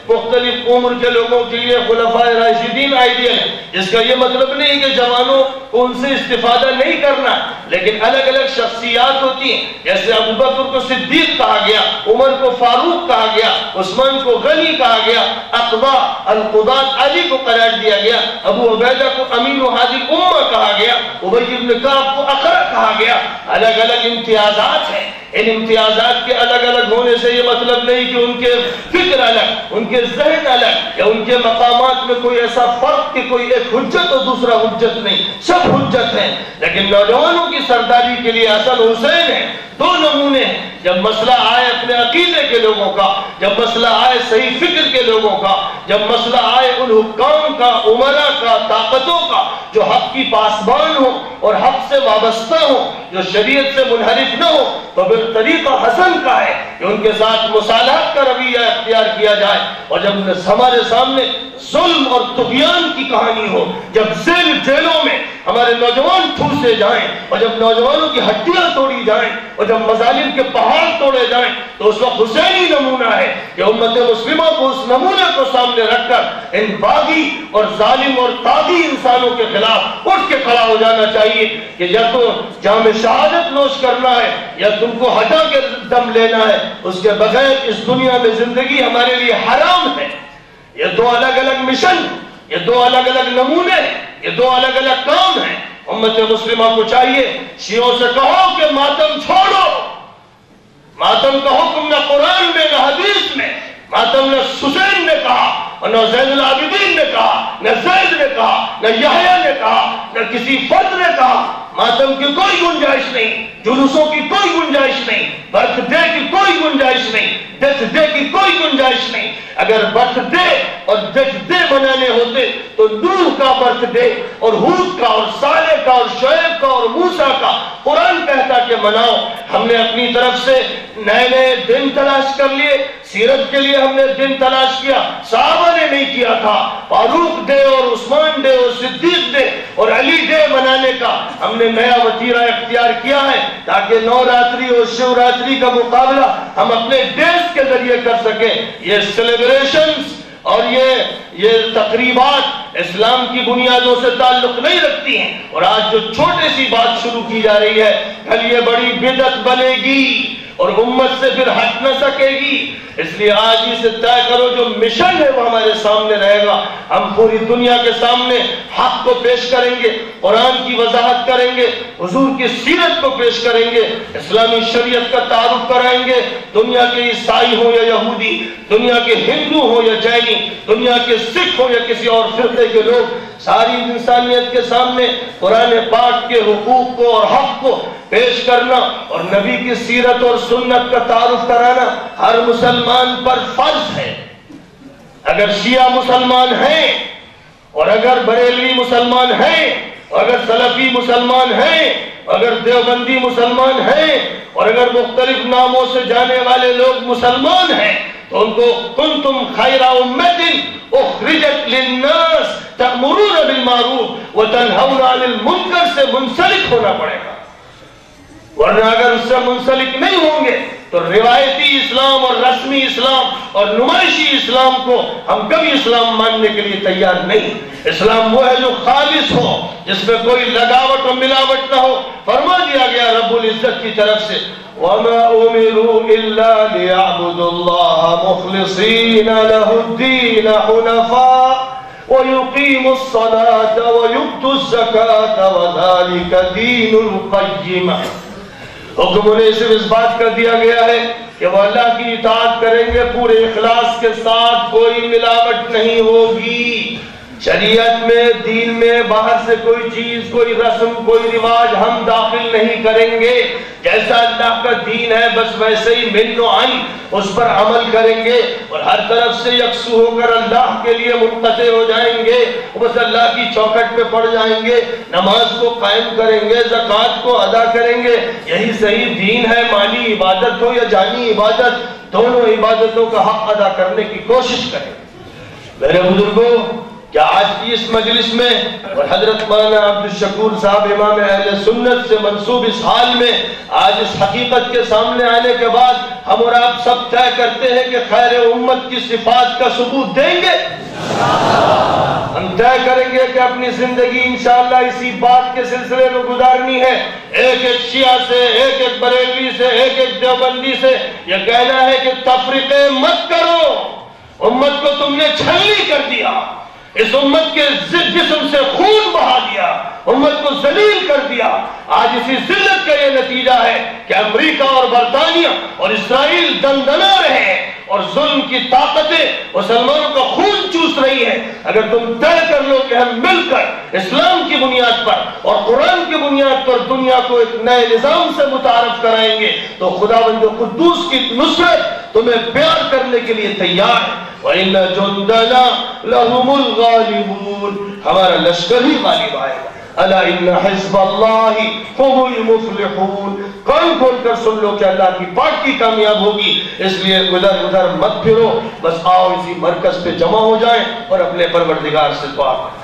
مختلف عمر کے لوگوں کے لیے خلفائے راشدین آئیڈیل ہے۔ جس کا یہ مطلب نہیں کہ جوانوں کو ان سے استفادہ نہیں کرنا، لیکن الگ الگ شخصیات ہوتی ہیں۔ جیسے ابو بکر کو صدیق کہا گیا، عمر کو فاروق کہا گیا، عثمان کو غنی کہا گیا، اقبا القضات علی کو قرار دیا گیا، ابو عبیدہ کو امین و ہادی الامہ کہا گیا، ابی بن کعب کو اقرا کہا گیا۔ الگ الگ امتیازات ہیں۔ ان امتیازات کے الگ الگ ہونے سے یہ مطلب نہیں کہ ان کے فکر الگ، ان کے ذہن الگ یا ان کے مقامات میں کوئی ایسا فرق کہ کوئی ایک حجت اور دوسرا حجت نہیں، سب حجت ہیں۔ لیکن نوجوانوں کی سرداری کے لیے حسن حسین ہیں، دو نمونے ہیں۔ جب مسئلہ آئے اپنے عقیدے کے لوگوں کا، جب مسئلہ آئے صحیح فکر کے لوگوں کا، جب مسئلہ آئے ان حکام کا، عمرہ کا، طاقتوں کا جو حق کی پاسبان ہو اور حق سے وابستہ ہو، جو شریعت سے منحرف نہ ہو، تو پھر طریقہ حسن کا ہے کہ ان کے ساتھ مصالحت کا رویہ اختیار کیا جائے۔ اور جب ہمارے سامنے ظلم اور طغیان کی کہانی ہو، جب جیلوں میں ہمارے نوجوان ٹھوسے جائیں اور جب نوجوانوں کی ہڈیاں توڑی جائیں اور جب مظالم کے پہاڑ توڑے جائیں، تو اس وقت حسینی نمونہ ہے کہ امت مسلمہ کو اس نمونے کو سامنے رکھ کر ان باغی اور ظالم اور طاغی انسانوں کے خلاف اٹھ کے کھڑا ہو جانا چاہیے کہ یا تو جام شہادت نوش کرنا ہے یا تم کو ہٹا کے دم لینا ہے، اس کے بغیر اس دنیا میں زندگی ہمارے لیے حرام ہے۔ یہ دو الگ الگ مشن، یہ دو الگ الگ نمونے، یہ دو الگ الگ کام ہیں۔ امت مسلمہ کو چاہیے شیعوں سے کہو کہ ماتم چھوڑو۔ ماتم کا حکم نہ قرآن میں نہ حدیث میں، ماتم نہ حسین نے کہا، اور نہ زین العابدین نے کہا، نہ زید نے کہا، نہ یحییٰ نے کہا، نہ کسی فرد نے کہا۔ ماتم کی کوئی گنجائش نہیں، جلوسوں کی کوئی گنجائش نہیں، برتھ ڈے کی کوئی گنجائش نہیں، ڈیتھ ڈے کی کوئی گنجائش نہیں۔ اگر برتھ ڈے اور ڈیتھ ڈے منانے ہوتے تو نوح کا برتھ ڈے اور ہود کا اور صالح کا اور شعیب کا اور موسیٰ کا قرآن کہتا کہ مناؤ۔ ہم نے اپنی طرف سے نئے نئے دن تلاش کر لیے، سیرت کے لیے ہم نے دن تلاش کیا، صحابہ نے نہیں کیا تھا۔ فاروق ڈے اور عثمان ڈے اور صدیق ڈے اور علی ڈے منانے کا ہم نے نیا وتیرہ اختیار کیا ہے تاکہ نوراتری اور شیوراتری کا مقابلہ ہم اپنے ڈیز کے ذریعے کر سکیں۔ یہ سیلیبریشنز اور یہ تقریبات اسلام کی بنیادوں سے تعلق نہیں رکھتی ہیں، اور آج جو چھوٹی سی بات شروع کی جا رہی ہے کل یہ بڑی بدعت بنے گی اور امت سے پھر ہٹ نہ سکے گی۔ اس لیے آج ہی سے طے کرو جو مشن ہے وہ ہمارے سامنے رہے گا، ہم پوری دنیا کے سامنے حق کو پیش کریں گے، قرآن کی وضاحت کریں گے، حضور کی سیرت کو پیش کریں گے، اسلامی شریعت کا تعارف کرائیں گے۔ دنیا کے عیسائی ہو یا یہودی، دنیا کے ہندو ہو یا جینی، دنیا کے سکھ ہو یا کسی اور فرقے کے لوگ، ساری انسانیت کے سامنے قرآن پاک کے حقوق کو اور حق کو پیش کرنا اور نبی کی سیرت اور سنت کا تعارف کرانا ہر مسلمان پر فرض ہے۔ اگر شیعہ مسلمان ہیں اور اگر بریلوی مسلمان ہیں اور اگر سلفی مسلمان ہیں، اگر دیوبندی مسلمان ہیں اور اگر مختلف ناموں سے جانے والے لوگ مسلمان ہیں تو ان کو کنتم خیر امت اخرجت للناس تأمرون بالمعروف وتنہون عن المنکر سے منسلک ہونا پڑے گا، ورنہ اگر اس سے منسلک نہیں ہوں گے تو روایتی اسلام اور رسمی اسلام اور نمائشی اسلام کو ہم کبھی اسلام ماننے کے لیے تیار نہیں۔ اسلام وہ ہے جو خالص ہو، جس میں کوئی لگاوٹ اور ملاوٹ نہ ہو۔ فرما دیا گیا رب العزت کی طرف سے وَمَا أُمِرُوا إِلَّا لِيَعْبُدُوا اللَّهَ مُخْلِصِينَ لَهُ الدِّينَ حُنَفَاءَ وَيُقِيمُوا الصَّلَاةَ وَيُؤْتُوا الزَّكَاةَ وَذَلِكَ دِينُ الْقَيِّمَةِ۔ حکم انہیں صرف اس بات کا دیا گیا ہے کہ وہ اللہ کی اطاعت کریں گے پورے اخلاص کے ساتھ، کوئی ملاوٹ نہیں ہوگی۔ شریعت میں، دین میں باہر سے کوئی چیز، کوئی رسم، کوئی رواج ہم داخل نہیں کریں گے۔ جیسا اللہ کا دین ہے بس ویسے ہی من و عن اس پر عمل کریں گے اور ہر طرف سے یکسو ہو کر اللہ کے لیے منقطع ہو جائیں گے، بس اللہ کی چوکھٹ پہ پڑ جائیں گے، نماز کو قائم کریں گے، زکوٰۃ کو ادا کریں گے۔ یہی صحیح دین ہے۔ مالی عبادت ہو یا جانی عبادت، دونوں عبادتوں کا حق ادا کرنے کی کوشش کریں۔ میرے بزرگوں، کیا آج کی اس مجلس میں اور حضرت مولانا عبد الشکور صاحب امام اہل سنت سے منسوب اس حال میں آج اس حقیقت کے سامنے آنے کے بعد ہم اور آپ سب طے کرتے ہیں کہ خیر امت کی صفات کا ثبوت دیں گے؟ ہم طے کریں گے کہ اپنی زندگی انشاءاللہ اسی بات کے سلسلے میں گزارنی ہے، ایک ایک شیعہ سے، ایک ایک بریلوی سے، ایک ایک دیوبندی سے یہ کہنا ہے کہ تفریقے مت کرو، امت کو تم نے چھلنی کر دیا، اس امت کے جسم سے خون بہا دیا، امت کو ذلیل کر دیا۔ آج اسی ذلت کا یہ نتیجہ ہے کہ امریکہ اور برطانیہ اور اسرائیل دندنا رہے ہیں اور ظلم کی طاقتیں مسلمانوں کا خون چوس رہی ہیں۔ اگر تم طے کر لو کہ ہم مل کر اسلام کی بنیاد پر اور قرآن کی بنیاد پر دنیا کو ایک نئے نظام سے متعارف کرائیں گے تو خداوند قدوس کی نصرت تمہیں پیار کرنے کے لیے تیار ہے۔ وَإِنَّ جُنْدَنَا لَهُمُ الْغَالِبُونَ، ہمارا لشکر ہی غالب آئے گا۔ أَلَا إِنَّ حِزْبَ اللَّهِ هُمُ الْمُفْلِحُونَ، کان کھول کر سن لو کہ اللہ کی پارٹی کامیاب ہوگی۔ اس لیے ادھر ادھر مت پھرو، بس آؤ اسی مرکز پہ جمع ہو جائیں اور اپنے پروردگار سے دعا کریں۔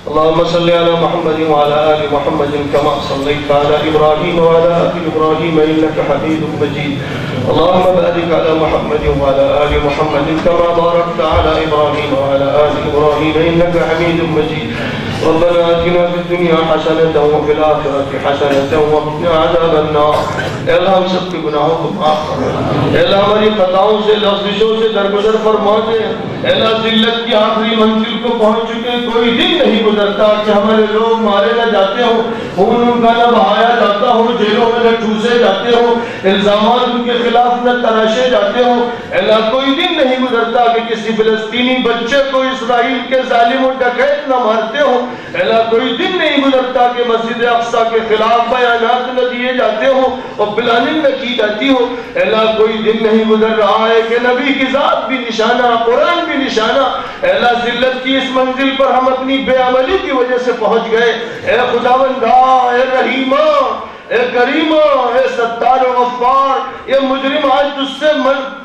اللهم صل على محمد وعلى آل محمد كما صليت على إبراهيم وعلى آل إبراهيم إنك حميد مجيد، اللهم بارك على محمد وعلى آل محمد كما باركت على إبراهيم وعلى آل إبراهيم إنك حميد مجيد، ربنا آتنا في الدنيا حسنة وفي الآخرة حسنة وقنا عذاب النار۔ اے اللہ ہم سب کے گناہوں کو معاف کر، اے اللہ ہماری خطاؤں سے لغزشوں سے درگزر فرما دے، اے اللہ ذلت کی آخری منزل کو پہنچ چکے کوئی دن نہیں گزرتا کہ ہمارے لوگ مارے نہ جاتے ہوں، خون ان کا نہ بہایا جاتا ہو، جیلوں میں نہ ٹھوسے جاتے ہو، الزامات ان کے خلاف نہ تراشے جاتے ہو۔ اللہ کوئی دن نہیں گزرتا کہ کسی فلسطینی بچے کو اسرائیل کے ظالم و ڈکیت نہ مارتے ہو۔ اللہ کوئی دن نہیں گزرتا کہ مسجد اقصی کے خلاف بیانات نہ دیے جاتے ہو اور پلاننگ نہ کی جاتی ہو۔ اللہ کوئی دن نہیں گزر رہا ہے کہ نبی کی ذات بھی نشانہ، قرآن بھی نشانہ۔ اللہ ذلت کی اس منزل پر ہم اپنی بے عملی کی وجہ سے پہنچ گئے۔ اے خداوندہ، اے رحیمہ، اے کریمہ، اے ستار و غفار، یہ مجرم آج تجھ سے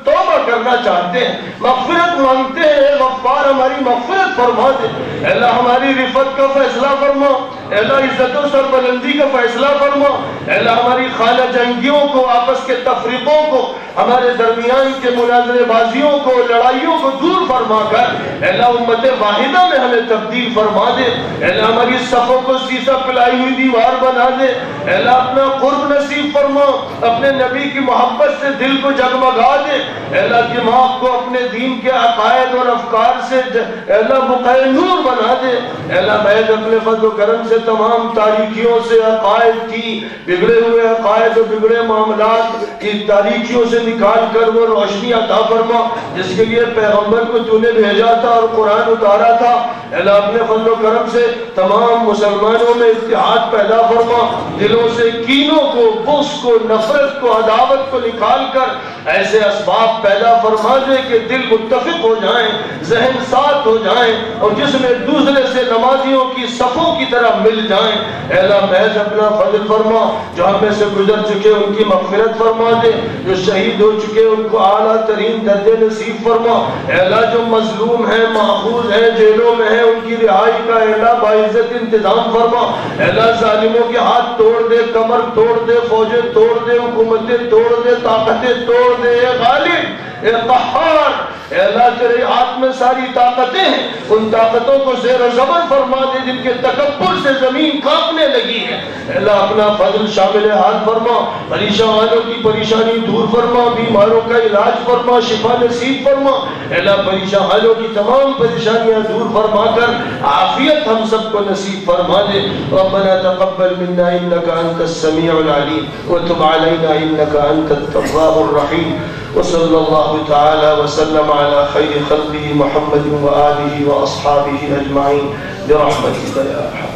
توبہ کرنا چاہتے ہیں، مغفرت مانگتے ہیں۔ اے غفار، ہماری مغفرت فرما دے۔ اے اللہ ہماری رفت کا فیصلہ فرما۔ اے اللہ عزت و سربلندی کا فیصلہ فرما۔ اے اللہ ہماری خانہ جنگیوں کو، آپس کے تفریقوں کو، ہمارے درمیان کے مناظرے بازیوں کو، لڑائیوں کو دور فرما کر اے اللہ امت واحدہ میں ہمیں تبدیل فرما دے۔ اے اللہ ہماری صفوں کو سیسا پلائی ہوئی دیوار بنا دے۔ اے اللہ اپنا قرب نصیب فرما، اپنے نبی کی محبت سے دل کو جگمگا دے۔ اے اللہ دماغ کو اپنے دین کے عقائد اور افکار سے اے اللہ بقائے نور بنا دے۔ اے اللہ محض اپنے فضل و کرم سے تمام تاریکیوں سے، عقائد کی بگڑے ہوئے عقائد اور بگڑے معاملات کی تاریکیوں سے نکال کر وہ روشنی عطا فرما جس کے لیے پیغمبر کو تو نے بھیجا تھا اور قرآن اتارا تھا۔ اے اللہ اپنے فضل و کرم سے تمام مسلمانوں میں اتحاد پیدا فرما، دلوں سے کینوں کو، بغض کو، نفرت کو، عداوت کو نکال کر ایسے اسباب پیدا فرما دے کہ دل متفق ہو جائیں، ذہن ساتھ ہو جائیں اور جسم ایک دوسرے سے نمازیوں کی صفوں کی طرح مل جائیں۔ اے اللہ محض اپنا فضل فرما، جو ہم میں سے گزر چکے ان کی مغفرت فرما دے، جو شہید ہو چکے ان کو اعلیٰ ترین درجے نصیب فرما۔ اے اللہ جو مظلوم ہیں، محفوظ ہیں، جیلوں میں ہیں، ان کی رہائی کا اے اللہ باعزت انتظام فرما۔ اے اللہ ظالموں کے ہاتھ توڑ دے، کمر توڑ دے، فوجیں توڑ دے، حکومتیں توڑ دے، طاقتیں توڑ دے۔ اے غالب، اے قہار، اے اللہ تیرے ہاتھ میں ساری طاقتیں ہیں، ان طاقتوں کو زیر و زبر فرما دے جن کے تکبر سے زمین کانپنے لگی ہے۔ اے اللہ اپنا فضل شامل حال فرما، پریشان والوں کی پریشانی دور فرما، بیماروں کا علاج فرما، شفا نصیب فرما۔ اے اللہ پریشان والوں کی تمام پریشانیاں دور فرما کر عافیت ہم سب کو نصیب فرما دے۔ ربنا تقبل منا انك انت السميع العليم وتب علينا انك انت التواب الرحيم وصلى الله تعالى وسلم على خير خلقه محمد وآله وأصحابه أجمعين برحمتك يا أرحم